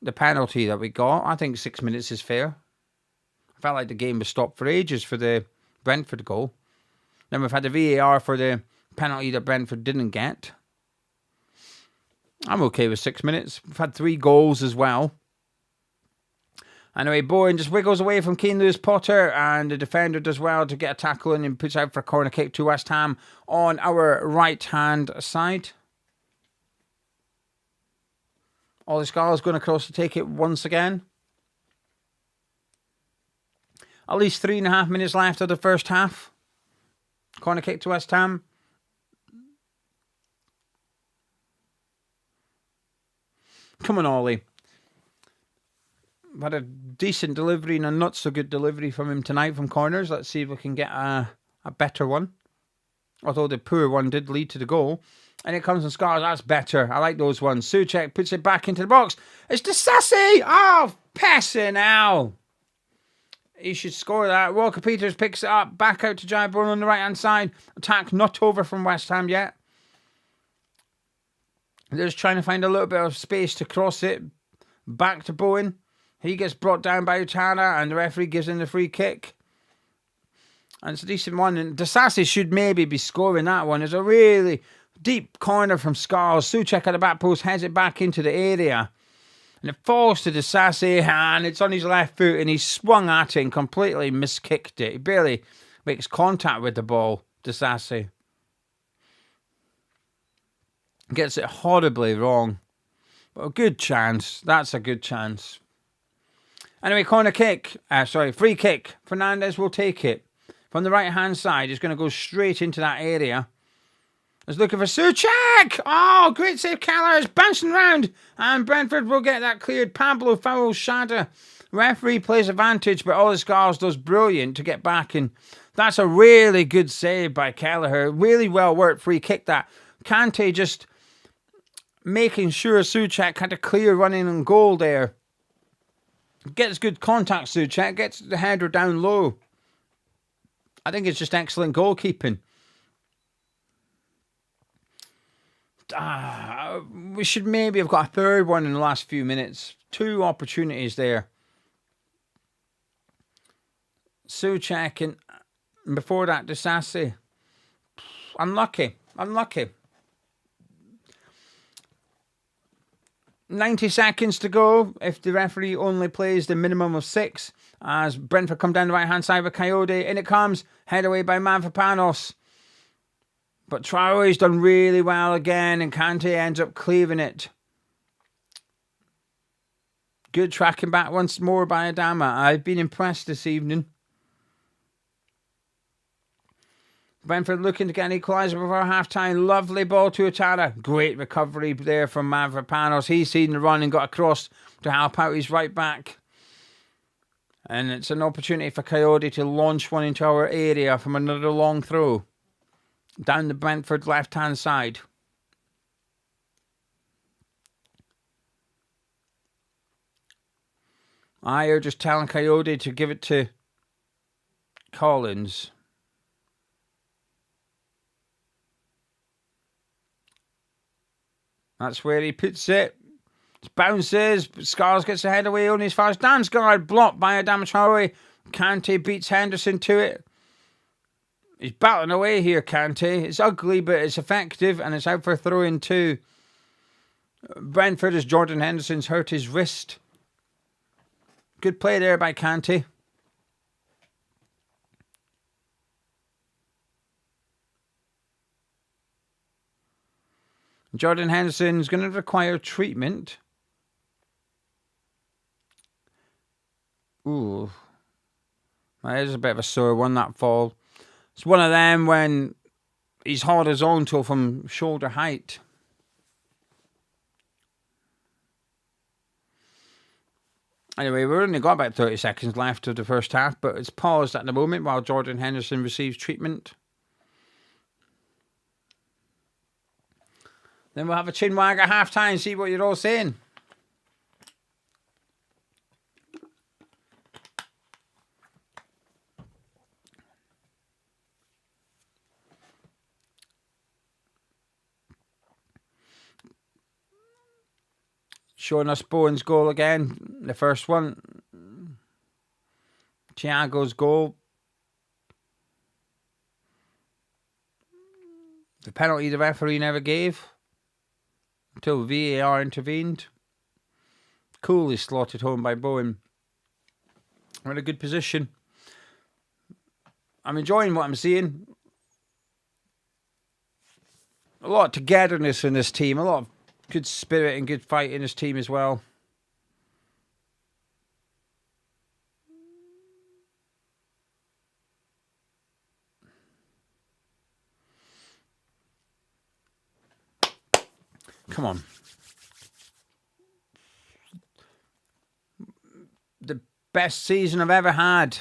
the penalty that we got. I think 6 minutes is fair. I felt like the game was stopped for ages for the Brentford goal. Then we've had the VAR for the penalty that Brentford didn't get. I'm okay with 6 minutes. We've had 3 goals as well. Anyway, Bowen just wiggles away from Keane Lewis Potter, and the defender does well to get a tackle in and puts out for a corner kick to West Ham on our right-hand side. Ollie Scarl's going across to take it once again. At least 3.5 minutes left of the first half. Corner kick to West Ham. Come on, Ollie. We've had a decent delivery and a not so good delivery from him tonight from corners. Let's see if we can get a better one. Although the poor one did lead to the goal. And it comes from Scars. That's better. I like those ones. Souček puts it back into the box. It's Disasi. Oh, passing now. He should score that. Walker-Peters picks it up. Back out to Jai Bourne on the right-hand side. Attack not over from West Ham yet. They're just trying to find a little bit of space to cross it. Back to Bowen. He gets brought down by Utana, and the referee gives him the free kick. And it's a decent one. And Disasi should maybe be scoring that one. It's a really deep corner from Scars. Souček at the back post heads it back into the area. And it falls to Disasi, and it's on his left foot, and he swung at it and completely miskicked it. He barely makes contact with the ball, Disasi. Gets it horribly wrong. But a good chance. That's a good chance. Anyway, corner kick. Free kick. Fernandez will take it. From the right-hand side, he's going to go straight into that area. He's looking for Souček. Oh, great save, Callers. Bouncing round. And Brentford will get that cleared. Pablo fouls Shada. Referee plays advantage, but Ollie Scars does brilliant to get back, and that's a really good save by Kelleher. Really well worked free kick that. Kante just making sure Souček had a clear running and goal there. Gets good contact, Souček, gets the header down low. I think it's just excellent goalkeeping. We should maybe have got a third one in the last few minutes. 2 opportunities there. Souček and before that, Disasi. Unlucky. 90 seconds to go if the referee only plays the minimum of 6. As Brentford come down the right-hand side with Coyote. In it comes. Head away by Mavropanos. But Traore's done really well again, and Kante ends up cleaving it. Good tracking back once more by Adama. I've been impressed this evening. Brentford looking to get an equaliser before half-time. Lovely ball to Atara. Great recovery there from Mavropanos. He's seen the run and got across to help out his right back. And it's an opportunity for Coyote to launch one into our area from another long throw. Down the Brentford left-hand side. Ayer just telling Coyote to give it to Collins. That's where he puts it. It bounces. Scars gets the head away only as far as Damsgaard. Blocked by Adama Traore. Kante beats Henderson to it. He's battling away here, Kante. It's ugly, but it's effective, and it's out for a throw-in too. Brentford, as Jordan Henderson's hurt his wrist. Good play there by Kante. Jordan Henderson's going to require treatment. Ooh. That is a bit of a sore one, that fall. It's one of them when he's horizontal from shoulder height. Anyway, we've only got about 30 seconds left of the first half, but it's paused at the moment while Jordan Henderson receives treatment. Then we'll have a chin wag at half-time, see what you're all saying. Showing us Bowen's goal again, the first one. Thiago's goal. The penalty the referee never gave until VAR intervened. Coolly slotted home by Bowen. We're in a good position. I'm enjoying what I'm seeing. A lot of togetherness in this team. A lot of good spirit and good fight in his team as well. Come on. The best season I've ever had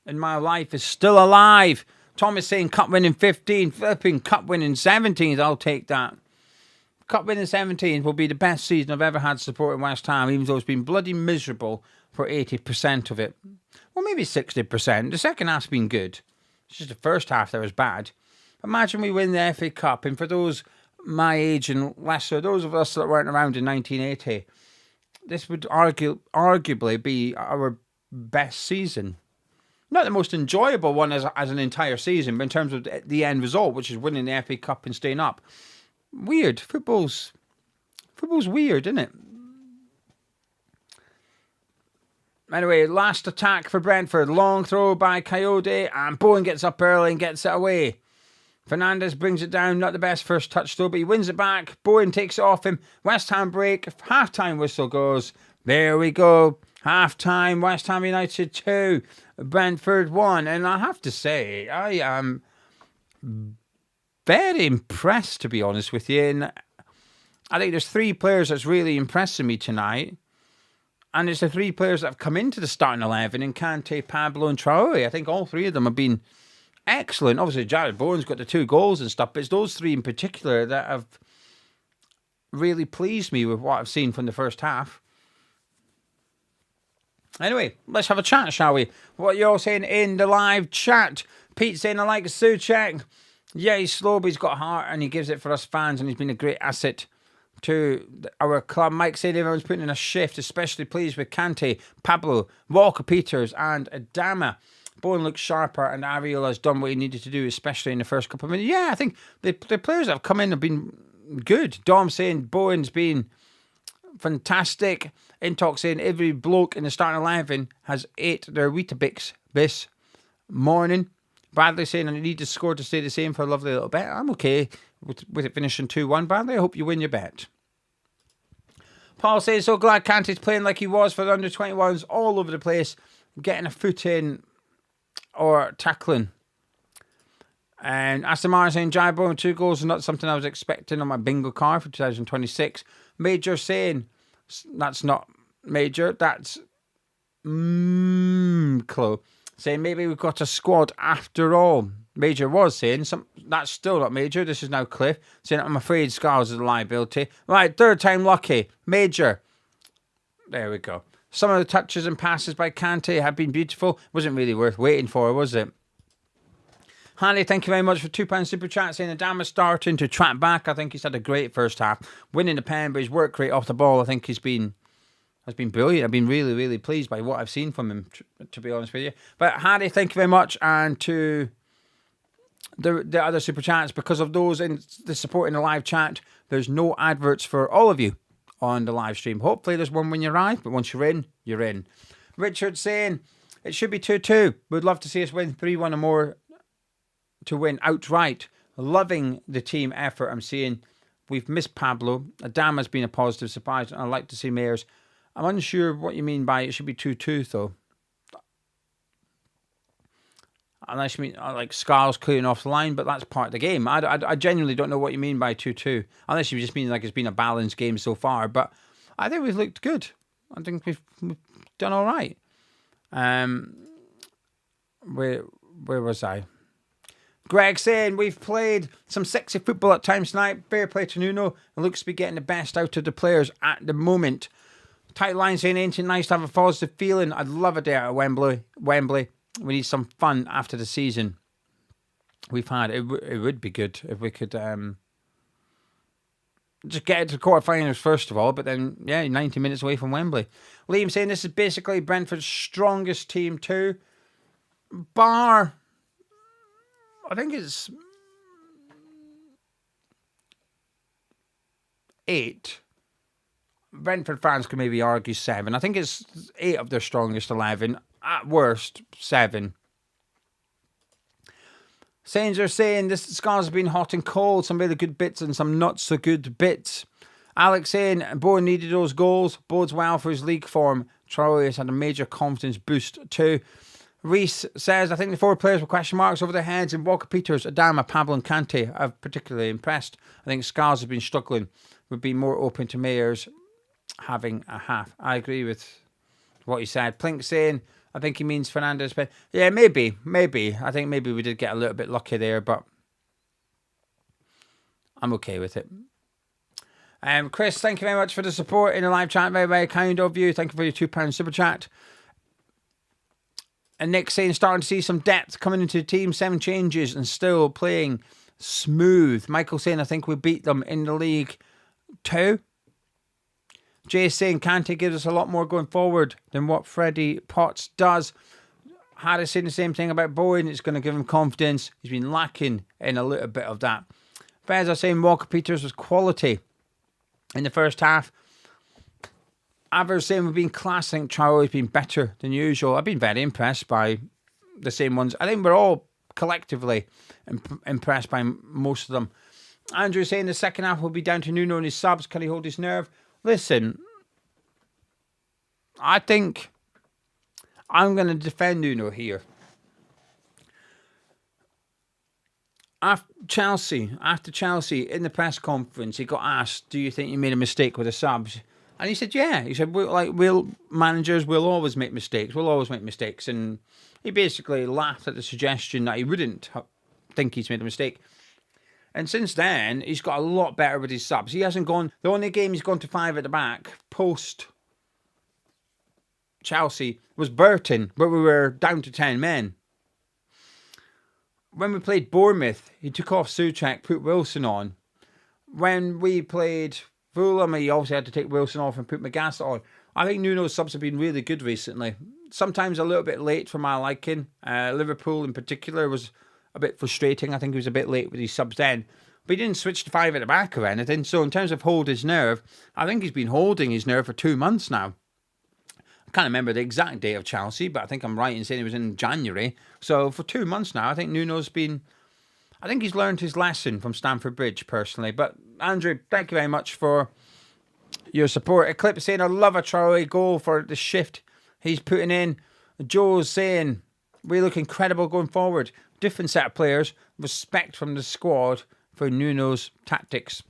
in my life is still alive. Tom is saying cup winning 15, flipping cup winning 17. I'll take that. Cup winning 17 will be the best season I've ever had supporting West Ham, even though it's been bloody miserable for 80% of it. Well, maybe 60%. The second half's been good. It's just the first half that was bad. Imagine we win the FA Cup, and for those my age and lesser, those of us that weren't around in 1980, this would arguably be our best season. Not the most enjoyable one as an entire season, but in terms of the end result, which is winning the FA Cup and staying up. Weird. Football's weird, isn't it? Anyway, last attack for Brentford. Long throw by Coyote, and Bowen gets up early and gets it away. Fernandes brings it down. Not the best first touch though, but he wins it back. Bowen takes it off him. West Ham break. Half-time whistle goes. There we go. Half-time. West Ham United 2. Brentford 1. And I have to say, I am very impressed, to be honest with you. And I think there's 3 players that's really impressing me tonight. And it's the 3 players that have come into the starting 11 in Kante, Pablo and Traore. I think all 3 of them have been excellent. Obviously, Jared Bowen's got the 2 goals and stuff, but it's those 3 in particular that have really pleased me with what I've seen from the first half. Anyway, let's have a chat, shall we? What you're all saying in the live chat. Pete saying, I like Souček. Yeah, he's slow, but he's got heart and he gives it for us fans and he's been a great asset to our club. Mike said everyone's putting in a shift, especially pleased with Kante, Pablo, Walker-Peters and Adama. Bowen looks sharper and Ariel has done what he needed to do, especially in the first couple of minutes. Yeah, I think the players that have come in have been good. Dom saying Bowen's been fantastic. Intalk saying every bloke in the starting 11 has ate their Weetabix this morning. Bradley saying I need to score to stay the same for a lovely little bet. I'm okay with it finishing 2-1. Bradley, I hope you win your bet. Paul says, so glad Kante's playing like he was for the under-21s all over the place, getting a foot in or tackling. And Aston Martin saying, Jai Bowen 2 goals is not something I was expecting on my bingo card for 2026. Major saying, that's not Major, that's Chloe. Saying maybe we've got a squad after all. Major was saying, that's still not Major. This is now Cliff. Saying, I'm afraid Scarles is a liability. Right, 3rd time lucky. Major. There we go. Some of the touches and passes by Kante have been beautiful. Wasn't really worth waiting for, was it? Hanley, thank you very much for £2 super chat. Saying Adama's starting to track back. I think he's had a great first half. Winning the pen, but his work rate off the ball, I think has been brilliant. I've been really, really pleased by what I've seen from him, to be honest with you. But Harry, thank you very much. And to the other super chats, because of those in the support in the live chat, there's no adverts for all of you on the live stream. Hopefully there's one when you arrive, but once you're in, you're in. Richard saying it should be 2-2. We'd love to see us win 3-1 or more to win outright. Loving the team effort I'm seeing. We've missed Pablo. Adama's been a positive surprise, and I'd like to see Mayers. I'm unsure what you mean by it should be 2-2 though. Unless you mean like Scarles clearing off the line, but that's part of the game. I genuinely don't know what you mean by 2-2. Unless you just mean like it's been a balanced game so far. But I think we've looked good. I think we've done all right. Where was I? Greg saying we've played some sexy football at times tonight. Fair play to Nuno. It looks to be getting the best out of the players at the moment. Tight line saying ain't it nice to have a positive feeling. I'd love a day out at Wembley. We need some fun after the season we've had. It would be good if we could just get to the quarterfinals first of all, but then, 90 minutes away from Wembley. Liam saying this is basically Brentford's strongest team too. Bar, I think it's 8. Brentford fans could maybe argue 7. I think it's 8 of their strongest 11. At worst, 7. Saints are saying this Scar's been hot and cold. Some really good bits and some not so good bits. Alex saying Bowen needed those goals. Bodes well for his league form. Traore has had a major confidence boost too. Reese says, I think the 4 players with question marks over their heads in Walker-Peters, Adama, Pablo and Kante have particularly impressed. I think Scarles has been struggling. Would be more open to Mayers having a half. I agree with what he said. Plink saying, I think he means Fernandez. But yeah, maybe. I think maybe we did get a little bit lucky there, but I'm okay with it. Chris, thank you very much for the support in the live chat. Very, very kind of you. Thank you for your £2 super chat. And Nick saying, starting to see some depth coming into the team. 7 changes and still playing smooth. Michael saying, I think we beat them in the league too. Jay saying Kante gives us a lot more going forward than what Freddie Potts does. Harris saying the same thing about Bowen. It's going to give him confidence. He's been lacking in a little bit of that. Fez are saying Walker-Peters was quality in the first half. Avers saying we've been class. I think Traore's been better than usual. I've been very impressed by the same ones. I think we're all collectively impressed by most of them. Andrew saying the second half will be down to Nuno and his subs. Can he hold his nerve? Listen, I think I'm going to defend Nuno here. After Chelsea, in the press conference, he got asked, do you think you made a mistake with the subs? And he said, yeah. He said, managers will always make mistakes. We'll always make mistakes. And he basically laughed at the suggestion that he wouldn't think he's made a mistake. And since then, he's got a lot better with his subs. He hasn't gone... The only game he's gone to 5 at the back, post Chelsea, was Burton, where we were down to 10 men. When we played Bournemouth, he took off Souček, put Wilson on. When we played Fulham, he obviously had to take Wilson off and put McGaster on. I think Nuno's subs have been really good recently. Sometimes a little bit late for my liking. Liverpool in particular was a bit frustrating. I think he was a bit late with his subs then. But he didn't switch to 5 at the back or anything. So in terms of hold his nerve, I think he's been holding his nerve for 2 months now. I can't remember the exact date of Chelsea, but I think I'm right in saying it was in January. So for 2 months now, I think Nuno's been... I think he's learned his lesson from Stamford Bridge, personally. But Andrew, thank you very much for your support. Eclipse saying, I love a Traore goal for the shift he's putting in. Joe's saying, we look incredible going forward. Different set of players. Respect from the squad for Nuno's tactics.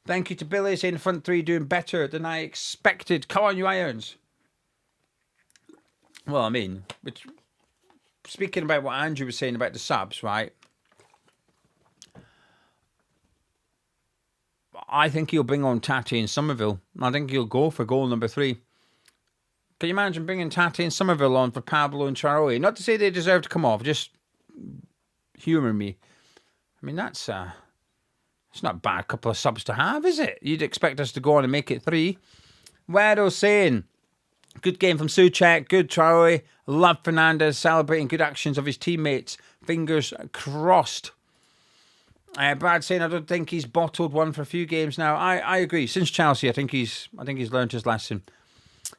Thank you to Billy saying the front three doing better than I expected. Come on, you Irons. Well, I mean, speaking about what Andrew was saying about the subs, right? I think he'll bring on Tati and Somerville. I think he'll go for goal number 3. Can you imagine bringing Tati and Somerville on for Pablo and Traore? Not to say they deserve to come off, just humour me. I mean, it's not a bad couple of subs to have, is it? You'd expect us to go on and make it 3. Weirdo saying, good game from Souček, good Traore, love Fernandez, celebrating good actions of his teammates. Fingers crossed. Brad saying, I don't think he's bottled one for a few games now. I agree. Since Chelsea, I think he's learned his lesson.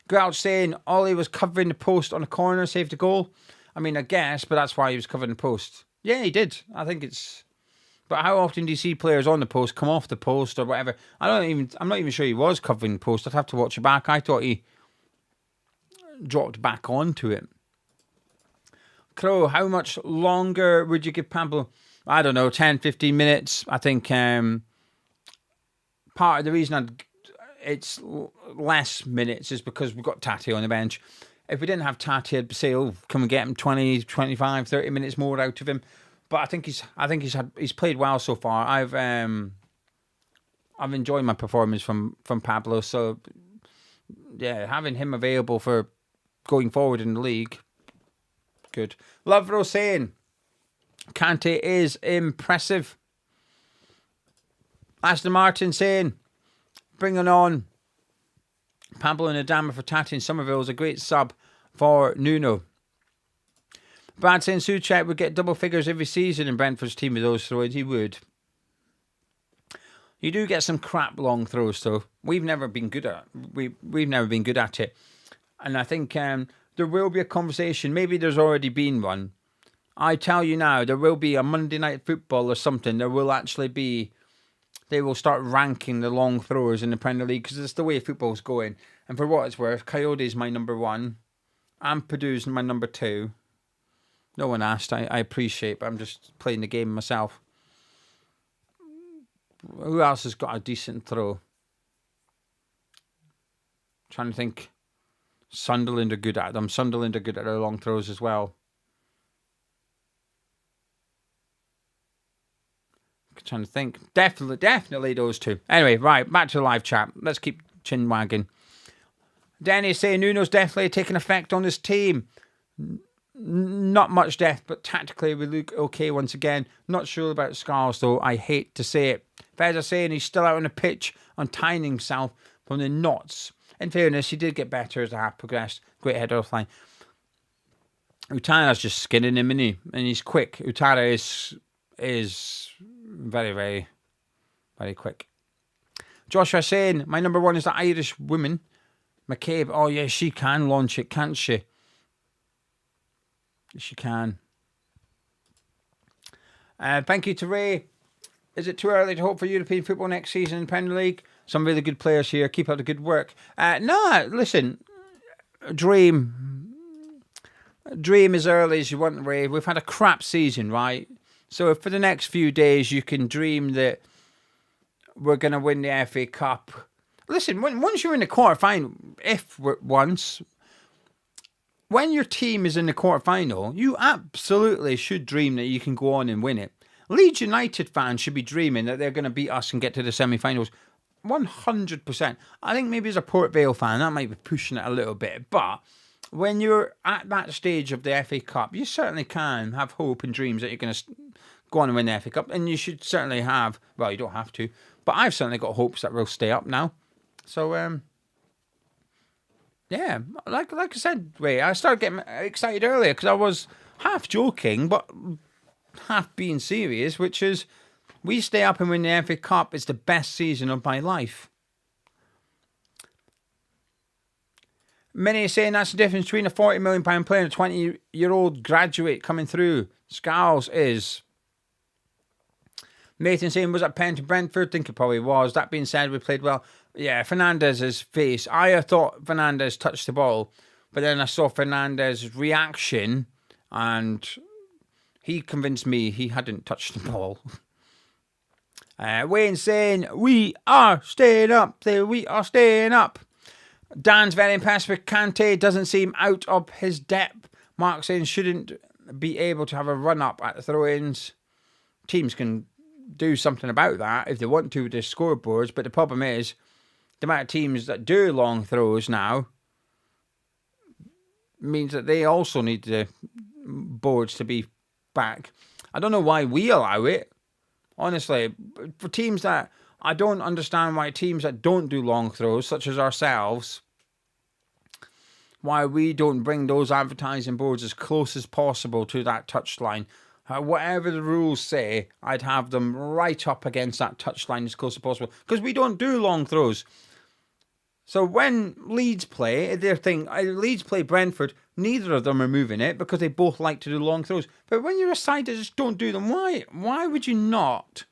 Grouch saying, Ollie was covering the post on a corner, saved a goal. I mean, I guess, but that's why he was covering the post. Yeah, he did. I think it's... But how often do you see players on the post come off the post or whatever? I'm not even sure he was covering the post. I'd have to watch it back. I thought he dropped back onto it. Crow, how much longer would you give Pablo? I don't know, 10, 15 minutes. I think part of the reason it's less minutes is because we've got Tati on the bench. If we didn't have Tati, I'd say, can we get him 20, 25, 30 minutes more out of him? But I think he's played well so far. I've enjoyed my performance from Pablo. So yeah, having him available for going forward in the league, good. Love Rose saying, Kante is impressive. Aston Martin saying, bringing on Pablo and Adama for Tati and Somerville is a great sub for Nuno. Brad saying Souček would get double figures every season in Brentford's team with those throws. He would. You do get some crap long throws though. We've never been good at it. And I think there will be a conversation. Maybe there's already been one. I tell you now, there will be a Monday Night Football or something. There will actually be... They will start ranking the long throwers in the Premier League because it's the way football's going. And for what it's worth, Coyote's my number 1. Ampadu's my number 2. No one asked. I appreciate, but I'm just playing the game myself. Who else has got a decent throw? Trying to think. Sunderland are good at them. Sunderland are good at their long throws as well. Trying to think. Definitely those two. Anyway, right, back to the live chat. Let's keep chin wagging. Danny saying Nuno's definitely taking effect on this team. Not much depth, but tactically we look okay once again. Not sure about Scars though. I hate to say it. Fez saying he's still out on the pitch, untying himself from the knots. In fairness, he did get better as the half progressed. Great header offline. Utara's just skinning him, isn't he? And he's quick. Utara is very, very, very quick. Joshua saying, my number 1 is the Irish woman, McCabe. Oh, yeah, she can launch it, can't she? She can. Thank you to Ray. Is it too early to hope for European football next season in Premier League? Some really good players here. Keep up the good work. No, listen. Dream as early as you want, Ray. We've had a crap season, right? So if for the next few days you can dream that we're going to win the FA Cup, listen, once you're in the quarterfinal, when your team is in the quarterfinal, you absolutely should dream that you can go on and win it. Leeds United fans should be dreaming that they're going to beat us and get to the semi-finals. 100%. I think maybe as a Port Vale fan, that might be pushing it a little bit. But when you're at that stage of the FA Cup, you certainly can have hope and dreams that you're going to go on and win the FA Cup. And you should certainly have, well, you don't have to, but I've certainly got hopes that we'll stay up now. So, yeah, like I said, I started getting excited earlier because I was half joking, but half being serious, which is, we stay up and win the FA Cup. It's the best season of my life. Many are saying that's the difference between a £40 million player and a 20-year-old graduate coming through. Scarles is. Nathan saying, was that pen to Brentford? I think it probably was. That being said, we played well. Yeah, Fernandez's face. I thought Fernandez touched the ball, but then I saw Fernandez's reaction, and he convinced me he hadn't touched the ball. Wayne saying, we are staying up. We are staying up. Dan's very impressed with Kante. Doesn't seem out of his depth. Mark saying, shouldn't be able to have a run-up at the throw-ins. Teams can do something about that if they want to with their scoreboards. But the problem is, the amount of teams that do long throws now means that they also need the boards to be back. I don't know why we allow it. Honestly, for teams that, I don't understand why teams that don't do long throws, such as ourselves, why we don't bring those advertising boards as close as possible to that touchline. Whatever the rules say, I'd have them right up against that touchline as close as possible, because we don't do long throws. So when Leeds play, Leeds play Brentford, neither of them are moving it because they both like to do long throws. But when you're a side that just don't do them, why would you not?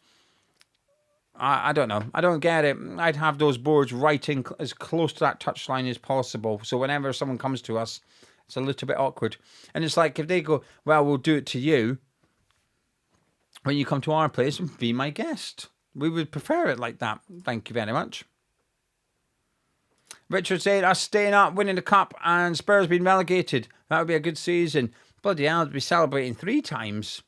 I don't know. I don't get it. I'd have those boards right in as close to that touchline as possible. So whenever someone comes to us, it's a little bit awkward. And it's like if they go, well, we'll do it to you. When you come to our place, be my guest. We would prefer it like that. Thank you very much. Richard said, us staying up, winning the cup, and Spurs being relegated. That would be a good season. Bloody hell, I'd be celebrating 3 times.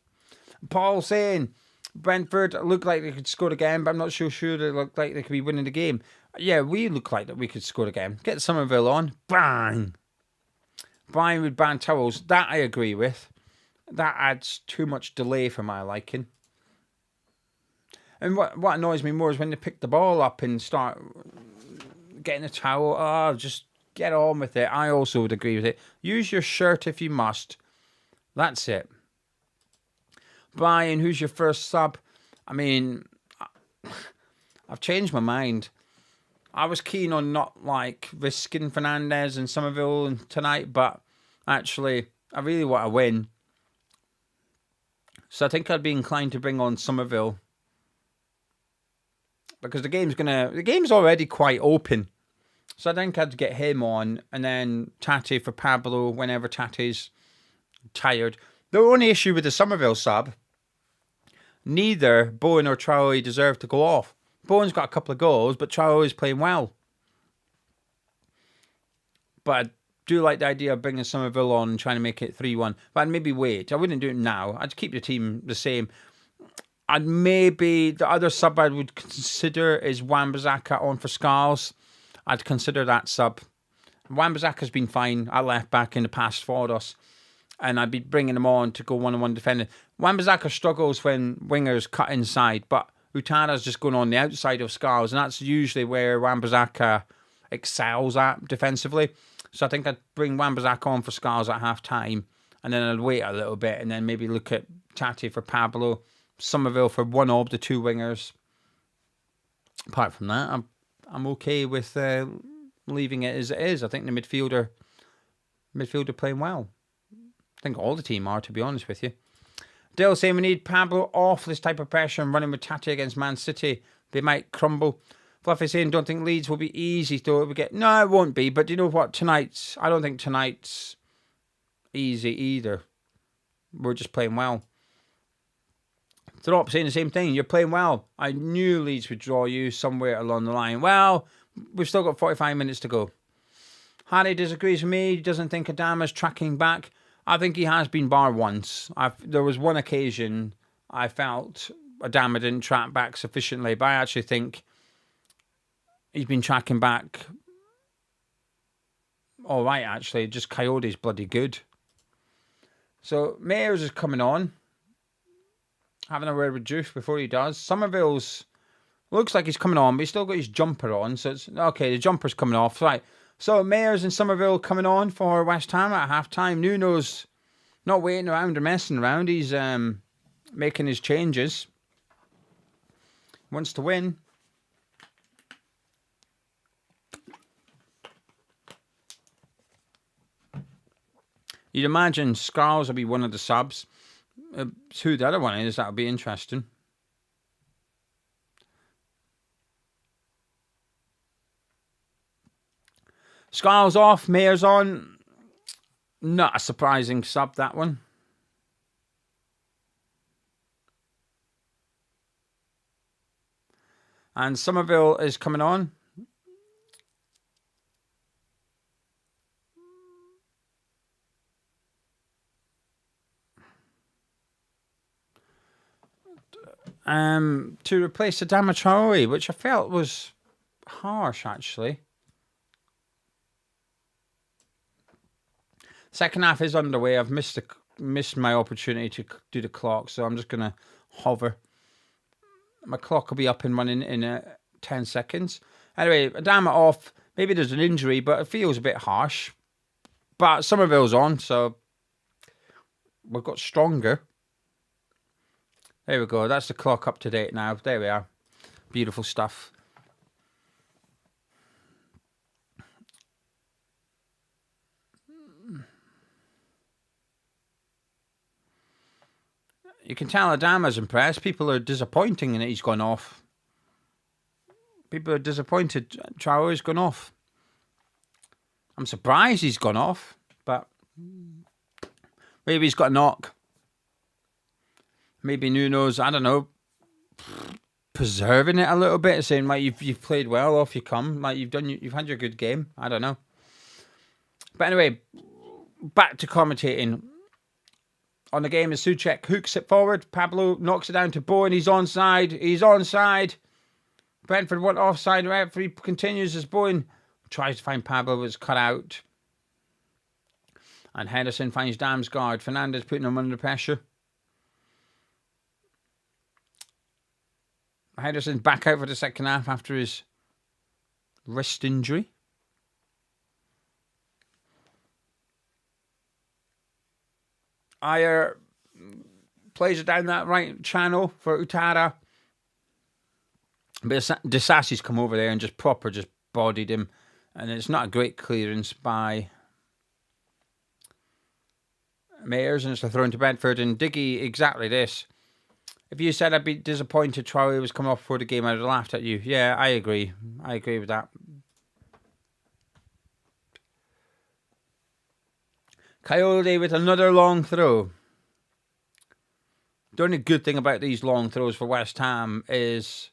Paul saying, Brentford looked like they could score again, but I'm not so sure they looked like they could be winning the game. Yeah, we look like that we could score again. Get Somerville on. Bang! Brian with ban towels. That I agree with. That adds too much delay for my liking. And what annoys me more is when they pick the ball up and start getting a towel. Oh, just get on with it. I also would agree with it. Use your shirt if you must. That's it. Brian, who's your first sub? I mean, I've changed my mind. I was keen on not risking Fernandez and Somerville tonight, but actually, I really want to win. So I think I'd be inclined to bring on Somerville. Because the game's already quite open. So I think I'd get him on, and then Tati for Pablo whenever Tati's tired. The only issue with the Somerville sub, neither Bowen or Traore deserve to go off. Bowen's got a couple of goals, but Traore is playing well. But I do like the idea of bringing Somerville on and trying to make it 3-1. But I'd maybe wait. I wouldn't do it now. I'd keep the team the same. And maybe the other sub I would consider is Wan-Bissaka on for Scarles. I'd consider that sub. Wan-Bissaka's been fine at left back in the past for us. And I'd be bringing him on to go one-on-one defending. Wan-Bissaka struggles when wingers cut inside, but Utada's just going on the outside of Scarles, and that's usually where Wan-Bissaka excels at defensively. So I think I'd bring Wan-Bissaka on for Scarles at half-time, and then I'd wait a little bit, and then maybe look at Tati for Pablo, Somerville for one of the 2 wingers. Apart from that, I'm okay with leaving it as it is. I think the midfielder playing well. I think all the team are, to be honest with you. Dale saying we need Pablo off this type of pressure and running with Tati against Man City. They might crumble. Fluffy saying don't think Leeds will be easy though. No, it won't be. But do you know what? I don't think tonight's easy either. We're just playing well. Throp saying the same thing. You're playing well. I knew Leeds would draw you somewhere along the line. Well, we've still got 45 minutes to go. Harry disagrees with me. He doesn't think Adama's tracking back. I think he has been bar once. There was one occasion I felt Adama didn't track back sufficiently, but I actually think he's been tracking back all right, actually. Just Coyote's bloody good. So Mayers is coming on. Having a word with Juice before he does. Somerville's looks like he's coming on, but he's still got his jumper on. So it's okay, the jumper's coming off. Right. So Mayers and Somerville coming on for West Ham at half-time. Nuno's not waiting around or messing around. He's making his changes. Wants to win. You'd imagine Scarles will be one of the subs. Who the other one is, that'll be interesting. Scarles off, Mayer's on. Not a surprising sub, that one. And Somerville is coming on. To replace Adama Traore, which I felt was harsh, actually. Second half is underway. I've missed my opportunity to do the clock, so I'm just going to hover. My clock will be up and running in 10 seconds. Anyway, Adama off. Maybe there's an injury, but it feels a bit harsh. But Somerville's on, so we've got stronger. There we go. That's the clock up to date now. There we are. Beautiful stuff. You can tell Adama's impressed. People are disappointing that he's gone off. People are disappointed Traore's gone off. I'm surprised he's gone off, but maybe he's got a knock. Maybe Nuno's, I don't know, preserving it a little bit, saying like you've played well, off you come, like you've had your good game. I don't know. But anyway, back to commentating. On the game, as Souček hooks it forward, Pablo knocks it down to Bowen. He's onside. He's onside. Brentford want offside. The referee continues as Bowen tries to find Pablo, but it's cut out. And Henderson finds Damsgaard. Fernandez putting him under pressure. Henderson's back out for the second half after his wrist injury. Ayer plays it down that right channel for Utara. But Disasi's come over there and just bodied him. And it's not a great clearance by Mayers, and it's a throw into Brentford. And Diggy, exactly this. If you said I'd be disappointed Traore was coming off before the game, I'd have laughed at you. Yeah, I agree. I agree with that. Coyote with another long throw. The only good thing about these long throws for West Ham is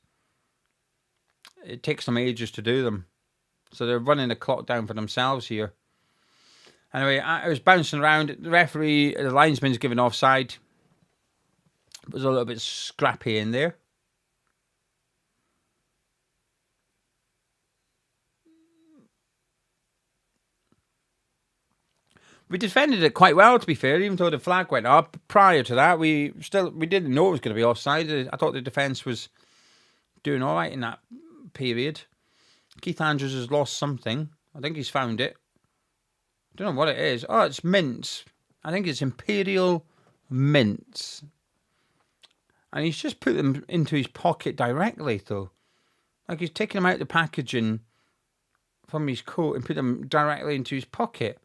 it takes them ages to do them. So they're running the clock down for themselves here. Anyway, I was bouncing around. The referee, the linesman's given offside. It was a little bit scrappy in there. We defended it quite well, to be fair, even though the flag went up. Prior to that, we didn't know it was going to be offside. I thought the defence was doing all right in that period. Keith Andrews has lost something. I think he's found it. I don't know what it is. Oh, it's mints. I think it's Imperial mints. And he's just put them into his pocket directly, though. Like he's taken them out of the packaging from his coat and put them directly into his pocket.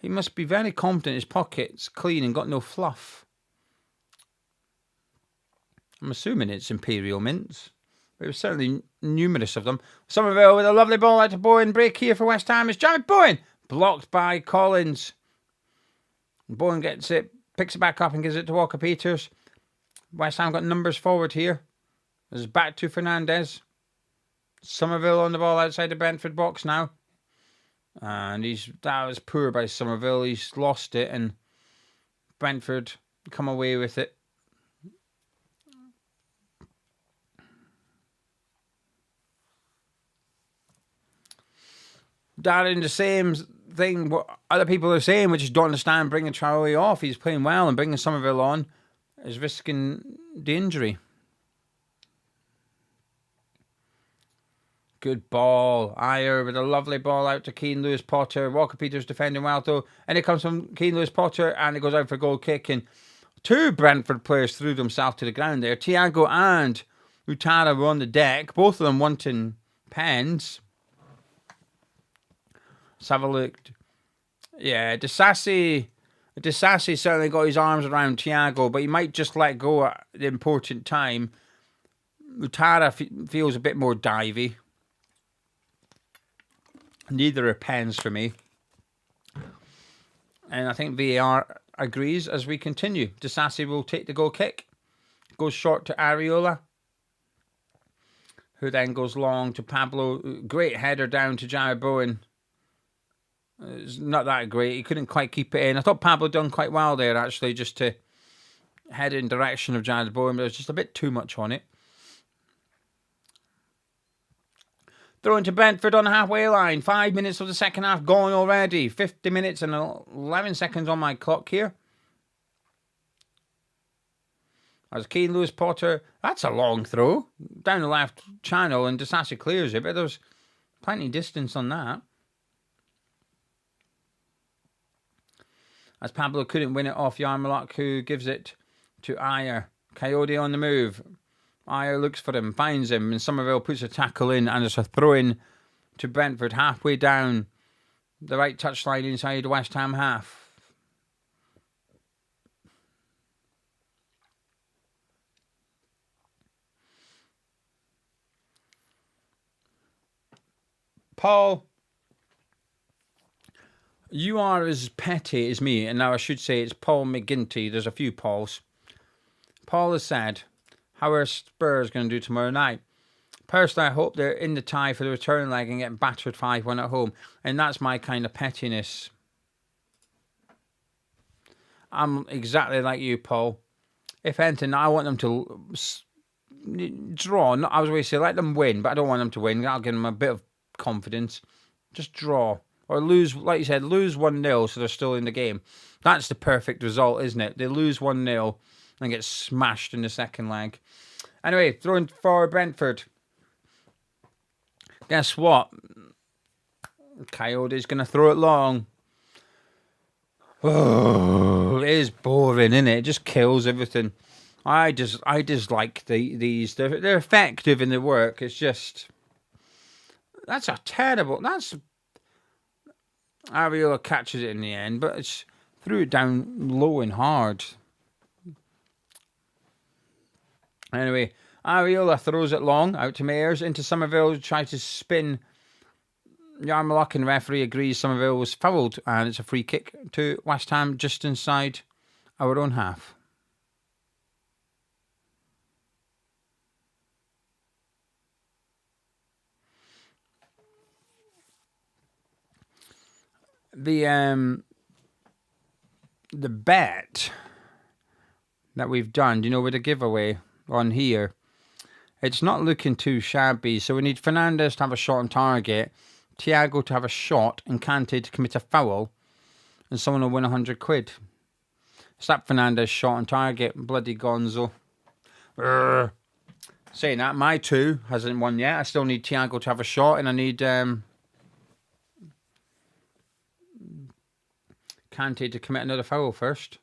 He must be very confident his pocket's clean and got no fluff. I'm assuming it's Imperial mints. There were certainly numerous of them. Somerville with a lovely ball out to Bowen. Break here for West Ham. It's Jared Bowen. Blocked by Collins. Bowen gets it, picks it back up and gives it to Walker Peters. West Ham got numbers forward here. This is back to Fernandez. Somerville on the ball outside the Brentford box now. And that was poor by Somerville. He's lost it, and Brentford come away with it. Darren, the same thing what other people are saying, which is don't understand bringing Traore off. He's playing well, and bringing Somerville on is risking the injury. Good ball. Ayer with a lovely ball out to Keane Lewis Potter. Walker Peters defending well though. And it comes from Keane Lewis Potter, and it goes out for a goal kick. And two Brentford players threw themselves to the ground there. Thiago and Utara were on the deck, both of them wanting pens. Let's have a look. Yeah, Disasi certainly got his arms around Thiago, but he might just let go at the important time. Utara feels a bit more divey. Neither are pens for me. And I think VAR agrees as we continue. Disasi will take the goal kick. Goes short to Areola, who then goes long to Pablo. Great header down to Jared Bowen. It's not that great. He couldn't quite keep it in. I thought Pablo done quite well there, actually, just to head in direction of Jared Bowen, but it was just a bit too much on it. Throw into Brentford on the halfway line. 5 minutes of the second half gone already. 50 minutes and 11 seconds on my clock here. As Keane Lewis Potter, that's a long throw. Down the left channel, and Disasi clears it, but there's plenty of distance on that. As Pablo couldn't win it off Yarmouk, who gives it to Ayer. Coyote on the move. Ayer looks for him, finds him, and Somerville puts a tackle in, and it's a throw-in to Brentford halfway down the right touchline inside the West Ham half. Paul, you are as petty as me, and now I should say it's Paul McGinty. There's a few Pauls. Paul has said, how are Spurs going to do tomorrow night? Personally, I hope they're in the tie for the return leg and get battered 5-1 at home. And that's my kind of pettiness. I'm exactly like you, Paul. If anything, I want them to draw. I was going to say let them win, but I don't want them to win. That'll give them a bit of confidence. Just draw. Or lose, like you said, lose 1-0 so they're still in the game. That's the perfect result, isn't it? They lose 1-0 and get smashed in the second leg. Anyway, throwing for Brentford. Guess what? Coyote's going to throw it long. Oh, it is boring, isn't it? It just kills everything. I dislike these. They're effective in their work. It's just... That's a terrible... Areola catches it in the end, but it's threw it down low and hard. Anyway, Areola throws it long out to Mayers into Somerville, tries to spin Yarmouk, and referee agrees Somerville was fouled, and it's a free kick to West Ham just inside our own half. The bet that we've done, with the giveaway on here, it's not looking too shabby. So we need Fernandes to have a shot on target, Thiago to have a shot, and Kante to commit a foul, and someone will win 100 quid. It's that Fernandes shot on target, bloody gonzo. Urgh. Saying that, my two hasn't won yet. I still need Thiago to have a shot, and I need Kante to commit another foul first.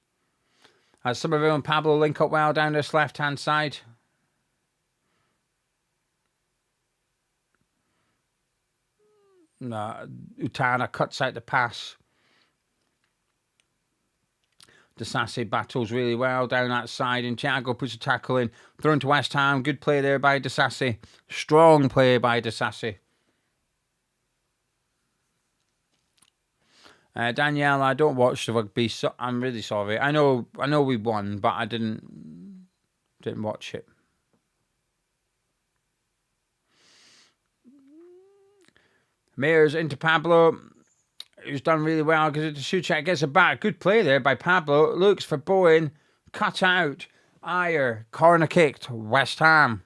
As Somerville and Pablo link up well down this left-hand side. No, Utana cuts out the pass. Disasi battles really well down that side, and Thiago puts a tackle in. Thrown to West Ham. Good play there by Disasi. Strong play by Disasi. Danielle, I don't watch the rugby, so I'm really sorry. I know we won, but I didn't watch it. Mayers into Pablo, who's done really well. Gives it to Souček, gets it back. Good play there by Pablo. Looks for Bowen. Cut out. Ayer. Corner kicked. West Ham.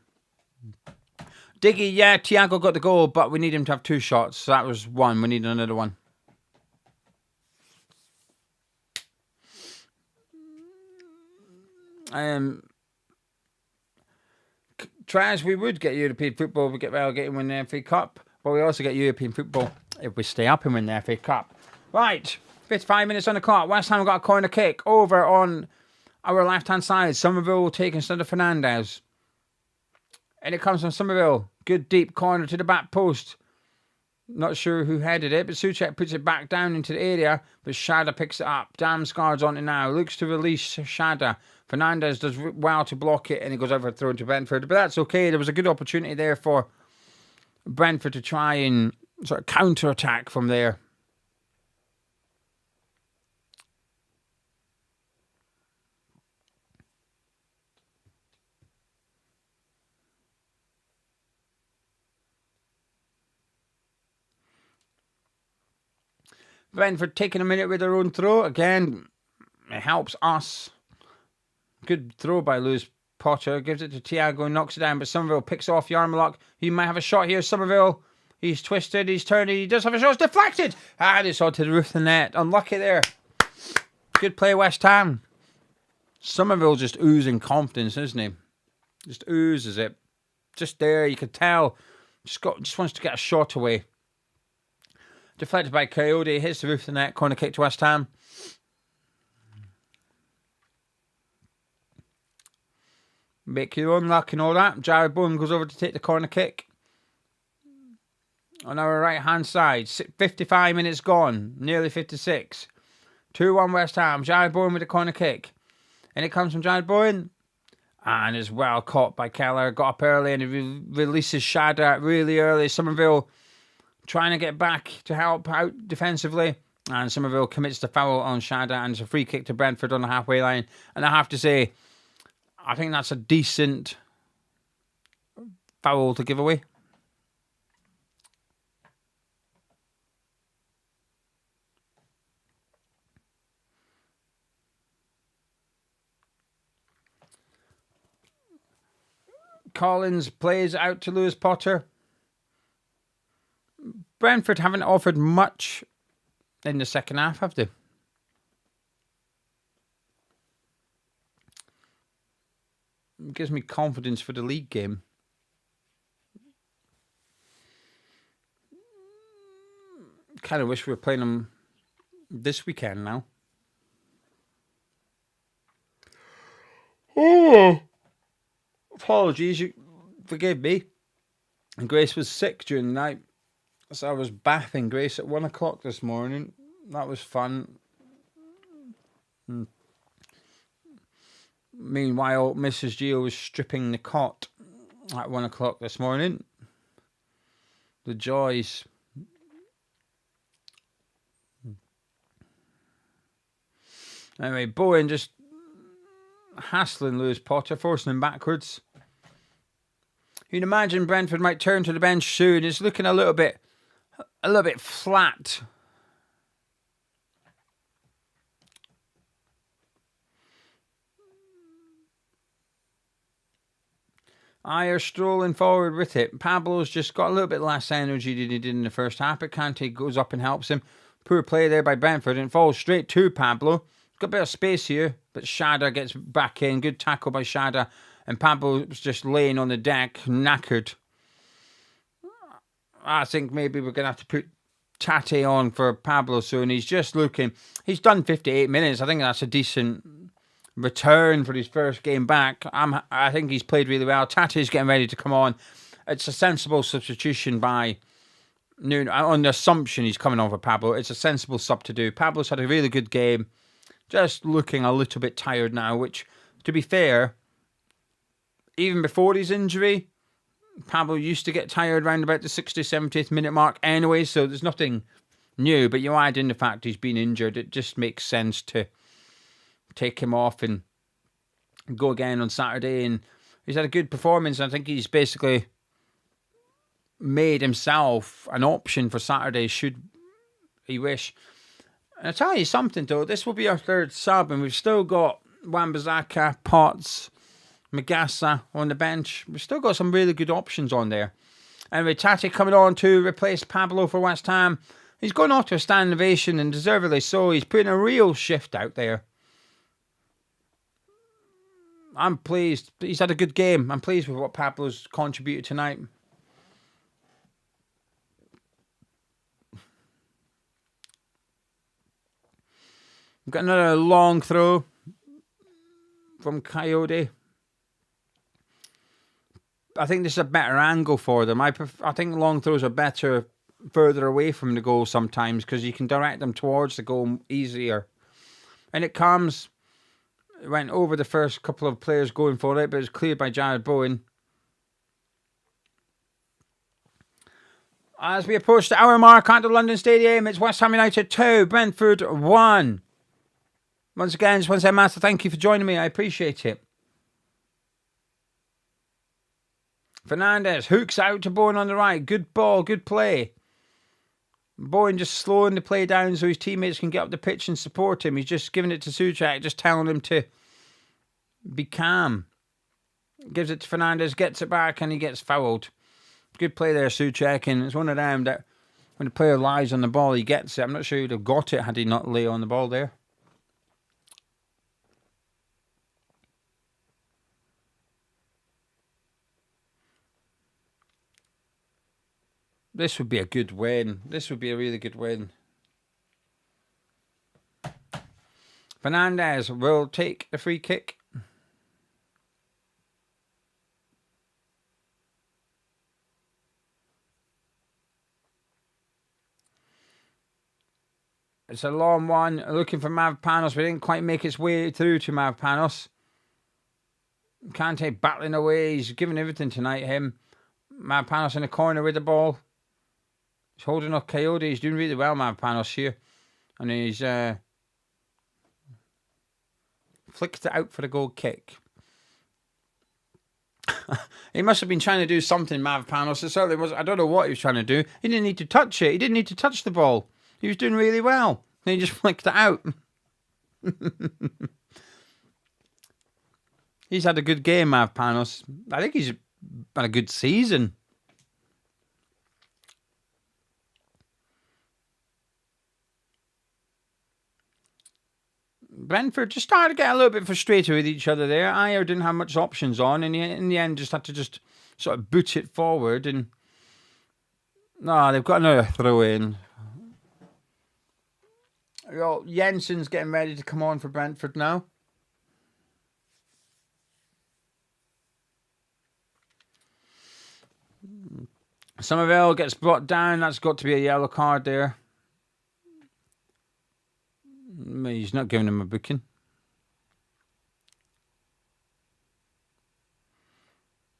Diggy, yeah, Thiago got the goal, but we need him to have 2 shots. So that was 1. We need another one. Tries, we would get European football. We get relegated and win the FA Cup, but we also get European football if we stay up and win the FA Cup. Right, 55 minutes on the clock. West Ham got a corner kick over on our left-hand side. Somerville will take instead of Fernandez. And it comes from Somerville. Good deep corner to the back post. Not sure who headed it, but Souček puts it back down into the area, but Shada picks it up. Damsgaard's on it now. Looks to release Shada. Fernandez does well to block it, and he goes over throw to Brentford. But that's okay. There was a good opportunity there for Brentford to try and sort of counter-attack from there. Brentford taking a minute with their own throw. Again, it helps us. Good throw by Lewis Potter. Gives it to Thiago, knocks it down, but Somerville picks off Yarmulke. He might have a shot here. Somerville, he's twisted, he's turning, he does have a shot. It's deflected! And it's onto the roof of the net. Unlucky there. Good play, West Ham. Somerville just oozing confidence, isn't he? Just oozes it. Just there, you could tell. Just wants to get a shot away. Deflected by Coyote, hits the roof of the net, corner kick to West Ham. Make your own luck and all that. Jared Bowen goes over to take the corner kick. On our right hand side, 55 minutes gone, nearly 56. 2-1 West Ham. Jared Bowen with the corner kick. And it comes from Jared Bowen. And is well caught by Keller. Got up early and he releases Shada really early. Somerville trying to get back to help out defensively. And Somerville commits the foul on Shada. And it's a free kick to Brentford on the halfway line. And I have to say, I think that's a decent foul to give away. Collins plays out to Lewis Potter. Brentford haven't offered much in the second half, have they? It gives me confidence for the league game. Kind of wish we were playing them this weekend now. Oh, apologies, you forgive me. And Grace was sick during the night, so I was bathing Grace at 1 o'clock this morning. That was fun. Meanwhile, Mrs. Gio was stripping the cot at 1 o'clock this morning. The joys. Anyway, Bowen just hassling Lewis Potter, forcing him backwards. You'd imagine Brentford might turn to the bench soon. It's looking a little bit flat. Ayer strolling forward with it. Pablo's just got a little bit less energy than he did in the first half, but Kante goes up and helps him. Poor play there by Brentford, and it falls straight to Pablo. Got a bit of space here, but Shada gets back in. Good tackle by Shada, and Pablo was just laying on the deck, knackered. I think maybe we're going to have to put Tate on for Pablo soon. He's just looking. He's done 58 minutes. I think that's a decent return for his first game back. I think he's played really well. Tate's getting ready to come on. It's a sensible substitution by Nuno. On the assumption he's coming on for Pablo, it's a sensible sub to do. Pablo's had a really good game. Just looking a little bit tired now, which, to be fair, even before his injury, Pablo used to get tired around about the 60th, 70th minute mark anyway, so there's nothing new. But you add in the fact he's been injured, it just makes sense to take him off and go again on Saturday. And he's had a good performance. I think he's basically made himself an option for Saturday should he wish. And I'll tell you something though, this will be our third sub and we've still got Wan-Bissaka, Potts, Magassa on the bench. We've still got some really good options on there. Anyway, Tati coming on to replace Pablo for West Ham. He's going off to a standing ovation and deservedly so. He's putting a real shift out there. I'm pleased. He's had a good game. I'm pleased with what Pablo's contributed tonight. We've got another long throw from Coyote. I think this is a better angle for them. I think long throws are better further away from the goal sometimes because you can direct them towards the goal easier. And it comes. It went over the first couple of players going for it, but it was cleared by Jared Bowen. As we approach the hour mark at the London Stadium, it's West Ham United 2, Brentford 1. Once again, just want to say, Master, thank you for joining me. I appreciate it. Fernandes hooks out to Bowen on the right. Good ball, good play. Bowen just slowing the play down so his teammates can get up the pitch and support him. He's just giving it to Souček, just telling him to be calm. Gives it to Fernandes, gets it back, and he gets fouled. Good play there, Souček, and it's one of them that when the player lies on the ball, he gets it. I'm not sure he'd have got it had he not lay on the ball there. This would be a good win. This would be a really good win. Fernandes will take the free kick. It's a long one. Looking for Mavropanos. We didn't quite make its way through to Mavropanos. Kante battling away. He's giving everything tonight, him. Mavropanos in the corner with the ball. He's holding up Coyote. He's doing really well, Mavropanos here. And he's flicked it out for the goal kick. He must have been trying to do something, Mavropanos. It certainly was. I don't know what he was trying to do. He didn't need to touch it. He didn't need to touch the ball. He was doing really well. And he just flicked it out. He's had a good game, Mavropanos. I think he's had a good season. Brentford just started to get a little bit frustrated with each other there. Ayer didn't have much options on, and in the end just had to just sort of boot it forward. And no, they've got another throw in. Well, Jensen's getting ready to come on for Brentford now. Somerville gets brought down. That's got to be a yellow card there. He's not giving him a booking.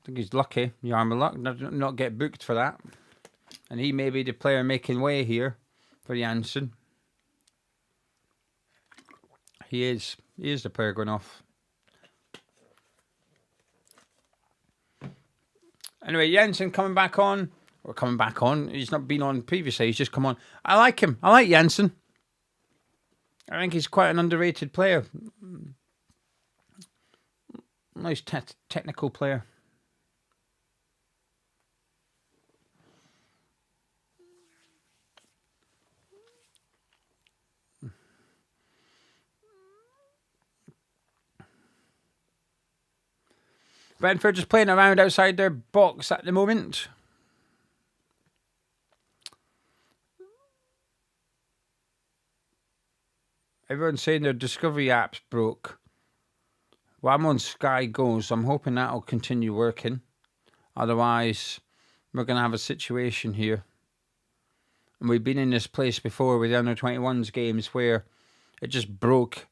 I think he's lucky. Yarmouth luck. Not get booked for that. And he may be the player making way here for Janssen. He is the player going off. Anyway, Jensen coming back on. Or coming back on. He's not been on previously. He's just come on. I like him. I like Jensen. I think he's quite an underrated player. Nice technical player. Brentford just playing around outside their box at the moment. Everyone's saying their Discovery app's broke. Well, I'm on Sky Go, so I'm hoping that'll continue working. Otherwise, we're going to have a situation here. And we've been in this place before with the Under-21s games where it just broke.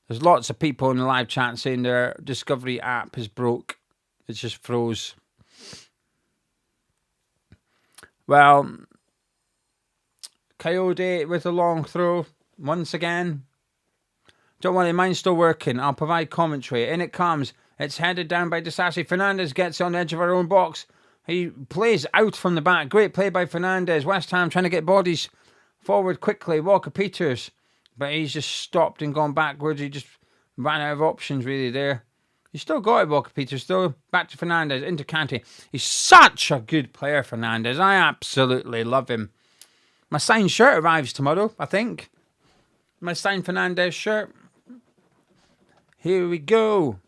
There's lots of people in the live chat saying their Discovery app is broke. It just froze. Well, Coyote with a long throw. Once again. Don't worry, mine's still working. I'll provide commentary. In it comes. It's headed down by Disasi. Fernandes gets on the edge of our own box. He plays out from the back. Great play by Fernandez. West Ham trying to get bodies forward quickly. Walker-Peters. But he's just stopped and gone backwards. He just ran out of options really there. He's still got it, Walker-Peters. Still back to Fernandez. Into Kante. He's such a good player, Fernandez. I absolutely love him. My signed shirt arrives tomorrow, I think. My signed Fernandez shirt. Here we go.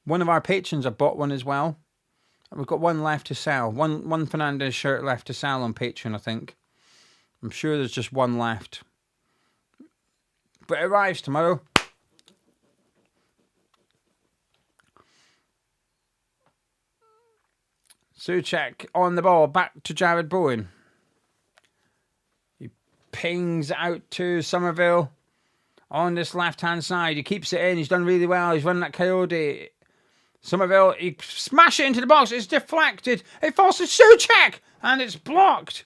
One of our patrons have bought one as well. We've got one left to sell. One Fernandez shirt left to sell on Patreon, I think. I'm sure there's just one left. But it arrives tomorrow. Souček on the ball. Back to Jared Bowen. He pings out to Somerville. On this left-hand side. He keeps it in. He's done really well. He's running that Coyote. Somerville, he smashes it into the box. It's deflected. It falls to Souček. And it's blocked.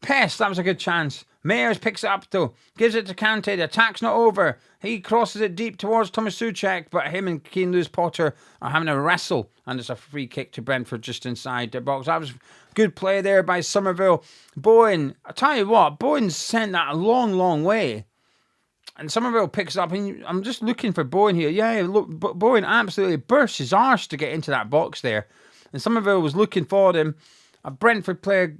Pest, that was a good chance. Mayers picks it up though. Gives it to Kante. The attack's not over. He crosses it deep towards Thomas Souček. But him and Keane Lewis-Potter are having a wrestle. And it's a free kick to Brentford just inside the box. That was good play there by Somerville. Bowen, I tell you what, Bowen sent that a long, long way. And Somerville picks it up, and I'm just looking for Bowen here. Yeah, look, Bowen absolutely burst his arse to get into that box there. And Somerville was looking for him. A Brentford player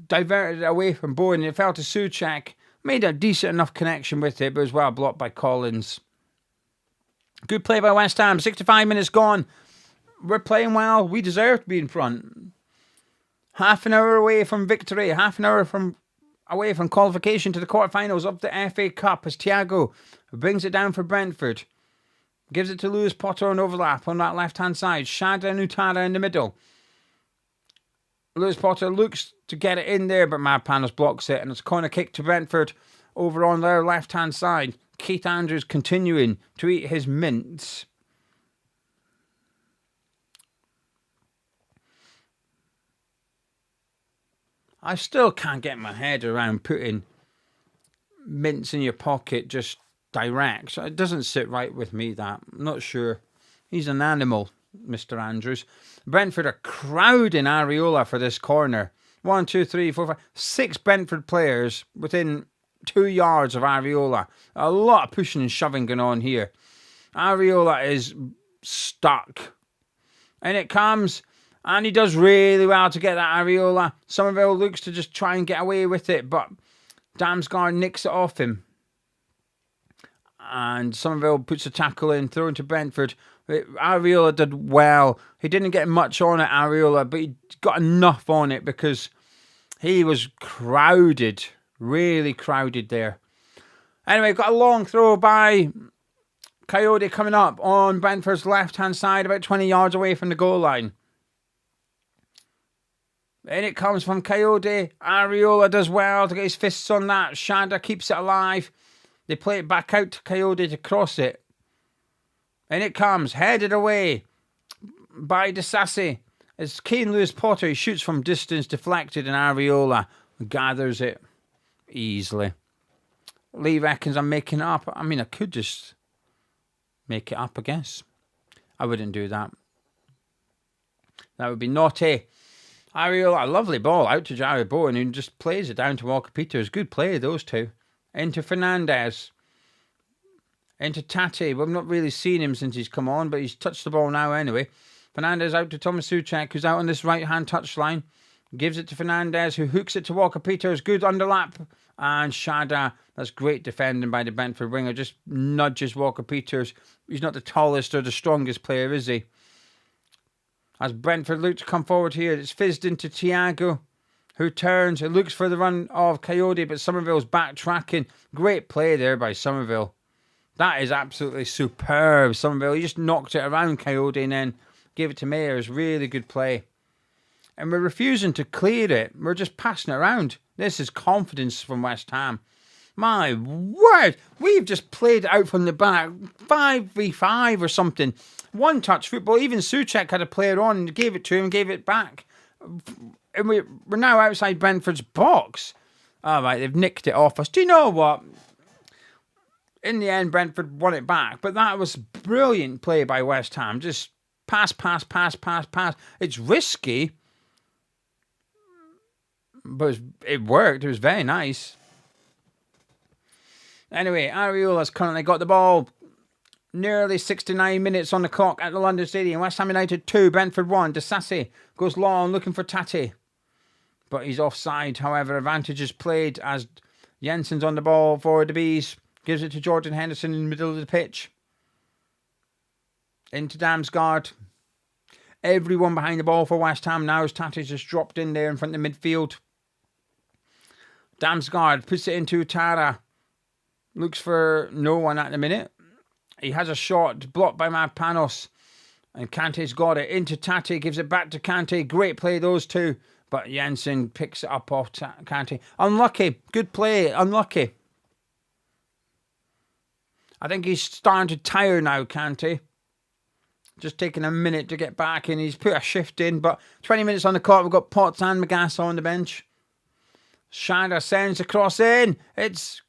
diverted it away from Bowen, and it fell to Souček. Made a decent enough connection with it, but was well blocked by Collins. Good play by West Ham. 65 minutes gone. We're playing well. We deserve to be in front. Half an hour away from victory. Half an hour away from qualification to the quarterfinals of the FA Cup as Thiago brings it down for Brentford. Gives it to Lewis-Potter on overlap on that left-hand side. Shada and Utara in the middle. Lewis-Potter looks to get it in there, but Marpanos blocks it, and it's a corner kick to Brentford over on their left-hand side. Keith Andrews continuing to eat his mints. I still can't get my head around putting mints in your pocket just direct. So it doesn't sit right with me, that. I'm not sure. He's an animal, Mr. Andrews. Brentford are crowding Areola for this corner. 1, 2, 3, 4, 5, 6 Brentford players within 2 yards of Areola. A lot of pushing and shoving going on here. Areola is stuck. And it comes... And he does really well to get that Areola. Somerville looks to just try and get away with it, but Damsgaard nicks it off him. And Somerville puts a tackle in, thrown to Brentford. Areola did well. He didn't get much on it, Areola, but he got enough on it because he was crowded. Really crowded there. Anyway, got a long throw by Coyote coming up on Brentford's left-hand side, about 20 yards away from the goal line. And it comes from Coyote. Areola does well to get his fists on that. Shada keeps it alive. They play it back out to Coyote to cross it. And it comes, headed away by Disasi. It's Keane Lewis-Potter. He shoots from distance, deflected, and Areola gathers it easily. Lee reckons I'm making it up. I mean, I could just make it up, I guess. I wouldn't do that. That would be naughty. Areola, a lovely ball out to Jared Bowen, who just plays it down to Walker-Peters. Good play, those two. Into Fernandez. Into Tati. We've not really seen him since he's come on, but he's touched the ball now anyway. Fernandez out to Thomas Souček, who's out on this right-hand touchline. Gives it to Fernandez, who hooks it to Walker-Peters. Good underlap. And Shada, that's great defending by the Brentford winger, just nudges Walker-Peters. He's not the tallest or the strongest player, is he? As Brentford look to come forward here, it's fizzed into Thiago, who turns and looks for the run of Coyote, but Somerville's backtracking. Great play there by Somerville. That is absolutely superb, Somerville. He just knocked it around Coyote and then gave it to Mayers. Really good play. And we're refusing to clear it. We're just passing it around. This is confidence from West Ham. My word, we've just played it out from the back. 5v5 or something. One touch football. Even Souček had a player on and gave it to him, gave it back. And we're now outside Brentford's box. All right, they've nicked it off us. Do you know what? In the end, Brentford won it back. But that was brilliant play by West Ham. Just Pass. It's risky, but it worked. It was very nice. Anyway, Ariola's currently got the ball. Nearly 69 minutes on the clock at the London Stadium. West Ham United 2, Brentford 1. Disasi goes long, looking for Tati. But he's offside. However, advantage is played as Jensen's on the ball for the Bees. Gives it to Jordan Henderson in the middle of the pitch. Into Damsgaard. Everyone behind the ball for West Ham now as Tati's just dropped in there in front of the midfield. Damsgaard puts it into Tara. Looks for no one at the minute. He has a shot blocked by Mavpanos. And Kante's got it into Tati. Gives it back to Kante. Great play, those two. But Jensen picks it up off Kante. Unlucky. Good play. Unlucky. I think he's starting to tire now, Kante. Just taking a minute to get back in. He's put a shift in. But 20 minutes on the clock. We've got Potts and Magassa on the bench. Shada sends the cross in. It's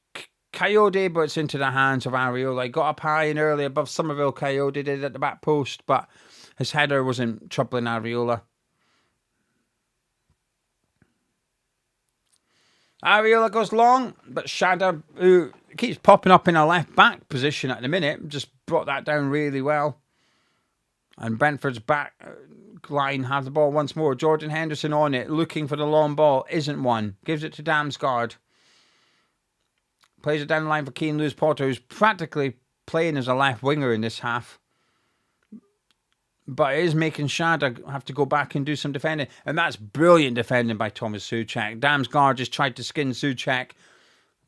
Coyote, but it's into the hands of Areola. He got up high and early above Somerville. Coyote did at the back post, but his header wasn't troubling Areola. Areola goes long, but Shada, who keeps popping up in a left back position at the minute, just brought that down really well. And Brentford's back line have the ball once more. Jordan Henderson on it, looking for the long ball. Isn't one. Gives it to Damsgaard. Plays it down the line for Keane Lewis Potter, who's practically playing as a left winger in this half. But it is making Shada have to go back and do some defending. And that's brilliant defending by Thomas Souček. Damsgaard just tried to skin Souček.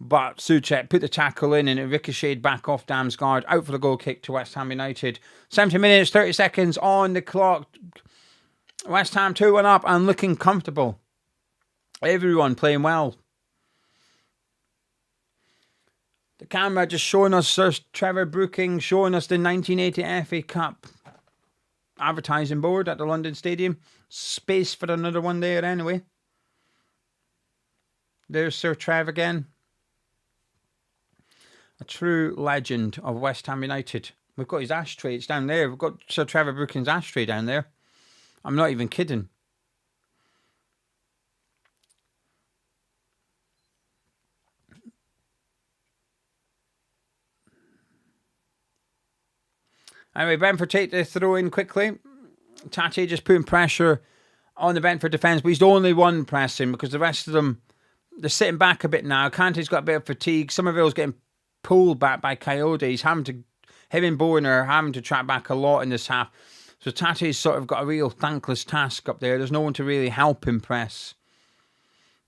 But Souček put the tackle in and it ricocheted back off Damsgaard. Out for the goal kick to West Ham United. 70 minutes, 30 seconds on the clock. West Ham 2-1 up and looking comfortable. Everyone playing well. The camera just showing us Sir Trevor Brooking, showing us the 1980 FA Cup advertising board at the London Stadium. Space for another one there anyway. There's Sir Trev again. A true legend of West Ham United. We've got his ashtray, it's down there. We've got Sir Trevor Brooking's ashtray down there. I'm not even kidding. Anyway, Brentford take the throw in quickly. Tati just putting pressure on the Brentford defence, but he's the only one pressing because the rest of them, they're sitting back a bit now. Kante's got a bit of fatigue. Somerville's getting pulled back by Coyote. Him and Bowen are having to track back a lot in this half. So Tati's sort of got a real thankless task up there. There's no one to really help him press.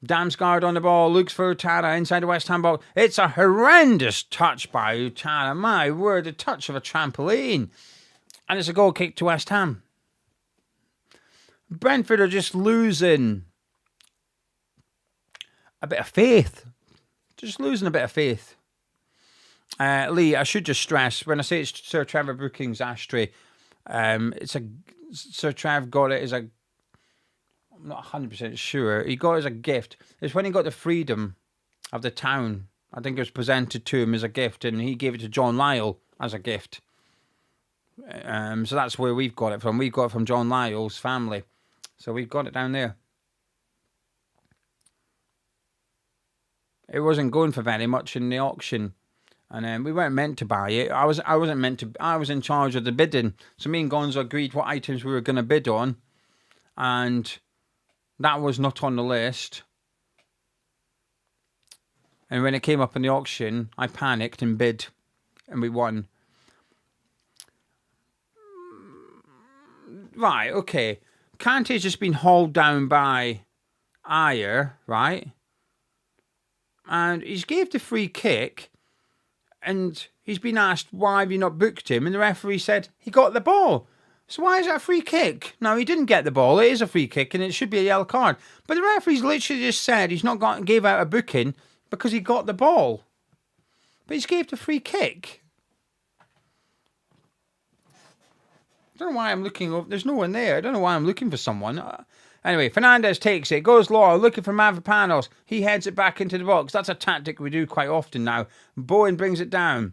Damsgaard on the ball, looks for Utara inside the West Ham box. It's a horrendous touch by Utara. My word, a touch of a trampoline. And it's a goal kick to West Ham. Brentford are just losing a bit of faith. Just losing a bit of faith. Lee, I should just stress, when I say it's Sir Trevor Brooking's ashtray, it's a Sir Trev got it as a, I'm not 100% sure. He got it as a gift. It's when he got the freedom of the town. I think it was presented to him as a gift, and he gave it to John Lyle as a gift. So that's where we've got it from. We've got it from John Lyle's family. So we've got it down there. It wasn't going for very much in the auction. And we weren't meant to buy it. I wasn't meant to. I was in charge of the bidding. So me and Gonzo agreed what items we were going to bid on. And that was not on the list. And when it came up in the auction, I panicked and bid. And we won. Right, okay. Kante's just been hauled down by Ayer, right? And he's gave the free kick. And he's been asked, why have you not booked him? And the referee said, he got the ball. So why is that a free kick? No, he didn't get the ball. It is a free kick and it should be a yellow card. But the referee's literally just said he's not gave out a booking because he got the ball. But he's gave the free kick. I don't know why I'm looking up. There's no one there. I don't know why I'm looking for someone. Anyway, Fernandez takes it, goes low, looking for Mavropanos. He heads it back into the box. That's a tactic we do quite often now. Bowen brings it down.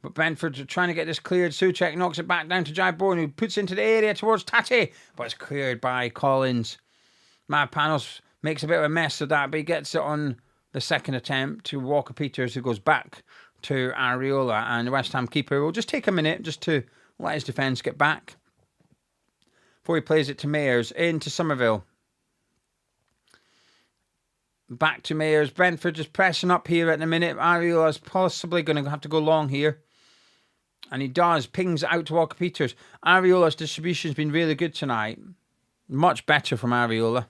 But Brentford are trying to get this cleared. Souček knocks it back down to Jai Bowen, who puts into the area towards Tati. But it's cleared by Collins. Matt Panos makes a bit of a mess of that, but he gets it on the second attempt to Walker Peters, who goes back to Areola. And the West Ham keeper will just take a minute just to let his defence get back before he plays it to Mayers, into Somerville. Back to Mayers. Brentford just pressing up here at the minute. Areola's possibly going to have to go long here. And he does. Pings it out to Walker Peters. Areola's distribution's been really good tonight. Much better from Areola.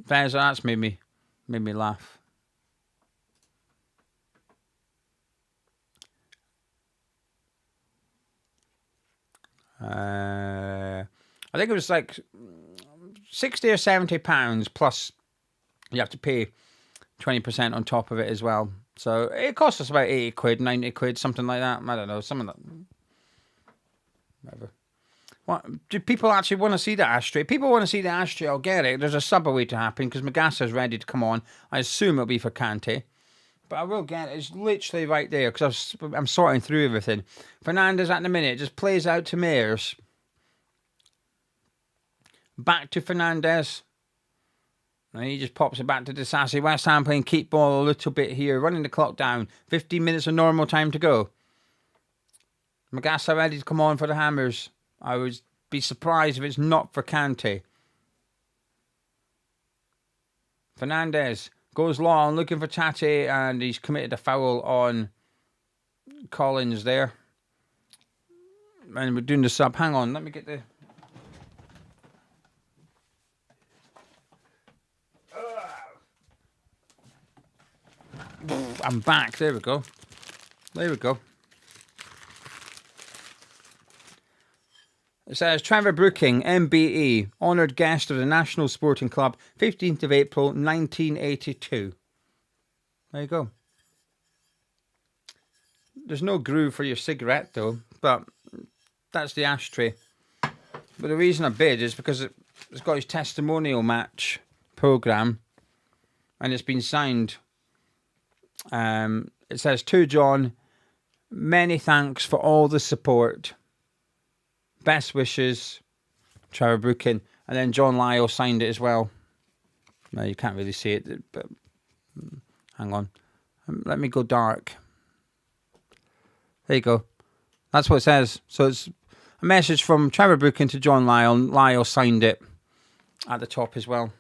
That's made me laugh. I think it was like £60 or £70 plus you have to pay 20% on top of it as well. So it costs us about 80 quid, 90 quid, something like that. I don't know, something like that. Whatever. What, do people actually want to see the ashtray? If people want to see the ashtray, I'll get it. There's a sub away to happen because Magassa's ready to come on. I assume it'll be for Kante. But I will get it. It's literally right there because I'm sorting through everything. Fernandez at the minute just plays out to Mayers. Back to Fernandez. And he just pops it back to Disasi. West Ham playing keep ball a little bit here. Running the clock down. 15 minutes of normal time to go. Magassa ready to come on for the Hammers. I would be surprised if it's not for Kante. Fernandez goes long, looking for Tati, and he's committed a foul on Collins there. And we're doing the sub. Hang on, let me get the... I'm back. There we go. There we go. It says, Trevor Brooking, MBE, honoured guest of the National Sporting Club, 15th of April, 1982. There you go. There's no groove for your cigarette, though, but that's the ashtray. But the reason I bid is because it's got his testimonial match programme, and it's been signed. It says, to John, many thanks for all the support. Best wishes, Trevor Brooking. And then John Lyle signed it as well. No, you can't really see it, but hang on. Let me go dark. There you go. That's what it says. So it's a message from Trevor Brooking to John Lyle. Lyle signed it at the top as well.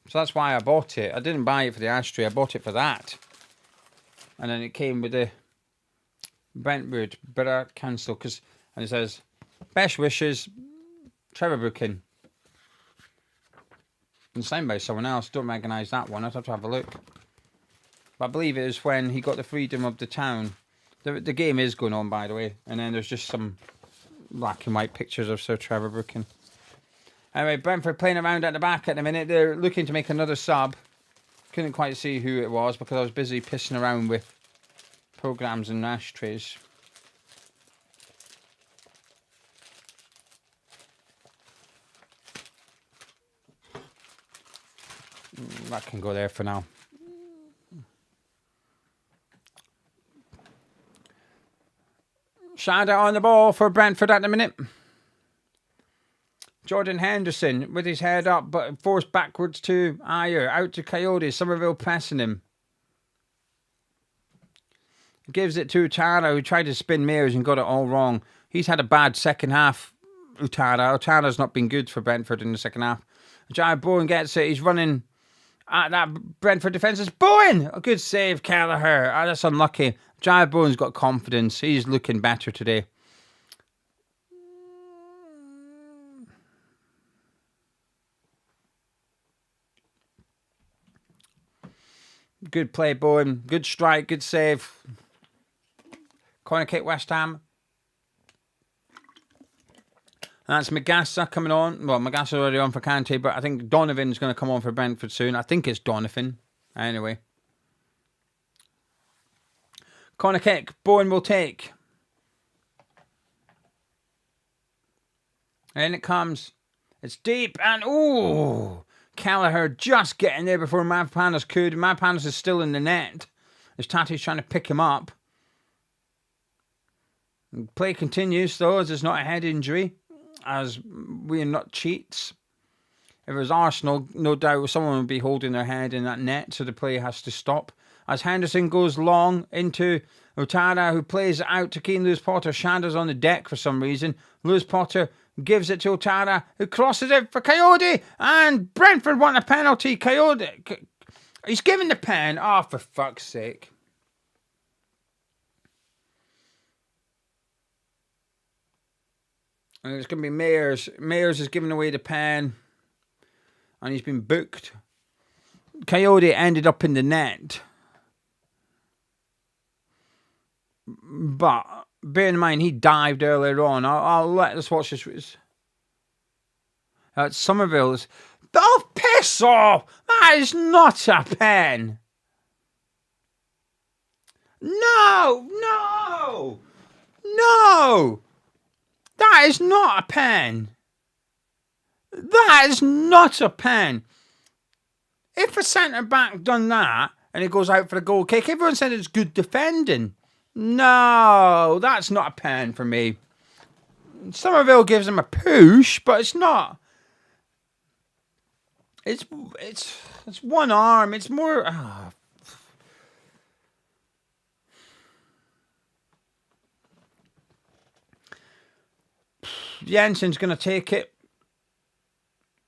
So that's why I bought it. I didn't buy it for the ashtray. I bought it for that. And then it came with the Brentford Borough Council, and it says, best wishes, Trevor Brooking. And signed by someone else. Don't recognise that one. I'd have to have a look. But I believe it is when he got the freedom of the town. The game is going on, by the way. And then there's just some black and white pictures of Sir Trevor Brooking. Anyway, Brentford playing around at the back at the minute. They're looking to make another sub. Couldn't quite see who it was because I was busy pissing around with programmes and ashtrays. That can go there for now. Shada on the ball for Brentford at the minute. Jordan Henderson with his head up but forced backwards to Ayer. Out to Coyote. Somerville pressing him. Gives it to Utara, who tried to spin Mayers and got it all wrong. He's had a bad second half, Utara. Utara's not been good for Brentford in the second half. Jai Bowen gets it. He's running at that Brentford defence. It's Bowen! A good save, Kelleher. Oh, that's unlucky. Jai Bowen's got confidence. He's looking better today. Good play, Bowen. Good strike, good save. Corner kick, West Ham. That's Magassa coming on. Well, Magassa's already on for Kante, but I think Donovan's going to come on for Brentford soon. I think it's Donovan. Anyway. Corner kick. Bowen will take. In it comes. It's deep and ooh, Callagher just getting there before Mavpanos could. Mavpanos is still in the net. As Tati's trying to pick him up. Play continues though, as it's not a head injury, as we are not cheats. If it was Arsenal, no doubt someone would be holding their head in that net, so the play has to stop. As Henderson goes long into Otara, who plays it out to Keane Lewis Potter. Shadow's on the deck for some reason. Lewis Potter gives it to Otara, who crosses it for Coyote, and Brentford want a penalty. Coyote, he's given the pen. Oh, for fuck's sake. And it's going to be Mayers. Mayers is giving away the pen. And he's been booked. Coyote ended up in the net. But bear in mind, he dived earlier on. Let's watch this. Somerville's. Oh, piss off! That is not a pen. No! That is not a pen. That is not a pen. If a centre-back done that and it goes out for a goal kick, everyone said it's good defending. No, that's not a pen for me. Somerville gives him a push, but it's not. It's one arm. It's more... Jensen's going to take it,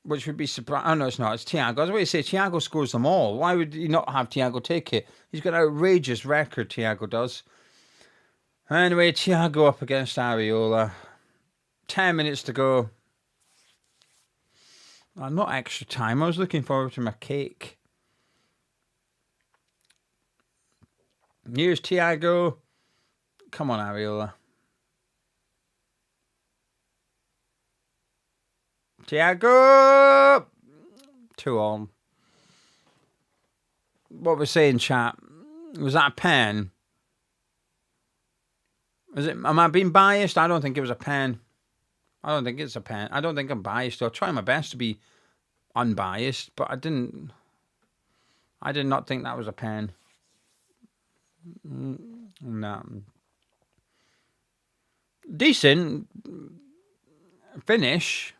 which would be surprising. Oh, no, it's not. It's Thiago. I was about to say, Thiago scores them all. Why would you not have Thiago take it? He's got an outrageous record, Thiago does. Anyway, Thiago up against Areola. 10 minutes to go. Not extra time. I was looking forward to my cake. Here's Thiago. Come on, Areola. Thiago! 2-on. What we're saying, chat. Was that a pen? Am I being biased? I don't think it was a pen. I don't think it's a pen. I don't think I'm biased. I'll try my best to be unbiased, but I did not think that was a pen. No. Decent finish.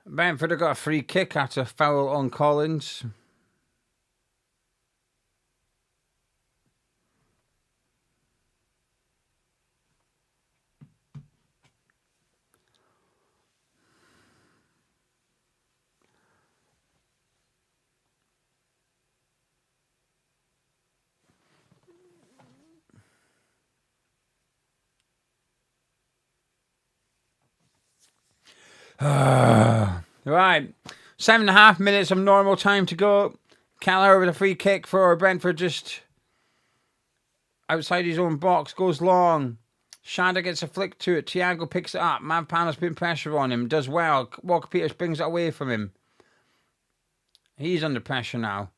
Brentford have got a free kick after a foul on Collins. Right, 7.5 minutes of normal time to go. Callagher with a free kick for Brentford, just outside his own box, goes long. Shada gets a flick to it. Thiago picks it up. Mavpanos putting pressure on him, does well. Walker-Peters brings it away from him. He's under pressure now.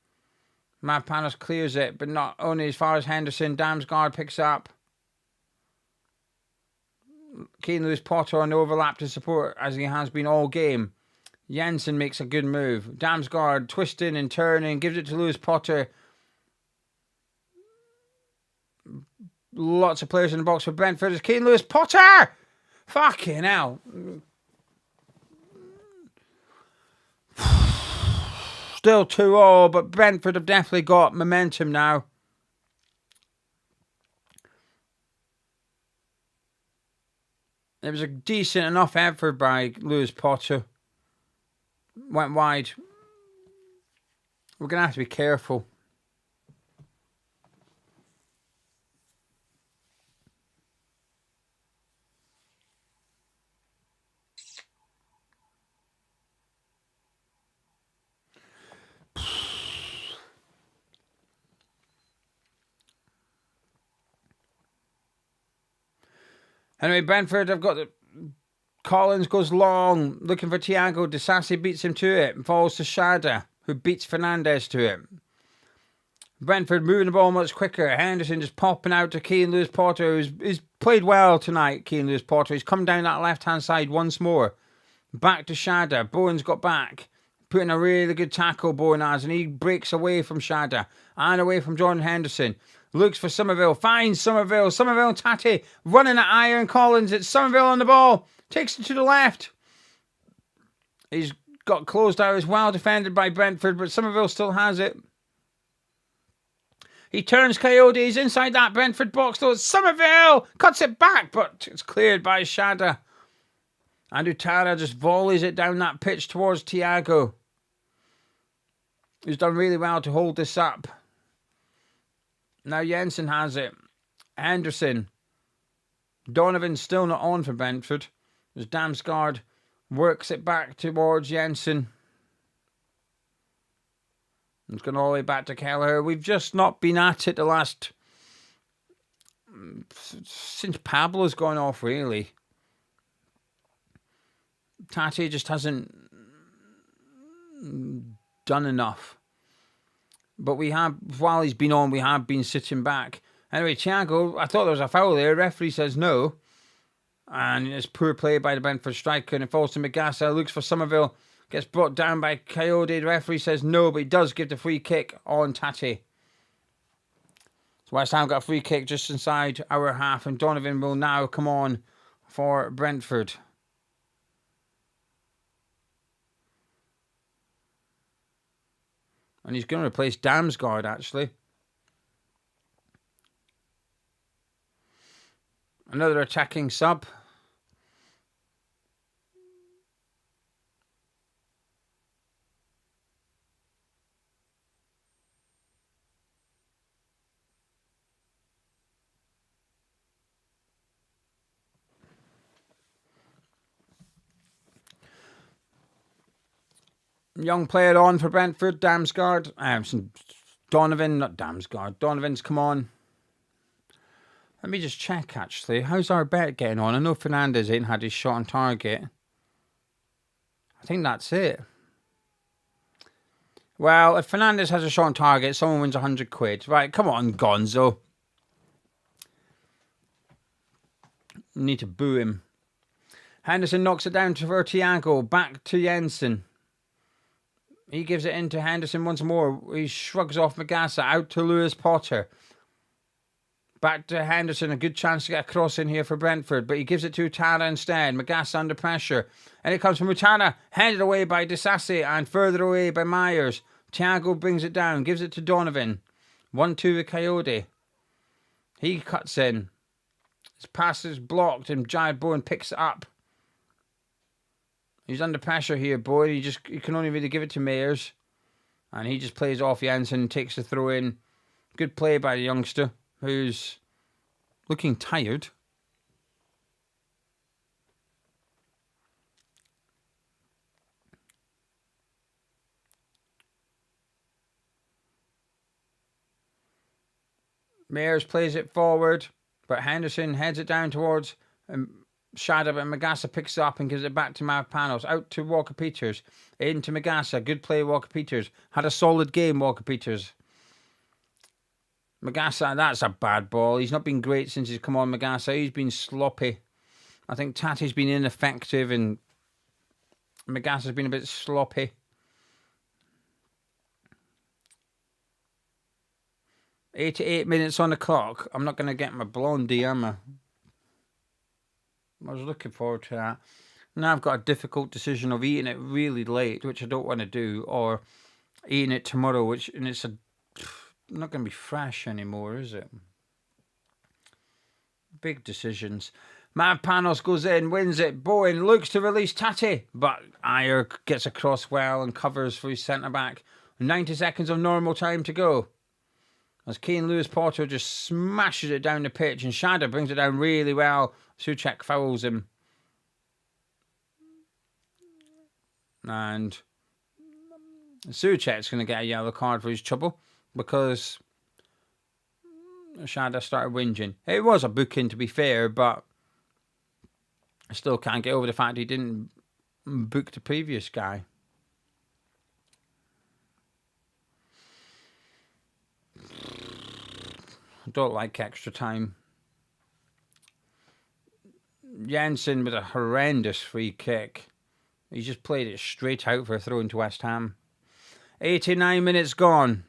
Mavpanos clears it, but not only as far as Henderson. Damsgaard picks up. Keane Lewis Potter on the overlap to support, as he has been all game. Jensen makes a good move. Damsgaard twisting and turning, gives it to Lewis Potter. Lots of players in the box for Brentford. It's Keane Lewis Potter! Fucking hell. Still 2-0, but Brentford have definitely got momentum now. It was a decent enough effort by Lewis Potter. Went wide. We're going to have to be careful. Anyway, Brentford have got the... Collins goes long, looking for Thiago. Disasi beats him to it and falls to Shada, who beats Fernandez to it. Brentford moving the ball much quicker. Henderson just popping out to Keane Lewis-Potter, who's played well tonight, Keane Lewis-Potter. He's come down that left-hand side once more. Back to Shada. Bowen's got back. Putting a really good tackle, Bowen has, and he breaks away from Shada and away from Jordan Henderson. Looks for Somerville. Finds Somerville. Somerville and Tati running at Iron Collins. It's Somerville on the ball. Takes it to the left. He's got closed out as well, defended by Brentford, but Somerville still has it. He turns Coyote. He's inside that Brentford box, though. Somerville cuts it back, but it's cleared by Shada. And Utara just volleys it down that pitch towards Thiago, who's done really well to hold this up. Now Jensen has it. Henderson. Donovan's still not on for Brentford. As Damsgaard works it back towards Jensen. It's gone all the way back to Kelleher. We've just not been at it the last... since Pablo's gone off, really. Tati just hasn't done enough. But we have, while he's been on, we have been sitting back. Anyway, Thiago, I thought there was a foul there. Referee says no. And it's poor play by the Brentford striker, and it falls to Magassa. Looks for Somerville. Gets brought down by Coyote. The referee says no, but he does give the free kick on Tati. So West Ham got a free kick just inside our half, and Donovan will now come on for Brentford. And he's going to replace Damsgaard, actually. Another attacking sub. Young player on for Brentford, Damsgaard. Donovan, not Damsgaard. Donovan's come on. Let me just check, actually. How's our bet getting on? I know Fernandez ain't had his shot on target. I think that's it. Well, if Fernandez has a shot on target, someone wins 100 quid. Right, come on, Gonzo. You need to boo him. Henderson knocks it down to Thiago. Back to Jensen. He gives it in to Henderson once more. He shrugs off Magassa. Out to Lewis-Potter. Back to Henderson. A good chance to get a cross in here for Brentford. But he gives it to Utara instead. Magassa under pressure. And it comes from Utara. Headed away by Disasi. And further away by Myers. Thiago brings it down. Gives it to Donovan. 1-2 with Coyote. He cuts in. His pass is blocked. And Jared Bowen picks it up. He's under pressure here, Boyd. He can only really give it to Mayers. And he just plays off Jensen and takes the throw in. Good play by the youngster, who's looking tired. Mayers plays it forward, but Henderson heads it down towards Shada, but Magassa picks it up and gives it back to Mavpanos. Out to Walker-Peters. Into Magassa. Good play, Walker-Peters. Had a solid game, Walker-Peters. Magassa, that's a bad ball. He's not been great since he's come on, Magassa. He's been sloppy. I think Tati's been ineffective and Magassa's been a bit sloppy. 88 minutes on the clock. I'm not going to get my blondie, am I? I was looking forward to that. Now I've got a difficult decision of eating it really late, which I don't want to do, or eating it tomorrow, and it's not going to be fresh anymore, is it? Big decisions. Mavpanos goes in, wins it. Bowen looks to release Tati, but Ayer gets across well and covers for his centre-back. 90 seconds of normal time to go. As Kane Lewis Potter just smashes it down the pitch, and Shadow brings it down really well. Souček fouls him. And Souček's going to get a yellow card for his trouble because Shadow started whinging. It was a booking, to be fair, but I still can't get over the fact he didn't book the previous guy. I don't like extra time. Jensen with a horrendous free kick. He just played it straight out for a throw into West Ham. 89 minutes gone.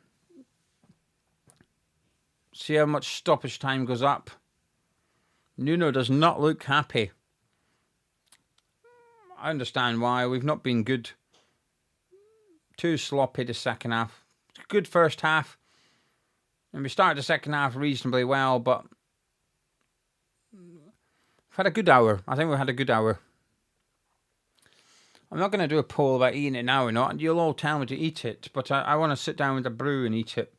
See how much stoppage time goes up. Nuno does not look happy. I understand why. We've not been good. Too sloppy the second half. Good first half. And we started the second half reasonably well, but we've had a good hour. I think we've had a good hour. I'm not going to do a poll about eating it now or not. You'll all tell me to eat it, but I want to sit down with a brew and eat it.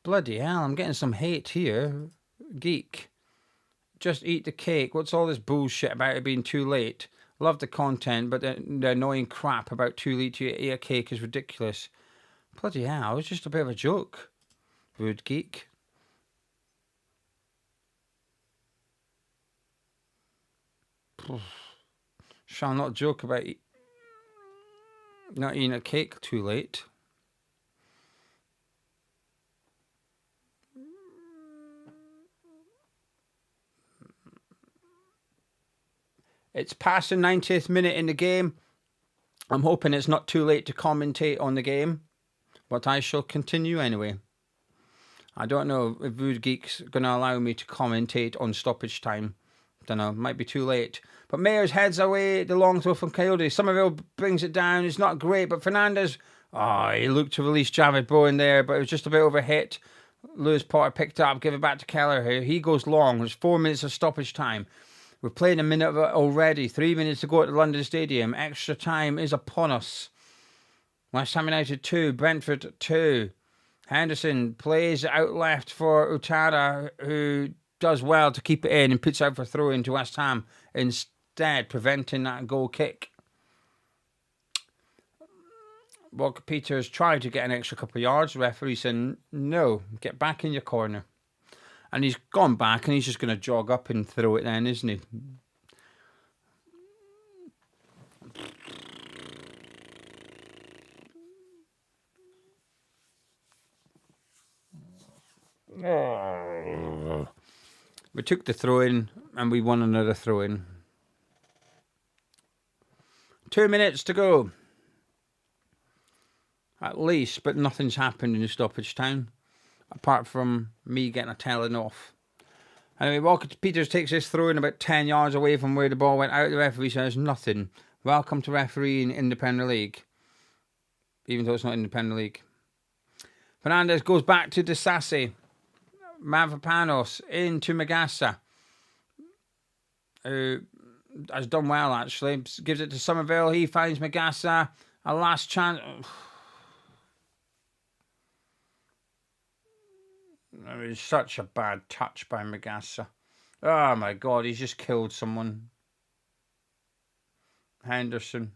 Bloody hell, I'm getting some hate here. Geek. Just eat the cake. What's all this bullshit about it being too late? Love the content, but the annoying crap about too late to eat a cake is ridiculous. Bloody hell, it's just a bit of a joke. Rude geek. Shall not joke about not eating a cake too late. It's past the 90th minute in the game. I'm hoping it's not too late to commentate on the game, but I shall continue anyway. I don't know if Rude Geek's going to allow me to commentate on stoppage time. Don't know, might be too late. But Mayers heads away the long throw from Coyote. Somerville brings it down. It's not great, but Fernandez, he looked to release Javid Bowen there, but it was just a bit overhit. Lewis Potter picked it up, give it back to Keller here. He goes long. There's 4 minutes of stoppage time. We're playing a minute of it already. 3 minutes to go at the London Stadium. Extra time is upon us. West Ham United 2, Brentford 2. Henderson plays out left for Utara, who does well to keep it in and puts out for throw into West Ham, instead preventing that goal kick. Walker Peters tried to get an extra couple of yards. The referee said, no, get back in your corner. And he's gone back and he's just going to jog up and throw it then, isn't he? We took the throw in and we won another throw in. 2 minutes to go. At least, but nothing's happened in the stoppage time. Apart from me getting a telling off. Anyway, Walker Peters takes this throw in about 10 yards away from where the ball went out. The referee says nothing. Welcome to refereeing in the Premier League. Even though it's not in the Premier League. Fernandez goes back to Disasi. Mavropanos into Magassa. Who has done well, actually. Gives it to Somerville. He finds Magassa. A last chance. It was such a bad touch by Magassa. Oh my God, he's just killed someone. Henderson.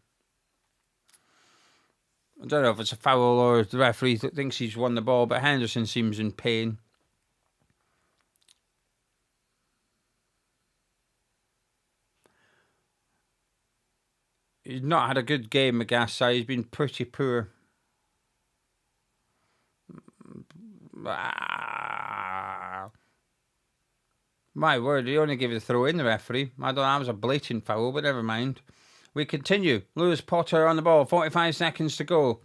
I don't know if it's a foul or if the referee thinks he's won the ball, but Henderson seems in pain. He's not had a good game, Magassa. He's been pretty poor. My word, he only gave the throw in, the referee. I don't know, that was a blatant foul, but never mind. We continue. Lewis Potter on the ball, 45 seconds to go.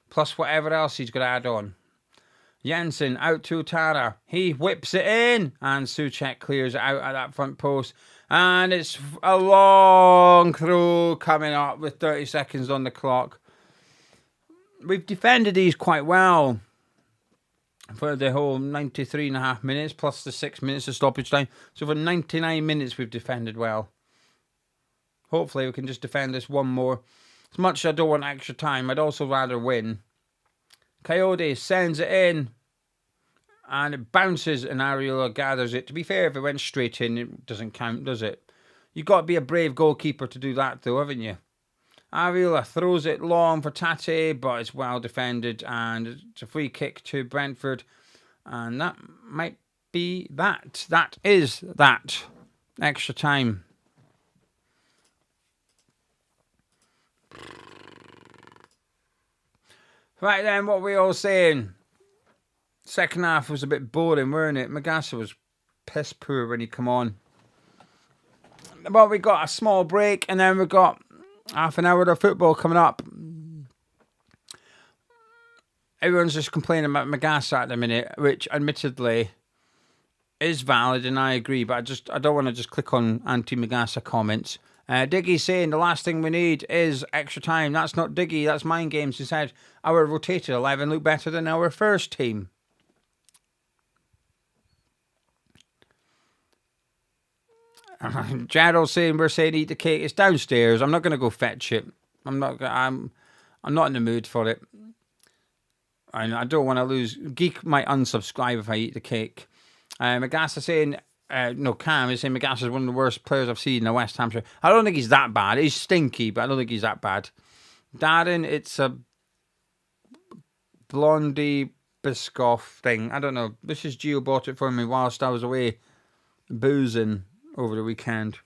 Plus whatever else he's got to add on. Jensen out to Tara. He whips it in. And Souček clears it out at that front post. And it's a long throw coming up with 30 seconds on the clock. we've defended these quite well for the whole 93.5 minutes plus the 6 minutes of stoppage time. So for 99 minutes, we've defended well. Hopefully, we can just defend this one more. As much as I don't want extra time, I'd also rather win. Coyote sends it in. And it bounces and Ariola gathers it. To be fair, if it went straight in, it doesn't count, does it? You've got to be a brave goalkeeper to do that, though, haven't you? Ariola throws it long for Tate, but it's well defended. And it's a free kick to Brentford. And that might be that. That is that. Extra time. Right then, what are we all saying? Second half was a bit boring, weren't it? Magassa was piss poor when he come on. Well, we got a small break, and then we got half an hour of football coming up. Everyone's just complaining about Magassa at the minute, which admittedly is valid, and I agree, but I don't want to just click on anti-Magassa comments. Diggy's saying the last thing we need is extra time. That's not Diggy, that's Mind Games. He said our rotated 11 looked better than our first team. Gerald saying we're saying eat the cake. It's downstairs. I'm not going to go fetch it. I'm not in the mood for it. I don't want to lose. Geek might unsubscribe if I eat the cake. Magassa saying Cam is saying Magassa is one of the worst players I've seen in the West Hampshire. I don't think he's that bad. He's stinky, but I don't think he's that bad. Darren, it's a Blondie Biscoff thing. I don't know. This is Gio bought it for me whilst I was away boozing over the weekend.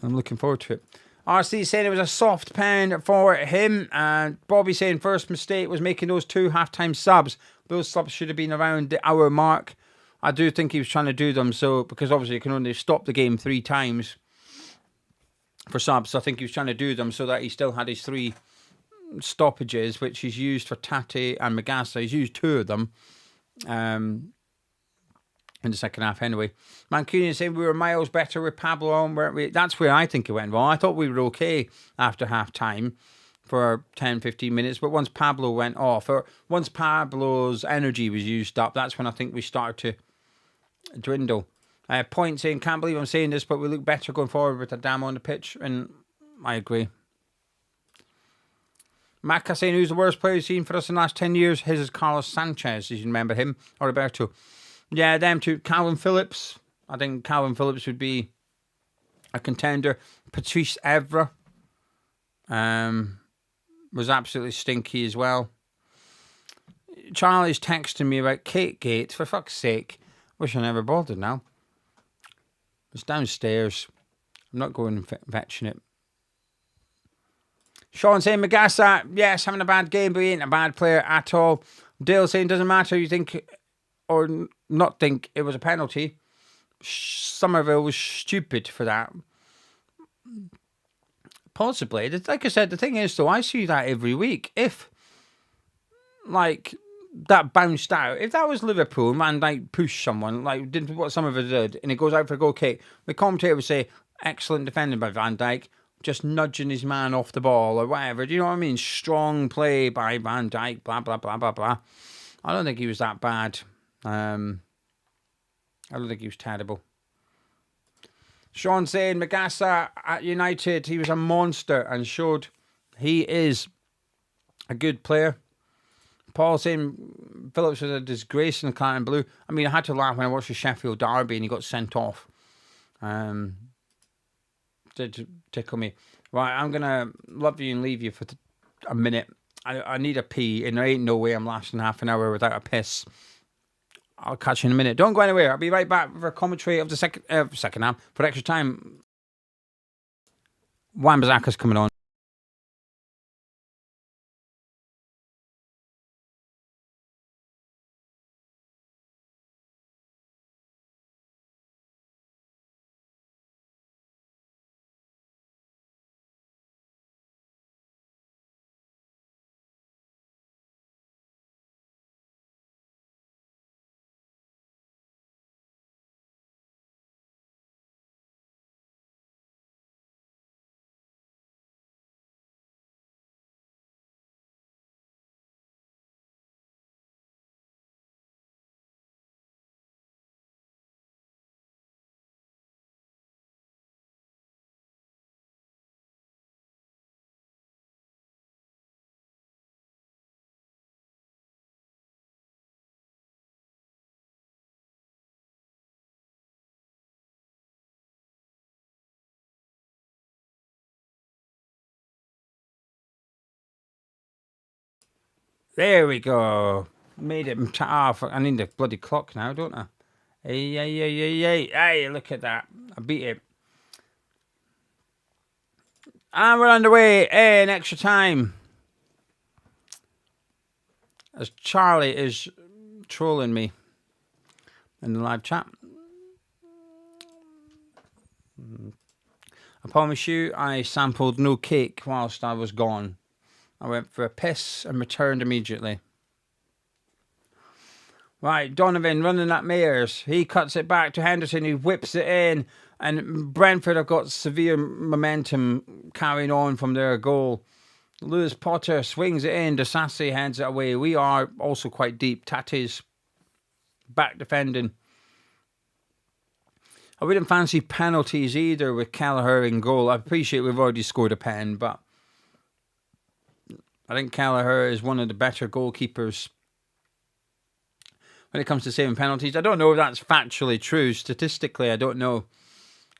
I'm looking forward to it. RC saying it was a soft pen for him, and Bobby saying first mistake was making those 2 halftime subs. Those subs should have been around the hour mark. I do think he was trying to do them so because obviously you can only stop the game 3 times for subs. So I think he was trying to do them so that he still had his 3 stoppages, which he's used for Tate and Magassa. He's used 2 of them. In the second half anyway. Mancunian saying we were miles better with Pablo on, weren't we? That's where I think it went wrong. I thought we were okay after half time for 10-15 minutes, but once Pablo went off, or once Pablo's energy was used up, that's when I think we started to dwindle. Point saying, can't believe I'm saying this, but we look better going forward with Adamo on the pitch, and I agree. Macca saying, who's the worst player you've seen for us in the last 10 years? His is Carlos Sanchez, if you remember him, or Roberto. Yeah, them two. Calvin Phillips. I think Calvin Phillips would be a contender. Patrice Evra was absolutely stinky as well. Charlie's texting me about Cake Gate. For fuck's sake. Wish I never bothered now. It's downstairs. I'm not going and fetching it. Sean saying Magassa, yes, having a bad game, but he ain't a bad player at all. Dale saying doesn't matter. You think or not think it was a penalty. Somerville was stupid for that. Possibly. Like I said, the thing is, though, I see that every week. If, like, that bounced out, if that was Liverpool and Van Dijk pushed someone, like did what Somerville did, and it goes out for a goal kick, the commentator would say, excellent defending by Van Dijk, just nudging his man off the ball or whatever. Do you know what I mean? Strong play by Van Dijk, blah, blah, blah, blah, blah. I don't think he was that bad. I don't think he was terrible. Sean saying Magassa at United, he was a monster and showed he is a good player. Paul saying Phillips was a disgrace in the Claret and Blue. I mean, I had to laugh when I watched the Sheffield Derby and he got sent off. Did tickle me. Right, I'm going to love you and leave you for a minute. I need a pee and there ain't no way I'm lasting half an hour without a piss. I'll catch you in a minute. Don't go anywhere. I'll be right back for a commentary of the second half for extra time. Wan-Bissaka's coming on. There we go. Made it. I need the bloody clock now, don't I? Hey, look at that. I beat it. And we're underway in extra time. As Charlie is trolling me in the live chat. I promise you, I sampled no cake whilst I was gone. I went for a piss and returned immediately. Right, Donovan running at Mayers. He cuts it back to Henderson, who whips it in. And Brentford have got severe momentum carrying on from their goal. Lewis Potter swings it in. Desassi heads it away. We are also quite deep. Tate's back defending. I wouldn't fancy penalties either with Kelleher in goal. I appreciate we've already scored a pen, but I think Kelleher is one of the better goalkeepers when it comes to saving penalties. I don't know if that's factually true. Statistically, I don't know.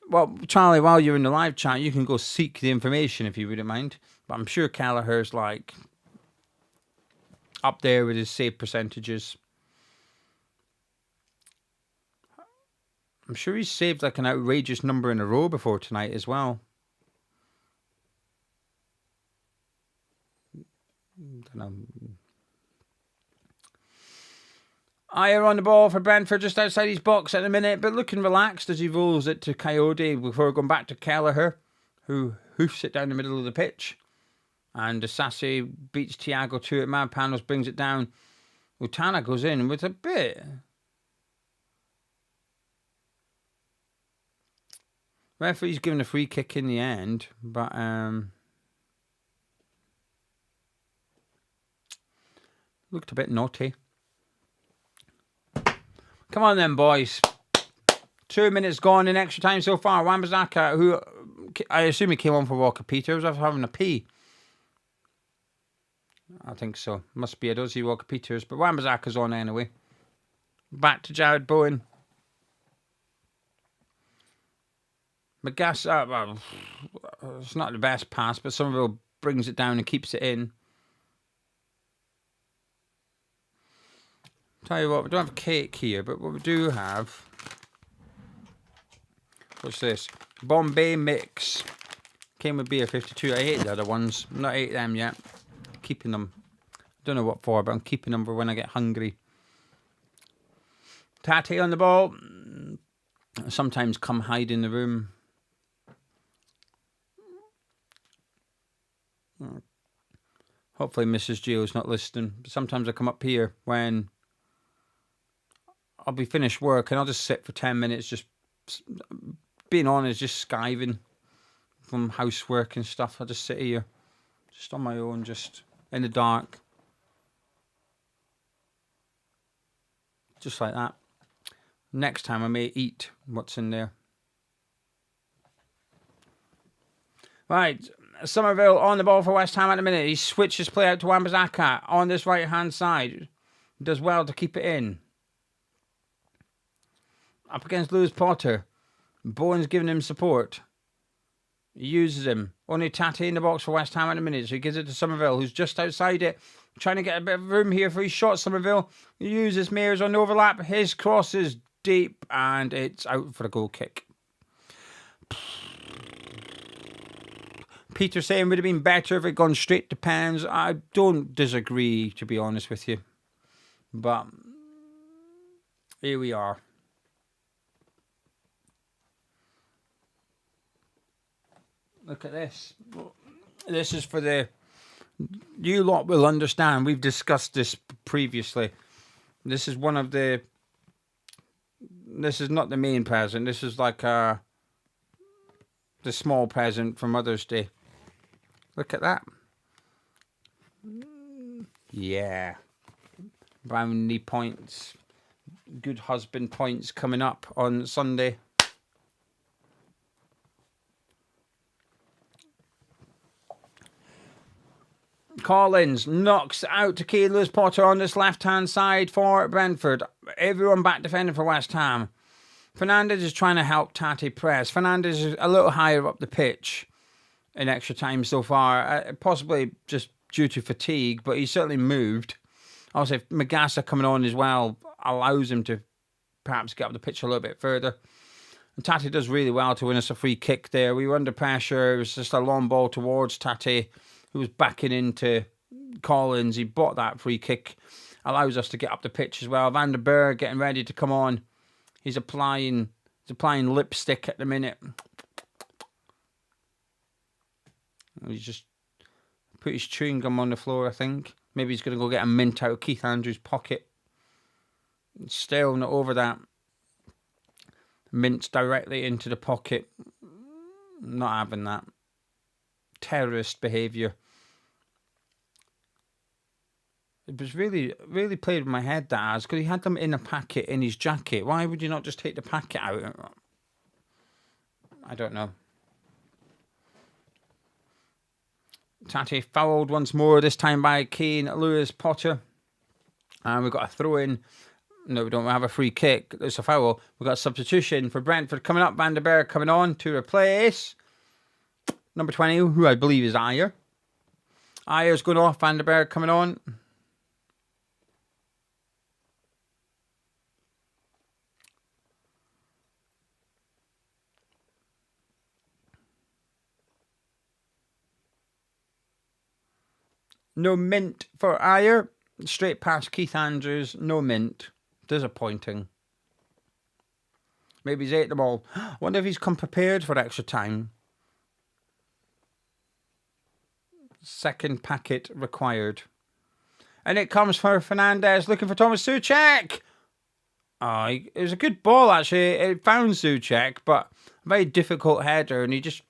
Well, Charlie, while you're in the live chat, you can go seek the information if you wouldn't mind. But I'm sure Kelleher's like up there with his save percentages. I'm sure he's saved like an outrageous number in a row before tonight as well. Don't know. Ayer on the ball for Brentford just outside his box at the minute, but looking relaxed as he rolls it to Coyote before going back to Kelleher, who hoofs it down the middle of the pitch. And Desassi beats Thiago to it. Mad Panos brings it down. Utana goes in with a bit. Referee's given a free kick in the end, but looked a bit naughty. Come on then, boys. 2 minutes gone in extra time so far. Wan-Bissaka, who I assume he came on for Walker Peters, after having a pee. I think so. Must be a dozy Walker Peters, but Wan-Bissaka's on anyway. Back to Jared Bowen. McGass, well, it's not the best pass, but Somerville brings it down and keeps it in. Tell you what, we don't have cake here, but what we do have... What's this? Bombay Mix. Came with beer 52. I hate the other ones. I've not ate them yet. Keeping them. Don't know what for, but I'm keeping them for when I get hungry. Tate on the ball. Sometimes come hide in the room. Hopefully Mrs. Gio's not listening. Sometimes I come up here when I'll be finished work and I'll just sit for 10 minutes, just being honest, just skiving from housework and stuff. I just sit here, just on my own, just in the dark. Just like that. Next time I may eat what's in there. Right. Somerville on the ball for West Ham at the minute. He switches play out to Wan-Bissaka on this right-hand side. He does well to keep it in. Up against Lewis Potter. Bowen's giving him support. He uses him. Only Tate in the box for West Ham at the minute. So he gives it to Somerville, who's just outside it. Trying to get a bit of room here for his shot. Somerville uses Mears on the overlap. His cross is deep and it's out for a goal kick. Peter saying would have been better if it had gone straight to pens. I don't disagree, to be honest with you. But here we are. Look at this. This is for the... You lot will understand. We've discussed this previously. This is one of the... This is not the main present. This is like the small present for Mother's Day. Look at that. Yeah. Brownie points. Good husband points coming up on Sunday. Collins knocks out to Key Lewis Potter on this left-hand side for Brentford. Everyone back defending for West Ham. Fernandes is trying to help Tate press. Fernandes is a little higher up the pitch in extra time so far. Possibly just due to fatigue, but he's certainly moved. Also, if Magassa coming on as well allows him to perhaps get up the pitch a little bit further. And Tati does really well to win us a free kick there. We were under pressure. It was just a long ball towards Tati, who was backing into Collins. He bought that free kick. Allows us to get up the pitch as well. Van der Berg getting ready to come on. He's applying lipstick at the minute. He's just put his chewing gum on the floor, I think. Maybe he's going to go get a mint out of Keith Andrews' pocket. Still not over that. Mint directly into the pocket. Not having that. Terrorist behaviour. It was really, really played with my head, that as, because he had them in a packet in his jacket. Why would you not just take the packet out? I don't know. Tati fouled once more, this time by Kane Lewis Potter. And we've got a throw in. No, we don't have a free kick. It's a foul. We've got a substitution for Brentford coming up. Van der Berg coming on to replace number 20, who I believe is Ayer. Ayer's going off. Van der Berg coming on. No mint for Ayer. Straight past Keith Andrews. No mint. Disappointing. Maybe he's ate the ball. Wonder if he's come prepared for extra time. Second packet required. And it comes for Fernandez looking for Thomas Souček. Oh, it was a good ball, actually. It found Souček, but a very difficult header, and he just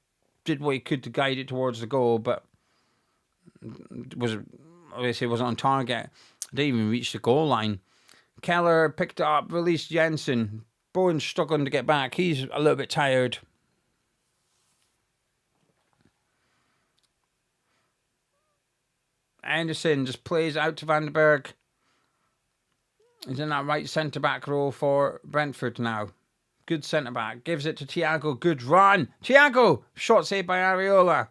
did what he could to guide it towards the goal, but obviously wasn't on target. Didn't even reach the goal line. Keller picked it up, released Jensen. Bowen's struggling to get back. He's a little bit tired. Anderson just plays out to Van der Berg. He's in that right centre-back role for Brentford now. Good centre-back. Gives it to Thiago. Good run. Thiago! Shot saved by Areola.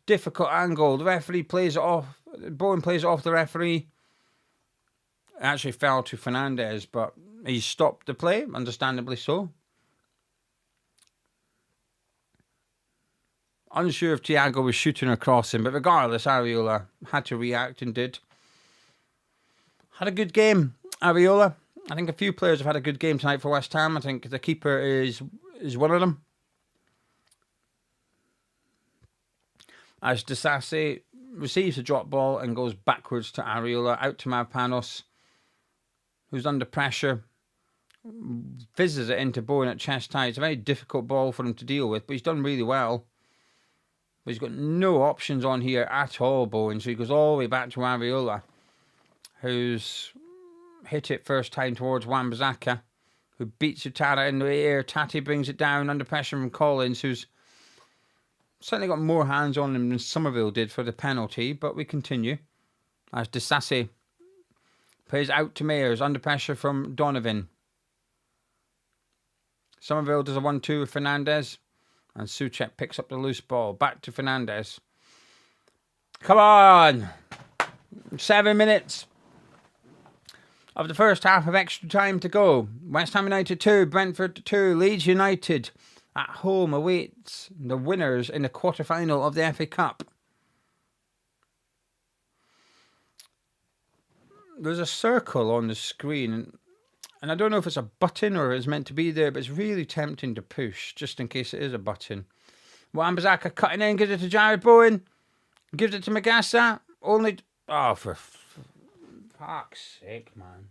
Difficult angle. The referee plays it off. Bowen plays it off the referee. It actually fell to Fernandez, but he stopped the play, understandably so. Unsure if Thiago was shooting or crossing, but regardless, Areola had to react and did. Had a good game, Areola. I think a few players have had a good game tonight for West Ham. I think the keeper is one of them. As Disasi receives a drop ball and goes backwards to Areola, out to Mavpanos, who's under pressure. Fizzes it into Bowen at chest high. It's a very difficult ball for him to deal with, but he's done really well. But he's got no options on here at all, Bowen, so he goes all the way back to Areola, who's hit it first time towards Wan-Bissaka, who beats Utara in the air. Tati brings it down under pressure from Collins, who's certainly got more hands on him than Somerville did for the penalty, but we continue. As Disasi plays out to Mayers, under pressure from Donovan. Somerville does a 1-2 with Fernandez, and Souček picks up the loose ball. Back to Fernandez. Come on! 7 minutes of the first half of extra time to go. West Ham United 2, Brentford 2, Leeds United at home awaits the winners in the quarter-final of the FA Cup. There's a circle on the screen, and I don't know if it's a button or it's meant to be there, but it's really tempting to push, just in case it is a button. Wan-Bissaka cutting in, gives it to Jared Bowen, gives it to Magassa, only... Oh, for fuck's sake, man.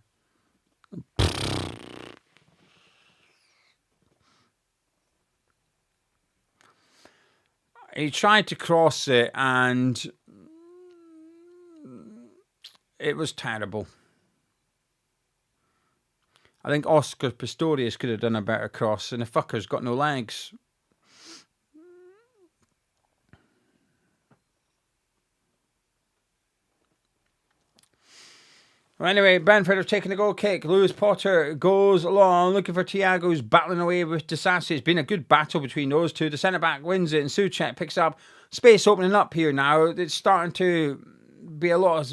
He tried to cross it and it was terrible. I think Oscar Pistorius could have done a better cross, and the fucker's got no legs. Well, anyway, Brentford have taken the goal kick. Lewis Potter goes along, looking for Thiago, who's battling away with Disasi. It's been a good battle between those two. The centre-back wins it, and Souček picks up. Space opening up here now. It's starting to be a lot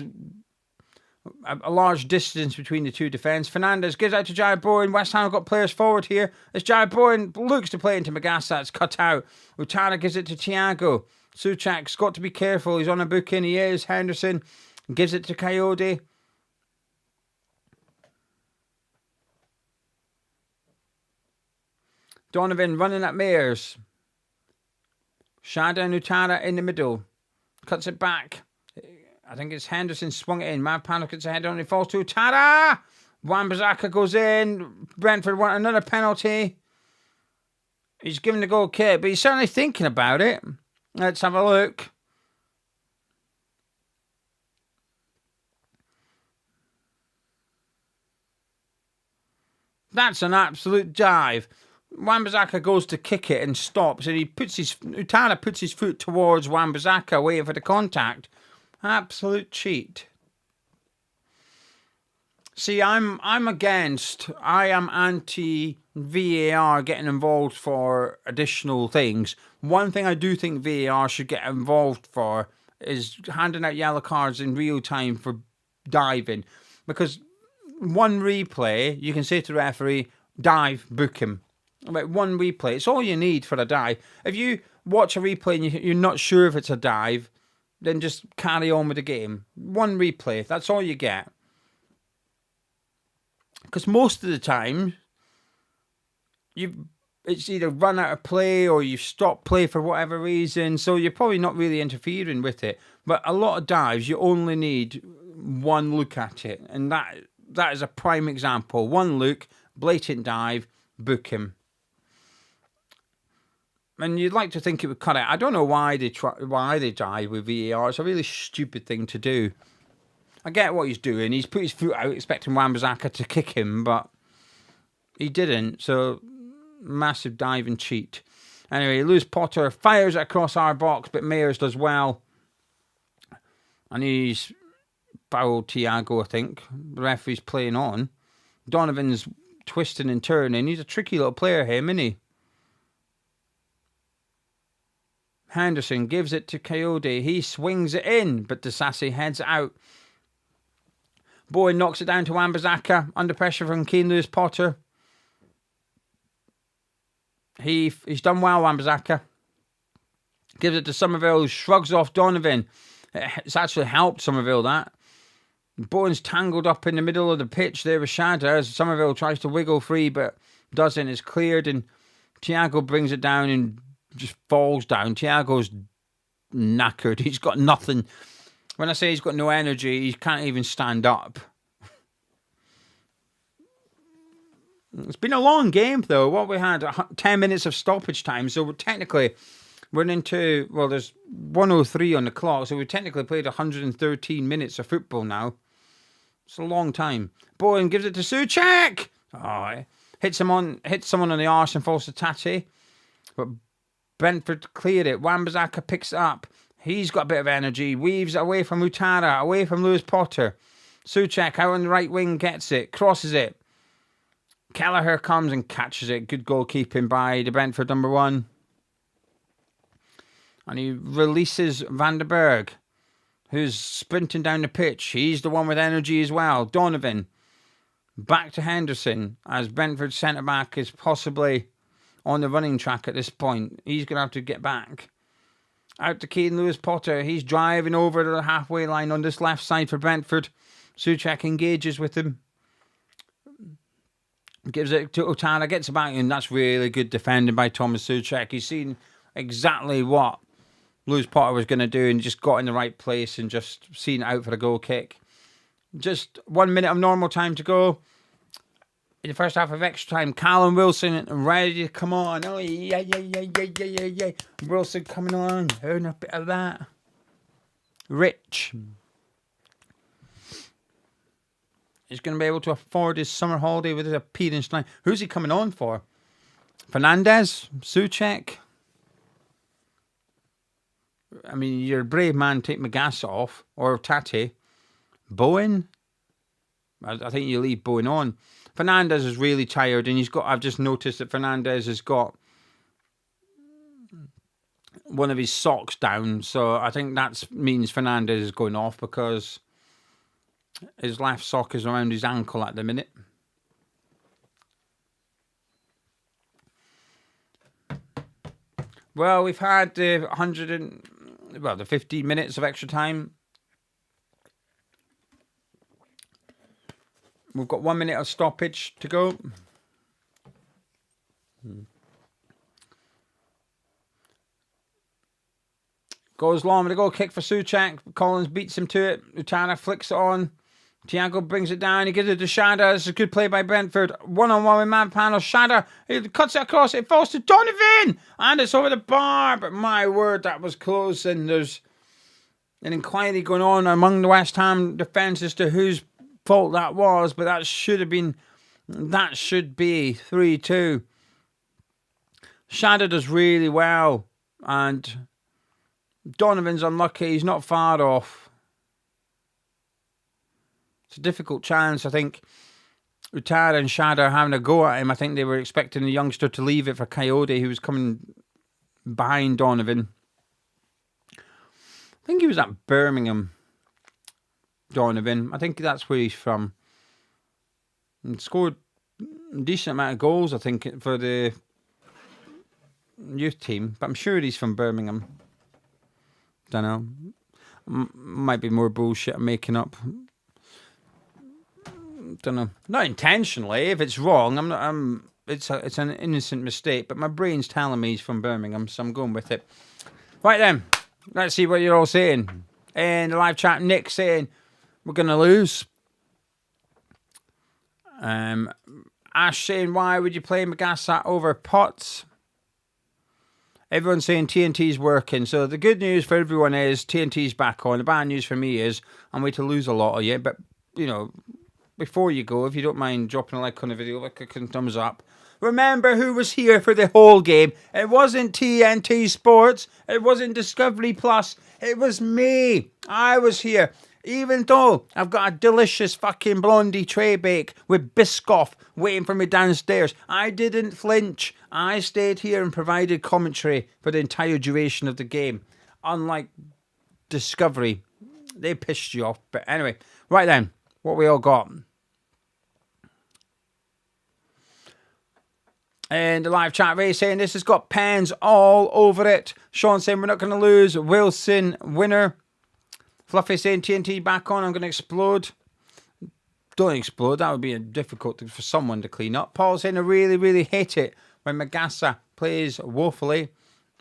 a large distance between the two defence. Fernandez gives out to Jared Bowen. West Ham have got players forward here. As Jared Bowen looks to play into Magassa, it's cut out. Utara gives it to Thiago. Souček's got to be careful. He's on a booking. He is. Henderson gives it to Coyote. Donovan running at Mayers. Shada and Utara in the middle. Cuts it back. I think it's Henderson swung it in. Mavpano gets ahead on it. Falls to Utara. Wan-Bissaka goes in. Brentford want another penalty. He's given the goal kick, but he's certainly thinking about it. Let's have a look. That's an absolute dive. Wan-Bissaka goes to kick it and stops, and Utara puts his foot towards Wan-Bissaka, waiting for the contact. Absolute cheat. See, I am anti-VAR getting involved for additional things. One thing I do think VAR should get involved for is handing out yellow cards in real time for diving. Because one replay, you can say to the referee, dive, book him. Like one replay, it's all you need for a dive. If you watch a replay and you're not sure if it's a dive, then just carry on with the game. One replay, that's all you get. Because most of the time, it's either run out of play or you've stopped play for whatever reason, so you're probably not really interfering with it. But a lot of dives, you only need one look at it, and that is a prime example. One look, blatant dive, book him. And you'd like to think it would cut out. I don't know why they dive with VAR. It's a really stupid thing to do. I get what he's doing. He's put his foot out expecting Wan-Bissaka to kick him, but he didn't. So, massive dive and cheat. Anyway, Lewis Potter fires it across our box, but Mayers does well. And he's fouled Thiago, I think. The referee's playing on. Donovan's twisting and turning. He's a tricky little player here, isn't he? Henderson gives it to Coyote. He swings it in, but Disasi heads out. Bowen knocks it down to Wan-Bissaka. Under pressure from Keane Lewis Potter. He's done well, Wan-Bissaka. Gives it to Somerville. Shrugs off Donovan. It's actually helped Somerville, that. Bowen's tangled up in the middle of the pitch there with Shada as Somerville tries to wiggle free, but doesn't. It's cleared, and Thiago brings it down and just falls down. Thiago's knackered. He's got nothing. When I say he's got no energy, he can't even stand up. It's been a long game, though. What we had, 10 minutes of stoppage time. So technically, we're into, well, there's 1:03 on the clock. So we technically played 113 minutes of football now. It's a long time. Bowen gives it to Souček. Oh, hits someone on the arse and falls to Tati. But Brentford cleared it. Wan-Bissaka picks it up. He's got a bit of energy. Weaves it away from Utara, away from Lewis Potter. Souček out on the right wing gets it, crosses it. Kelleher comes and catches it. Good goalkeeping by the Brentford number 1. And he releases Van der Berg, who's sprinting down the pitch. He's the one with energy as well. Donovan. Back to Henderson, as Brentford's centre-back is possibly on the running track at this point. He's going to have to get back. Out to Keane Lewis Potter. He's driving over the halfway line on this left side for Brentford. Souček engages with him. Gives it to Utara. Gets it back, and that's really good defending by Thomas Souček. He's seen exactly what Lewis Potter was going to do and just got in the right place and just seen it out for a goal kick. Just 1 minute of normal time to go. In the first half of extra time, Callum Wilson ready to come on. Oh, yeah. Wilson coming on. Earn a bit of that. Rich. He's going to be able to afford his summer holiday with his appearance tonight. Who's he coming on for? Fernandez? Souček? I mean, you're a brave man, take Magassa off. Or Tati. Bowen? I think you leave Bowen on. Fernandez is really tired, and I've just noticed that Fernandez has got one of his socks down, so I think that means Fernandez is going off because His left sock is around his ankle at the minute. Well, we've had the 15 minutes of extra time. We've got 1 minute of stoppage to go. Goes long with a goal kick for Souček. Collins beats him to it. Utana flicks it on. Thiago brings it down. He gives it to Shada. It's a good play by Brentford. One-on-one with man panel. Shada, he cuts it across. It falls to Donovan. And it's over the bar. But my word, that was close. And there's an inquiry going on among the West Ham defence as to whose fault that was. But that should be 3-2. Shada does really well. And Donovan's unlucky. He's not far off. It's a difficult chance. I think Utara and Shada are having a go at him. I think they were expecting the youngster to leave it for Coyote, who was coming behind Donovan. I think he was at Birmingham, Donovan. I think that's where he's from. And scored a decent amount of goals, I think, for the youth team. But I'm sure he's from Birmingham. Don't know. Might be more bullshit I'm making up. Don't know. Not intentionally. If it's wrong, I'm not. It's an innocent mistake. But my brain's telling me he's from Birmingham, so I'm going with it. Right then, let's see what you're all saying. In the live chat, Nick saying we're gonna lose. Ash saying why would you play Magassa over Potts? Everyone's saying TNT's working. So the good news for everyone is TNT's back on. The bad news for me is I'm going to lose a lot of you. But, you know, before you go, if you don't mind dropping a like on the video, like a thumbs up. Remember who was here for the whole game. It wasn't TNT Sports. It wasn't Discovery Plus. It was me. I was here. Even though I've got a delicious fucking blondie tray bake with Biscoff waiting for me downstairs, I didn't flinch. I stayed here and provided commentary for the entire duration of the game. Unlike Discovery, they pissed you off. But anyway, right then, what we all got. And the live chat, Ray saying this has got pens all over it. Sean saying we're not going to lose. Wilson, winner. Fluffy saying TNT back on, I'm going to explode. Don't explode, that would be difficult for someone to clean up. Paul saying I really, really hate it when Magassa plays woefully.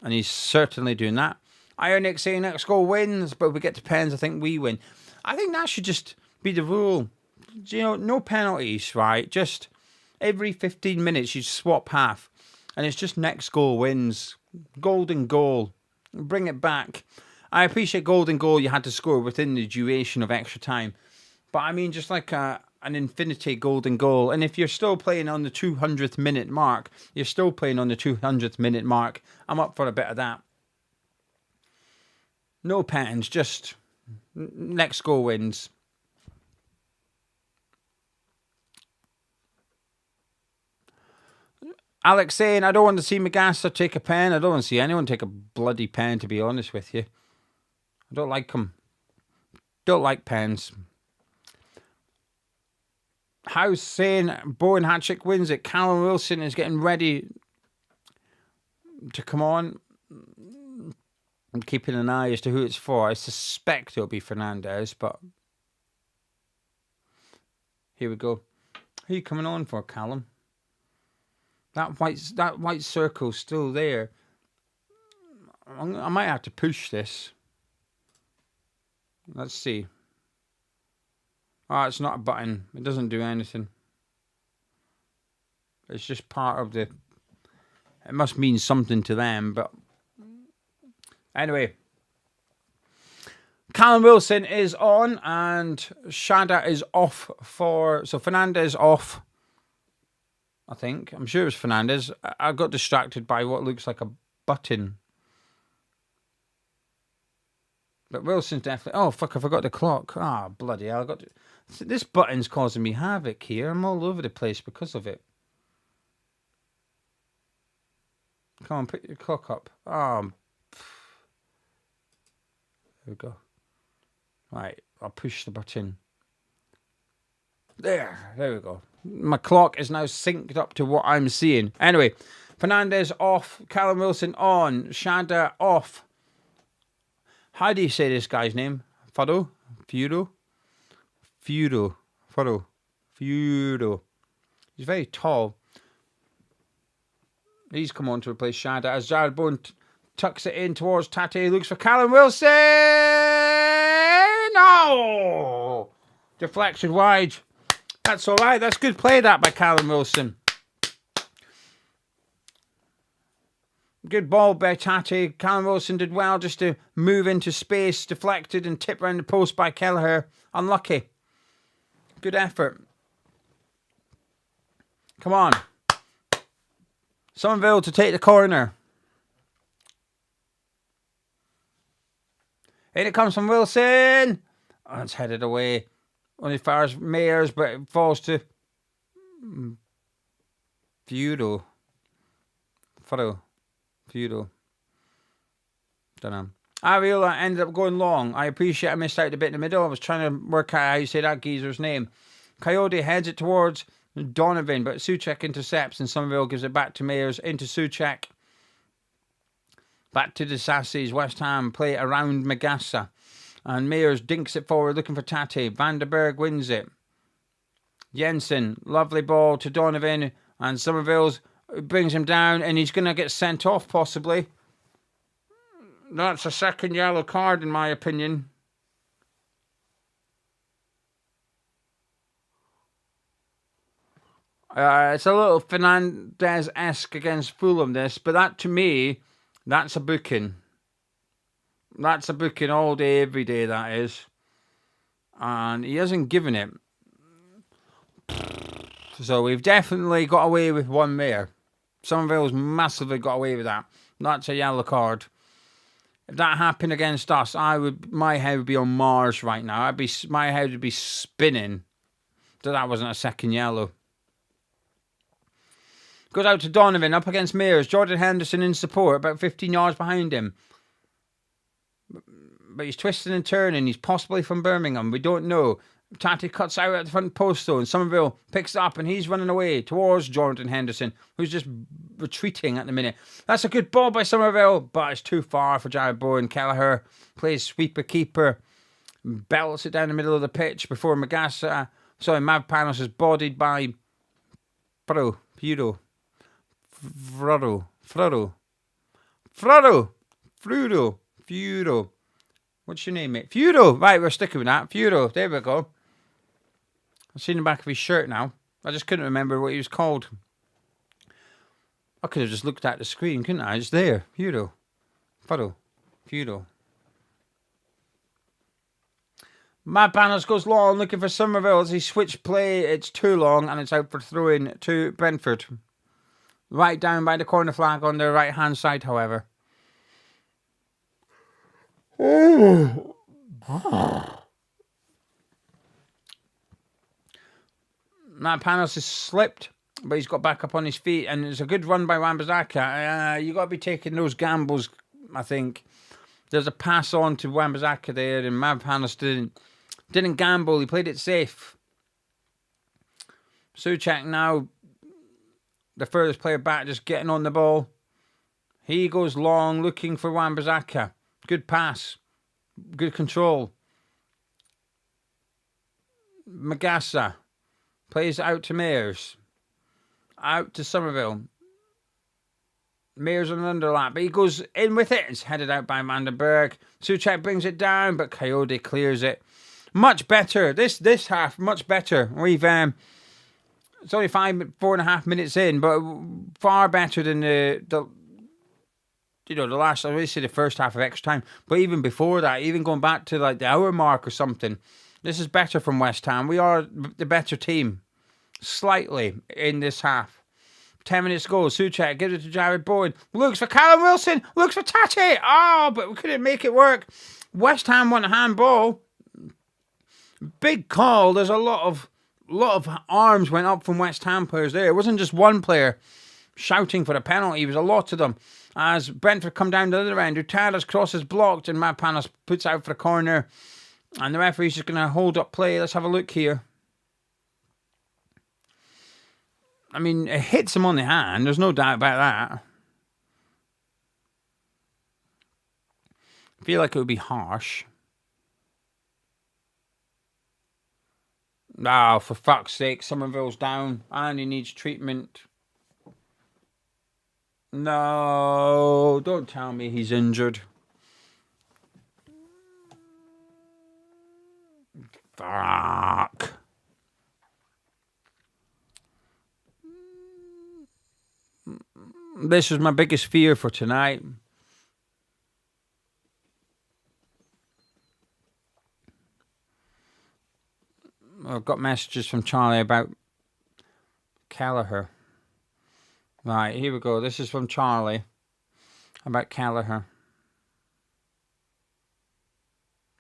And he's certainly doing that. Ionic saying next goal wins, but if we get to pens, I think we win. I think that should just be the rule. You know, no penalties, right? Just every 15 minutes you swap half. And it's just next goal wins. Golden goal. Bring it back. I appreciate golden goal you had to score within the duration of extra time. But I mean, just like an infinity golden goal. And if you're still playing on the 200th minute mark, you're still playing on the 200th minute mark. I'm up for a bit of that. No pens, just next goal wins. Alex saying, I don't want to see Magassa take a pen. I don't want to see anyone take a bloody pen, to be honest with you. I don't like them. Don't like pens. House saying Bowen Hatchick wins it. Callum Wilson is getting ready to come on. I'm keeping an eye as to who it's for. I suspect it'll be Fernandez, but here we go. Who are you coming on for, Callum? That white circle's still there. I might have to push this. Let's see. Oh, it's not a button. It doesn't do anything. It's just part of the... It must mean something to them, but... Anyway. Callum Wilson is on, and Shada is off for... So Fernandez off, I think. I'm sure it was Fernandez. I got distracted by what looks like a button. But Wilson's definitely... Oh, fuck, I forgot the clock. Ah, bloody hell. This button's causing me havoc here. I'm all over the place because of it. Come on, put your clock up. Oh. There we go. Right, I'll push the button. There we go. My clock is now synced up to what I'm seeing. Anyway, Fernandez off, Callum Wilson on, Shada off. How do you say this guy's name? Fado? Feudo? Fado. He's very tall. He's come on to replace Shada as Jared Bowen tucks it in towards Tate. Looks for Callum Wilson. No! Deflection wide. That's all right. That's good play that by Callum Wilson. Good ball by Tate. Callum Wilson did well just to move into space. Deflected and tipped round the post by Kelleher. Unlucky. Good effort. Come on. Somerville to take the corner. In it comes from Wilson. Oh, it's headed away. Only as far as Mayers, but it falls to Feudo. Don't know. Ariola ended up going long. I appreciate I missed out a bit in the middle. I was trying to work out how you say that geezer's name. Coyote heads it towards Donovan, but Souček intercepts and Somerville gives it back to Mayers into Souček. Back to the Sassies. West Ham play around Magassa. And Mayers dinks it forward looking for Tate. Van der Berg wins it. Jensen, lovely ball to Donovan. And Somerville's brings him down and he's going to get sent off possibly. That's a second yellow card in my opinion. It's a little Fernandez-esque against Fulham this, but that to me, that's a booking. That's a booking all day, every day, that is. And he hasn't given it. So we've definitely got away with one there. Somerville's massively got away with that. That's a yellow card. If that happened against us, my head would be on Mars right now. My head would be spinning. So that wasn't a second yellow. Goes out to Donovan, up against Mayers. Jordan Henderson in support, about 15 yards behind him. But he's twisting and turning. He's possibly from Birmingham. We don't know. Tate cuts out at the front post though, and Somerville picks it up and he's running away towards Jordan Henderson, who's just retreating at the minute. That's a good ball by Somerville, but it's too far for Jared Bowen. Kelleher plays sweeper keeper, belts it down the middle of the pitch before Mavpanos is bodied by Feudo. What's your name, mate? Feudo. Right, we're sticking with that. Feudo. There we go. I've seen the back of his shirt now. I just couldn't remember what he was called. I could have just looked at the screen, couldn't I? It's there. Feudo. Matt Banners goes long, looking for Somerville as he switched play. It's too long, and it's out for throw-in to Brentford. Right down by the corner flag on the right-hand side, however. Matt Panos has slipped, but he's got back up on his feet, and it's a good run by Wan-Bissaka. You got to be taking those gambles, I think. There's a pass on to Wan-Bissaka there, and Matt Panos didn't gamble. He played it safe. Souček now, the furthest player back, just getting on the ball. He goes long, looking for Wan-Bissaka. Good pass. Good control. Magassa plays out to Mayers. Out to Somerville. Mayers on an underlap, but he goes in with it. It's headed out by Van der Berg. Souček brings it down, but Coyote clears it. Much better. This half, much better. We've it's only 4.5 minutes in, but far better than the last, I always say the first half of extra time, but even before that, even going back to like the hour mark or something, this is better from West Ham. We are the better team, slightly, in this half. 10 minutes ago, Souček gives it to Jared Bowen, looks for Callum Wilson, looks for Tate, but we couldn't make it work. West Ham won a handball. Big call. There's a lot of arms went up from West Ham players there. It wasn't just one player shouting for a penalty, it was a lot of them. As Brentford come down the other end, Hurtado's cross is blocked and Mavpanos puts out for a corner. And the referee's just going to hold up play. Let's have a look here. I mean, it hits him on the hand. There's no doubt about that. I feel like it would be harsh. Oh, for fuck's sake, Somerville's down and he needs treatment. No, don't tell me he's injured. Fuck. This was my biggest fear for tonight. I've got messages from Charlie about Kelleher. Right, here we go. This is from Charlie about Kelleher.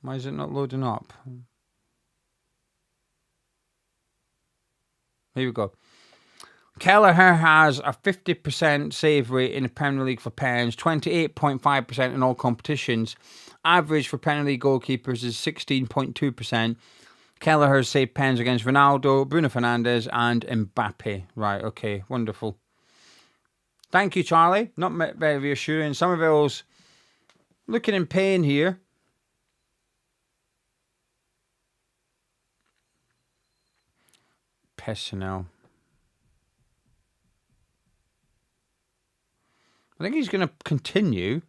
Why is it not loading up? Here we go. Kelleher has a 50% save rate in the Premier League for pens, 28.5% in all competitions. Average for Premier League goalkeepers is 16.2%. Kelleher has saved pens against Ronaldo, Bruno Fernandes, and Mbappe. Right, okay, wonderful. Thank you, Charlie. Not very reassuring. Somerville's looking in pain here. Personnel. I think he's going to continue.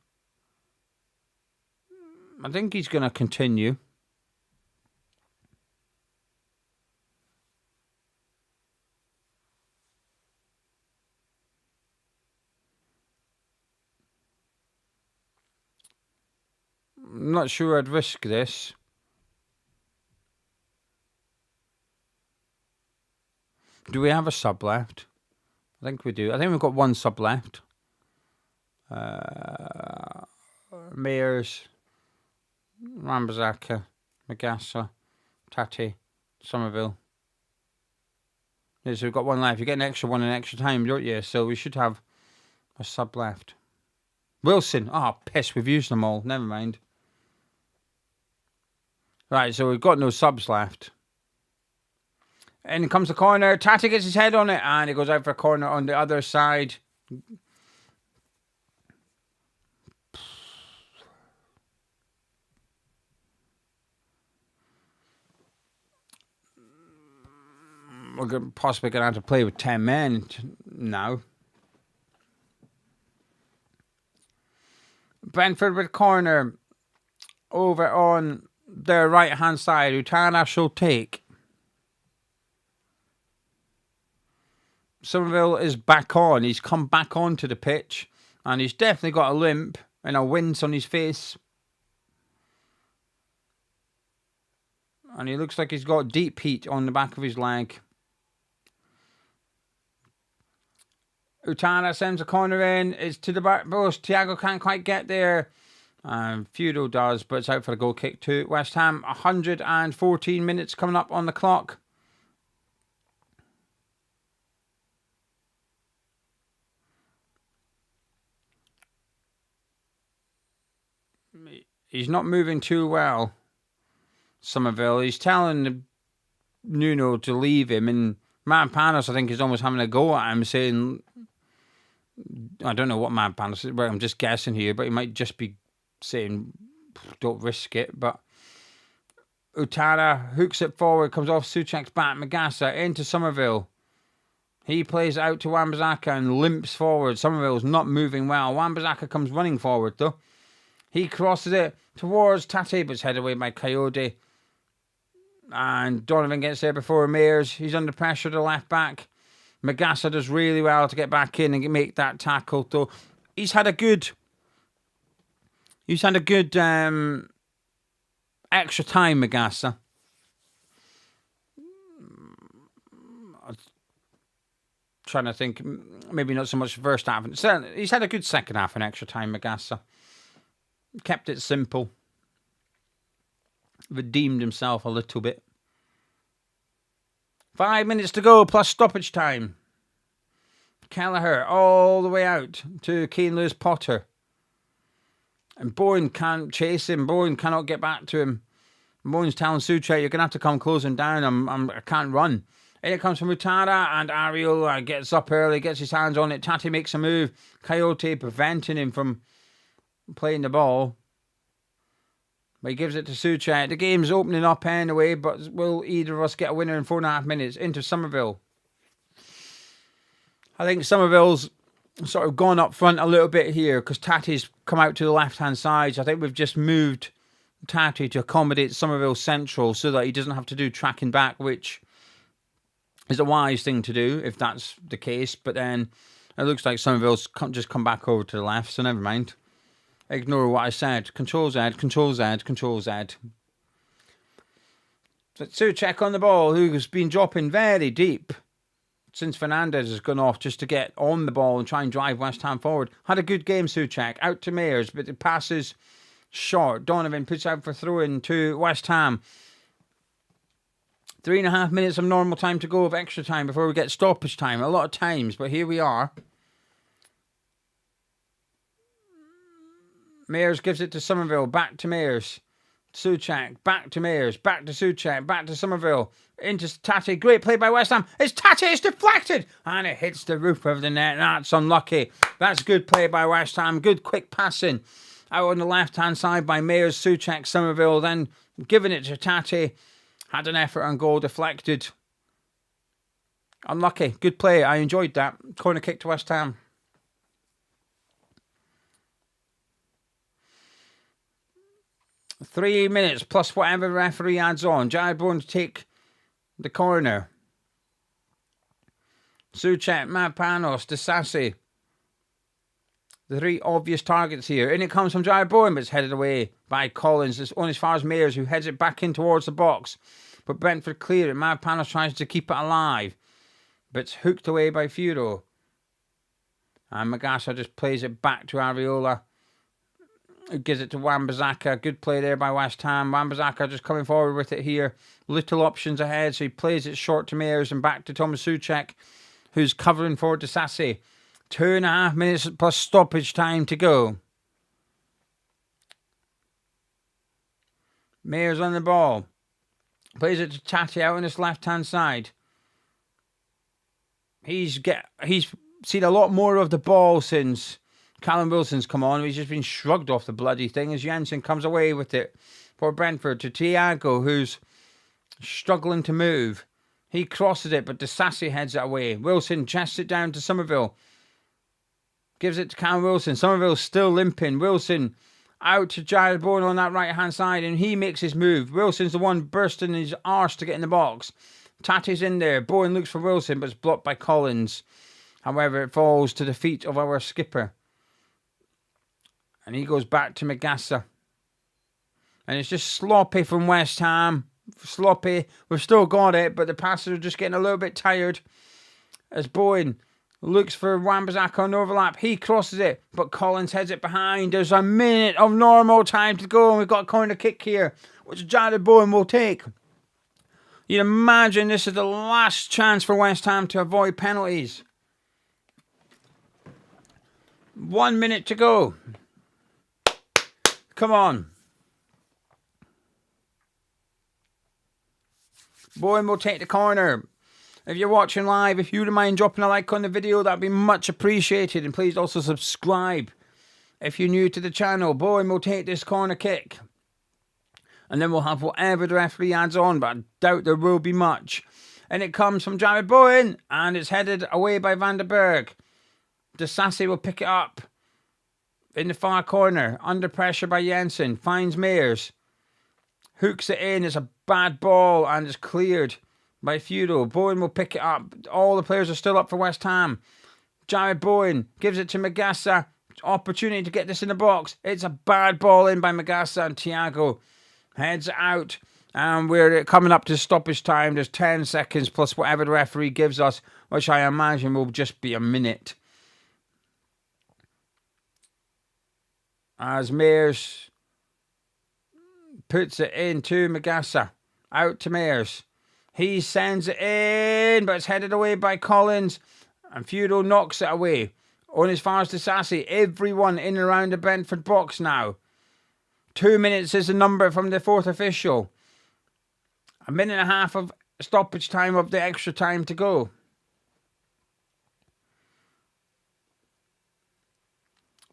I'm not sure I'd risk this. Do we have a sub left? I think we do. I think we've got one sub left. Mayers, Rambazaka, Magassa, Tati, Somerville. Yeah, so we've got one left. You get an extra one in extra time, don't you? So we should have a sub left. Wilson. Oh, piss. We've used them all. Never mind. Right, so we've got no subs left. And it comes the corner. Tati gets his head on it, and it goes out for a corner on the other side. We're possibly going to have to play with 10 men now. Brentford with corner over on their right-hand side. Utana shall take. Somerville is back on. He's come back onto the pitch. And he's definitely got a limp and a wince on his face. And he looks like he's got deep heat on the back of his leg. Utana sends a corner in. It's to the back post. Thiago can't quite get there. Feudo does, but it's out for a goal kick to West Ham. 114 minutes coming up on the clock. He's not moving too well, Somerville. He's telling Nuno to leave him, and Matt Panos, I think, is almost having a go at him, saying, I don't know what Matt Panos is, but I'm just guessing here, but he might just be saying, don't risk it. But Utara hooks it forward, comes off Souček's back, Magassa into Somerville. He plays it out to Wan-Bissaka and limps forward. Somerville's not moving well. Wan-Bissaka comes running forward, though. He crosses it towards Tati, but it's headed away by Coyote. And Donovan gets there before Mayers. He's under pressure to left back. Magassa does really well to get back in and make that tackle, though. He's had a good extra time, Magassa. I'm trying to think, maybe not so much the first half. He's had a good second half and extra time, Magassa. Kept it simple. Redeemed himself a little bit. 5 minutes to go plus stoppage time. Kelleher all the way out to Keane Lewis Potter. And Bourne can't chase him. Bourne cannot get back to him. Bourne's telling Souček, you're going to have to come closing down. I can't run. In it comes from Utada, and Ariola gets up early, gets his hands on it. Tati makes a move. Coyote preventing him from playing the ball. But he gives it to Souček. The game's opening up anyway, but will either of us get a winner in 4.5 minutes? Into Somerville. I think Somerville's sort of gone up front a little bit here because Tati's come out to the left-hand side. So I think we've just moved Tati to accommodate Somerville central so that he doesn't have to do tracking back, which is a wise thing to do if that's the case. But then it looks like Somerville's just come back over to the left, so never mind. Ignore what I said. Control Z, Control Z, Control Z. So Souček on the ball, who's been dropping very deep since Fernandez has gone off just to get on the ball and try and drive West Ham forward. Had a good game, Souček. Out to Mayers, but the passes short. Donovan puts out for throw-in to West Ham. 3.5 minutes of normal time to go of extra time before we get stoppage time. A lot of times, but here we are. Mayers gives it to Somerville. Back to Mayers. Souček. Back to Mayers. Back to Souček. Back to Somerville. Into Tati. Great play by West Ham. It's Tati. It's deflected. And it hits the roof of the net. That's unlucky. That's good play by West Ham. Good quick passing. Out on the left-hand side by Mayers. Souček. Somerville. Then giving it to Tati. Had an effort on goal. Deflected. Unlucky. Good play. I enjoyed that. Corner kick to West Ham. 3 minutes plus whatever referee adds on. Jared Bourne to take the corner. Souček, Mavropanos, Disasi. The 3 obvious targets here. In it comes from Jared Bourne, but it's headed away by Collins. It's only as far as Mayers, who heads it back in towards the box. But Brentford clear it. Mavropanos tries to keep it alive. But it's hooked away by Furo. And Magasa just plays it back to Ariola. Who gives it to Wan-Bissaka. Good play there by West Ham. Wan-Bissaka just coming forward with it here. Little options ahead, so he plays it short to Mayers and back to Thomas Souček, who's covering for Disasi. 2.5 minutes plus stoppage time to go. Mayers on the ball. Plays it to Tati out on his left-hand side. He's seen a lot more of the ball since Callum Wilson's come on. He's just been shrugged off the bloody thing as Jensen comes away with it for Brentford to Thiago, who's struggling to move. He crosses it, but Disasi heads it away. Wilson chests it down to Somerville. Gives it to Callum Wilson. Somerville's still limping. Wilson out to Jared Bourne on that right-hand side, and he makes his move. Wilson's the one bursting his arse to get in the box. Tati's in there. Bourne looks for Wilson, but it's blocked by Collins. However, it falls to the feet of our skipper. And he goes back to Magasa. And it's just sloppy from West Ham. Sloppy. We've still got it, but the passes are just getting a little bit tired. As Bowen looks for Wan-Bissaka on overlap. He crosses it, but Collins heads it behind. There's a minute of normal time to go, and we've got a corner kick here, which Jared Bowen will take. You'd imagine this is the last chance for West Ham to avoid penalties. 1 minute to go. Come on. Bowen will take the corner. If you're watching live, if you wouldn't mind dropping a like on the video, that'd be much appreciated. And please also subscribe if you're new to the channel. Bowen will take this corner kick. And then we'll have whatever the referee adds on, but I doubt there will be much. And it comes from Jared Bowen, and it's headed away by Van der Berg. Disasi will pick it up in the far corner, under pressure by Jensen. Finds Mayers. Hooks it in. It's a bad ball, and it's cleared by Furo. Bowen will pick it up. All the players are still up for West Ham. Jared Bowen gives it to Magasa. Opportunity to get this in the box. It's a bad ball in by Magasa, and Thiago heads out. And we're coming up to stoppage time. There's 10 seconds plus whatever the referee gives us, which I imagine will just be a minute. As Mayers puts it into Magasa. Out to Mayers. He sends it in, but it's headed away by Collins. And Furo knocks it away. On as far as Disasi. Everyone in and around the Brentford box now. 2 minutes is the number from the fourth official. 1.5 minutes of stoppage time of the extra time to go.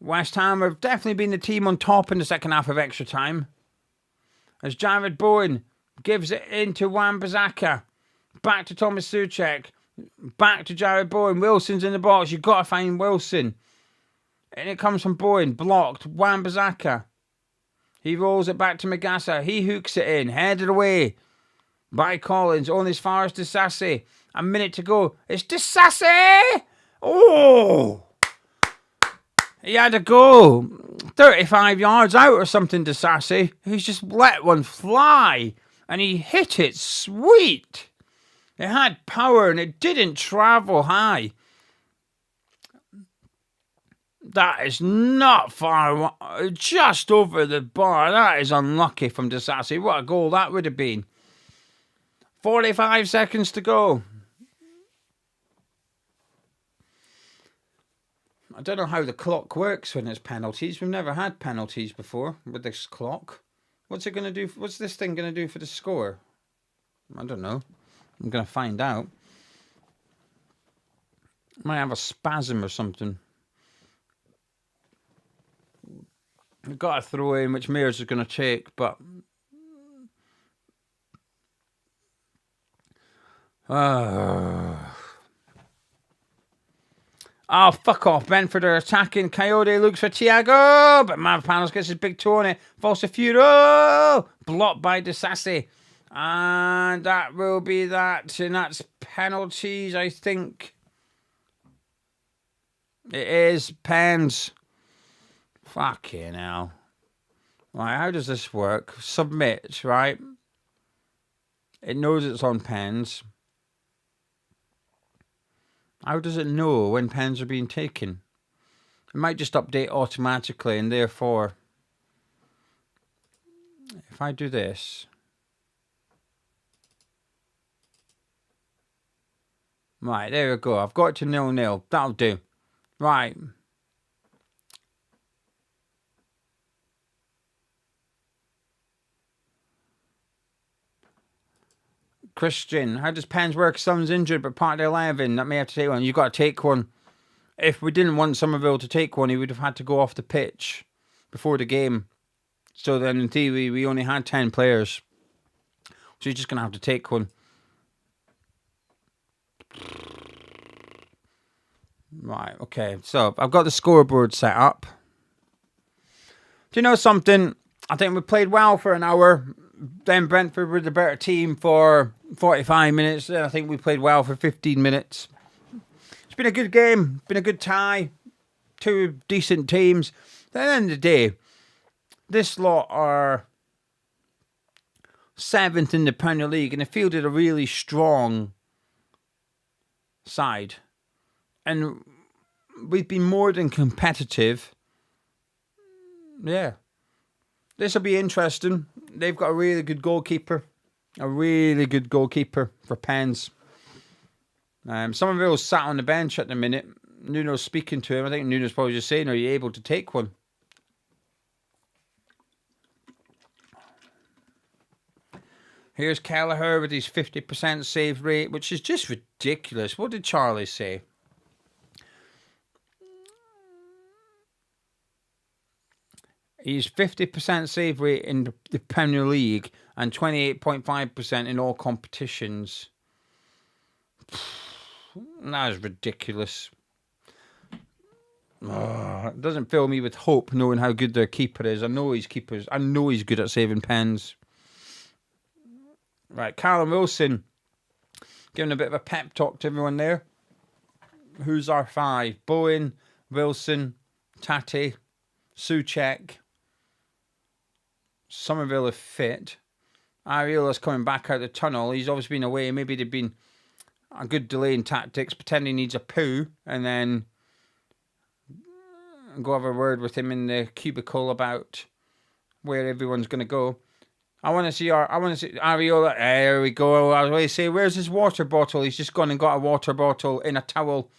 West Ham have definitely been the team on top in the second half of extra time. As Jared Bowen gives it into Wan-Bissaka. Back to Thomas Souček. Back to Jared Bowen. Wilson's in the box. You've got to find Wilson. And it comes from Bowen. Blocked. Wan-Bissaka. He rolls it back to Magassa. He hooks it in. Headed away by Collins. On as far as Disasi. A minute to go. It's Disasi! Oh! He had to go 35 yards out or something, Disasi. He's just let one fly. And he hit it sweet. It had power and it didn't travel high. That is not far. Just over the bar. That is unlucky from Disasi. What a goal that would have been. 45 seconds to go. I don't know how the clock works when it's penalties. We've never had penalties before with this clock. What's it going to do? What's this thing going to do for the score? I don't know. I'm going to find out. Might have a spasm or something. I've got a throw in which Mears is going to take, but... Oh, fuck off. Brentford are attacking. Coyote looks for Thiago, but Mavropanos gets his big toe on it. Falls to Furo. Blocked by Disasi. And that will be that. And that's penalties, I think. It is pens. Fucking hell. Right, how does this work? Submit, right? It knows it's on pens. How does it know when pens are being taken? It might just update automatically, and therefore, if I do this, right, there we go. I've got it to 0-0. That'll do. Right. Christian, how does pens work? Someone's injured, but part of the 11. That may have to take one. You've got to take one. If we didn't want Somerville to take one, he would have had to go off the pitch before the game. So then, in theory, we only had 10 players. So you're just going to have to take one. Right, okay. So, I've got the scoreboard set up. Do you know something? I think we played well for an hour. Then Brentford were the better team for 45 minutes. Then I think we played well for 15 minutes. It's been a good game. Been a good tie. Two decent teams. At the end of the day, this lot are 7th in the Premier League and they fielded a really strong side. And we've been more than competitive. Yeah. This will be interesting. They've got a really good goalkeeper. A really good goalkeeper for pens. Somerville's sat on the bench at the minute. Nuno's speaking to him. I think Nuno's probably just saying, are you able to take one? Here's Kelleher with his 50% save rate, which is just ridiculous. What did Charlie say? He's 50% save rate in the Premier League and 28.5% in all competitions. That is ridiculous. It doesn't fill me with hope knowing how good their keeper is. I know he's good at saving pens. Right, Callum Wilson giving a bit of a pep talk to everyone there. Who's our 5? Bowen, Wilson, Tati, Souček. Somerville are fit. Ariola's coming back out of the tunnel. He's obviously been away. Maybe they've been a good delay in tactics, pretending he needs a poo, and then go have a word with him in the cubicle about where everyone's going to go. I want to see Ariola. There we go. I was going to say, where's his water bottle? He's just gone and got a water bottle in a towel.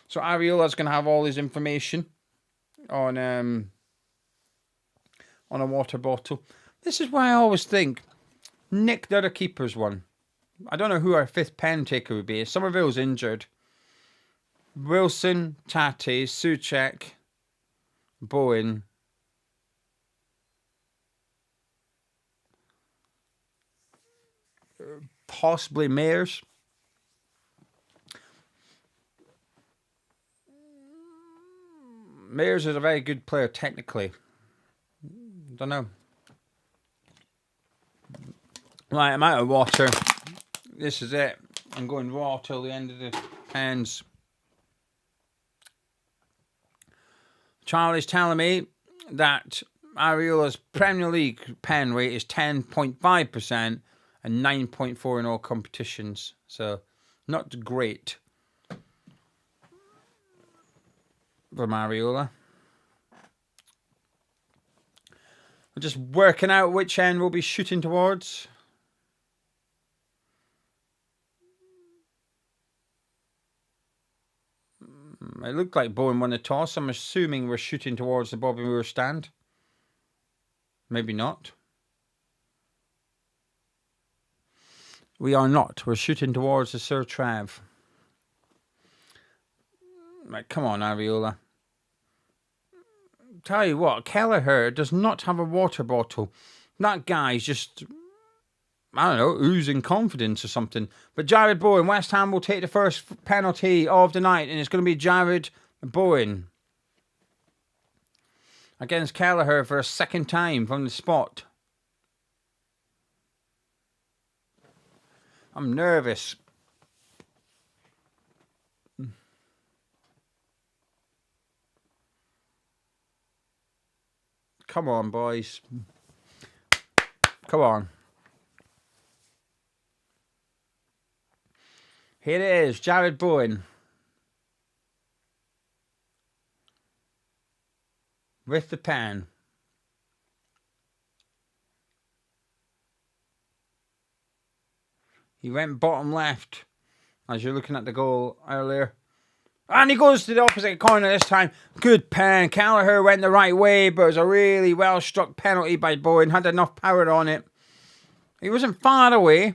So Ariola's going to have all his information on a water bottle. This is why I always think nick the other keeper's one. I don't know who our fifth pen taker would be. Somerville's injured. Wilson, Tate, Souček, Bowen. Possibly Mayers. Mayers is a very good player technically. Don't know. Right, I'm out of water. This is it. I'm going raw till the end of the hands. Charlie's telling me that Ariola's Premier League pen rate is 10.5% and 9.4 in all competitions. So, not great for Ariola. We're just working out which end we'll be shooting towards. It looked like Bowen won the toss. I'm assuming we're shooting towards the Bobby Moore stand. Maybe not. We are not. We're shooting towards the Sir Trav. Right, come on, Ariola. Tell you what, Kelleher does not have a water bottle. That guy's just, I don't know, oozing confidence or something. But Jared Bowen, West Ham will take the first penalty of the night, and it's going to be Jared Bowen against Kelleher for a second time from the spot. I'm nervous. Come on, boys. Come on. Here it is, Jared Bowen. With the pen. He went bottom left as you're looking at the goal earlier. And he goes to the opposite corner this time. Good pen. Kelleher went the right way, but it was a really well-struck penalty by Bowen. Had enough power on it. He wasn't far away.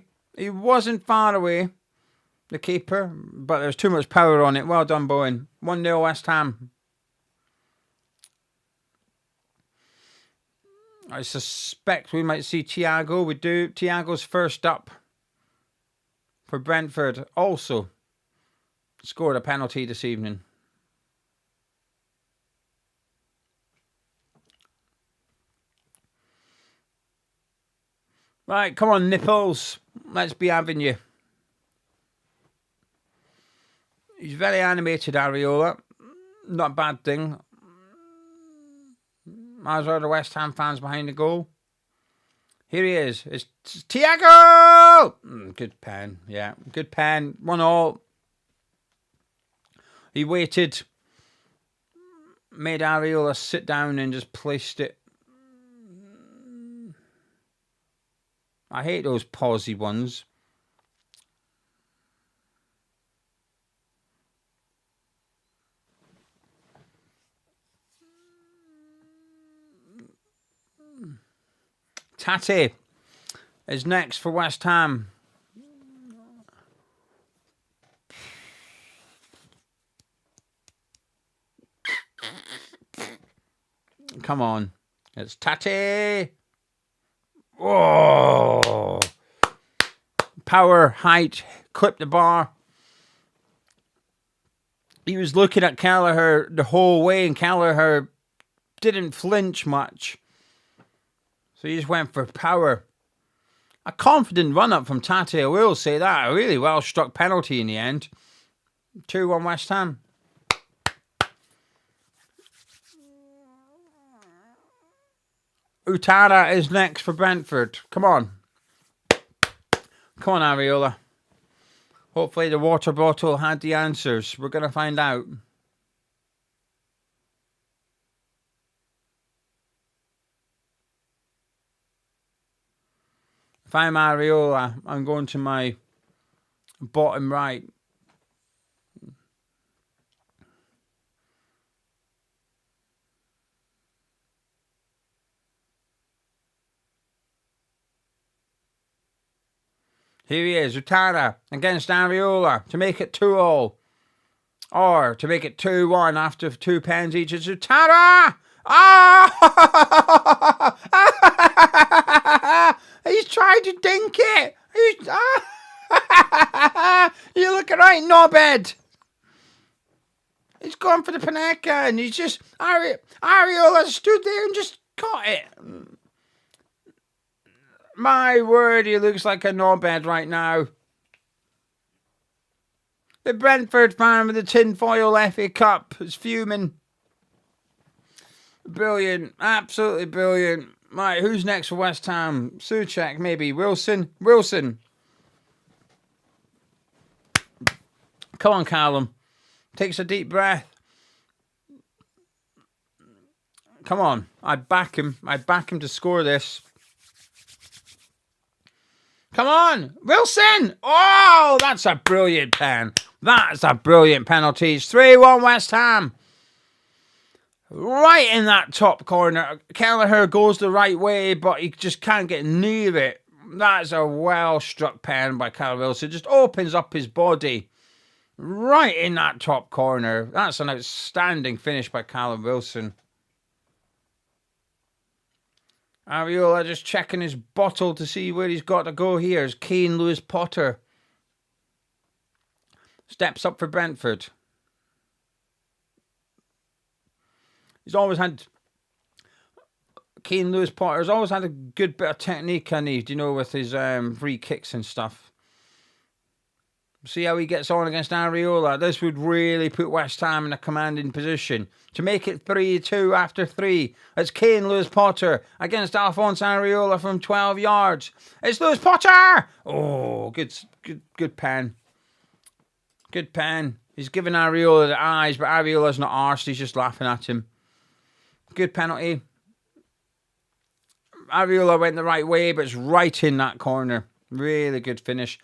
The keeper. But there was too much power on it. Well done, Bowen. 1-0 West Ham. I suspect we might see Thiago. We do. Thiago's first up for Brentford. Also scored a penalty this evening. Right, come on, nipples. Let's be having you. He's very animated, Ariola. Not a bad thing. As are the West Ham fans behind the goal. Here he is. It's Thiago! Good pen. Yeah, good pen. 1-1. He waited. Made Ariola sit down and just placed it. I hate those pausey ones. Tate is next for West Ham. Come on. It's Tate. Oh. Power, height, clip the bar. He was looking at Kelleher the whole way, and Kelleher didn't flinch much. So he just went for power. A confident run-up from Tate, I will say that. A really well-struck penalty in the end. 2-1 West Ham. Utara is next for Brentford. Come on. Come on, Ariola. Hopefully the water bottle had the answers. We're going to find out. If I'm Ariola, I'm going to my bottom right. Here he is, Utara against Areola to make it 2-2. Or to make it 2-1 after 2 pens each. It's Utara! Ah! He's trying to dink it. You look right, knobhead. He's gone for the Panenka and he's just... Areola stood there and just caught it. My word, he looks like a knobhead right now. The Brentford fan with the tinfoil FA Cup is fuming. Brilliant. Absolutely brilliant. Right, who's next for West Ham? Souček, maybe. Wilson. Come on, Callum. Takes a deep breath. Come on. I back him to score this. Come on. Wilson. Oh, that's a brilliant pen. That's a brilliant penalty. It's 3-1 West Ham. Right in that top corner. Kelleher goes the right way, but he just can't get near it. That's a well-struck pen by Callum Wilson. Just opens up his body. Right in that top corner. That's an outstanding finish by Callum Wilson. Areola just checking his bottle to see where he's got to go here. It's Kane Lewis Potter. Steps up for Brentford. He's always had... Kane Lewis Potter's always had a good bit of technique, hasn't he? With his free kicks and stuff. See how he gets on against Areola. This would really put West Ham in a commanding position. To make it 3-2 after 3. It's Kane Lewis Potter against Alphonse Areola from 12 yards. It's Lewis Potter! Oh, good pen. Good pen. He's giving Areola the eyes, but Areola's not arsed. He's just laughing at him. Good penalty. Areola went the right way, but it's right in that corner. Really good finish.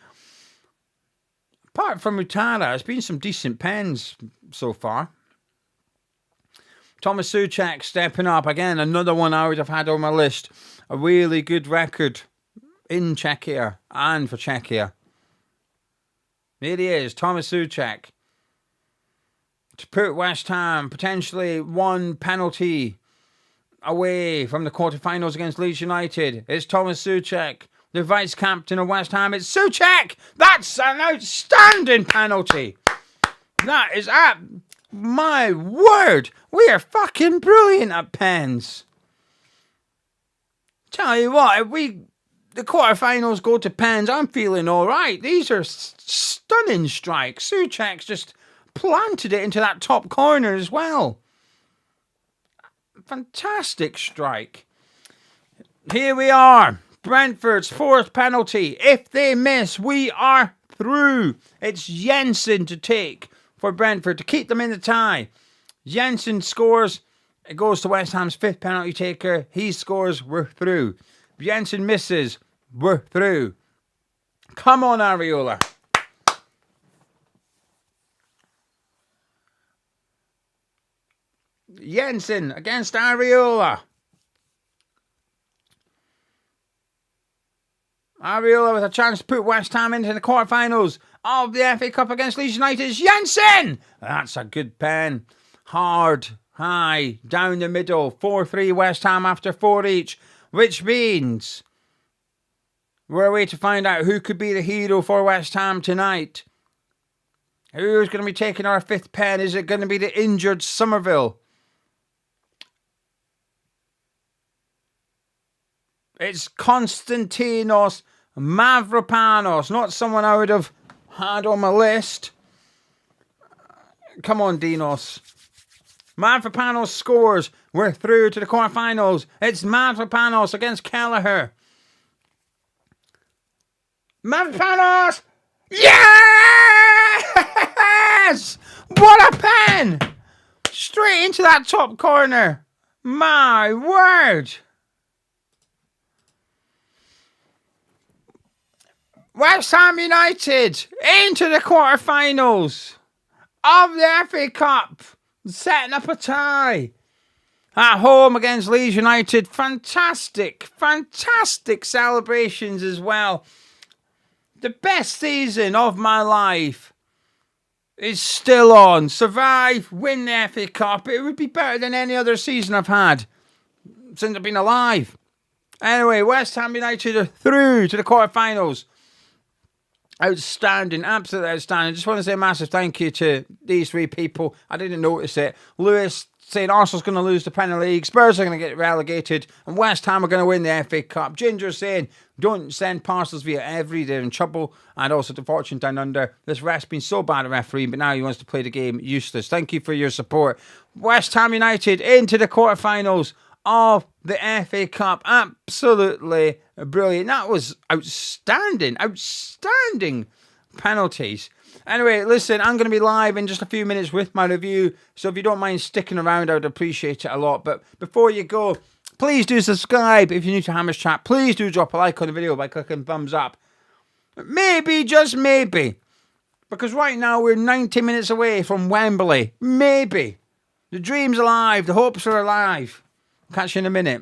Apart from Utara, it's been some decent pens so far. Thomas Souček stepping up. Again, another one I would have had on my list. A really good record in Czechia and for Czechia. Here he is, Thomas Souček. To put West Ham potentially one penalty away from the quarterfinals against Leeds United. It's Thomas Souček, the vice-captain of West Ham. It's Souček! That's an outstanding penalty! That is my word! We are fucking brilliant at pens. Tell you what, if the quarterfinals go to pens, I'm feeling alright. These are stunning strikes. Souček's just planted it into that top corner as well. Fantastic strike. Here we are. Brentford's fourth penalty. If they miss, we are through. It's Jensen to take for Brentford to keep them in the tie. Jensen scores. It goes to West Ham's fifth penalty taker. He scores. We're through. Jensen misses. We're through. Come on, Areola. Jensen against Areola. Areola with a chance to put West Ham into the quarterfinals of the FA Cup against Leeds United. Jensen! That's a good pen. Hard, high, down the middle. 4-3 West Ham after 4 each. Which means we're away to find out who could be the hero for West Ham tonight. Who's going to be taking our fifth pen? Is it going to be the injured Somerville? It's Konstantinos Mavropanos, not someone I would have had on my list. Come on, Dinos. Mavropanos scores. We're through to the quarterfinals. It's Mavropanos against Kelleher. Mavropanos! Yes! What a pen! Straight into that top corner. My word! West Ham United into the quarterfinals of the FA Cup, setting up a tie at home against Leeds United. Fantastic, fantastic celebrations as well. The best season of my life is still on. Survive, win the FA Cup. It would be better than any other season I've had since I've been alive. Anyway, West Ham United are through to the quarterfinals. Outstanding, absolutely outstanding. Just want to say a massive thank you to these three people. I didn't notice it. Lewis saying Arsenal's going to lose the Premier League, Spurs are going to get relegated, and West Ham are going to win the FA Cup. Ginger saying don't send parcels via Every, they're in trouble. And also to Fortune Down Under, this ref's been so bad at refereeing, but now he wants to play the game useless. Thank you for your support. West Ham United into the quarterfinals of the FA Cup. Absolutely brilliant. That was outstanding penalties. Anyway, listen, I'm going to be live in just a few minutes with my review, so if you don't mind sticking around, I would appreciate it a lot. But before you go, please do subscribe if you're new to Hammers Chat. Please do drop a like on the video by clicking thumbs up. Maybe, just maybe, because right now we're 90 minutes away from Wembley. Maybe. The dream's alive. The hopes are alive. Catch you in a minute.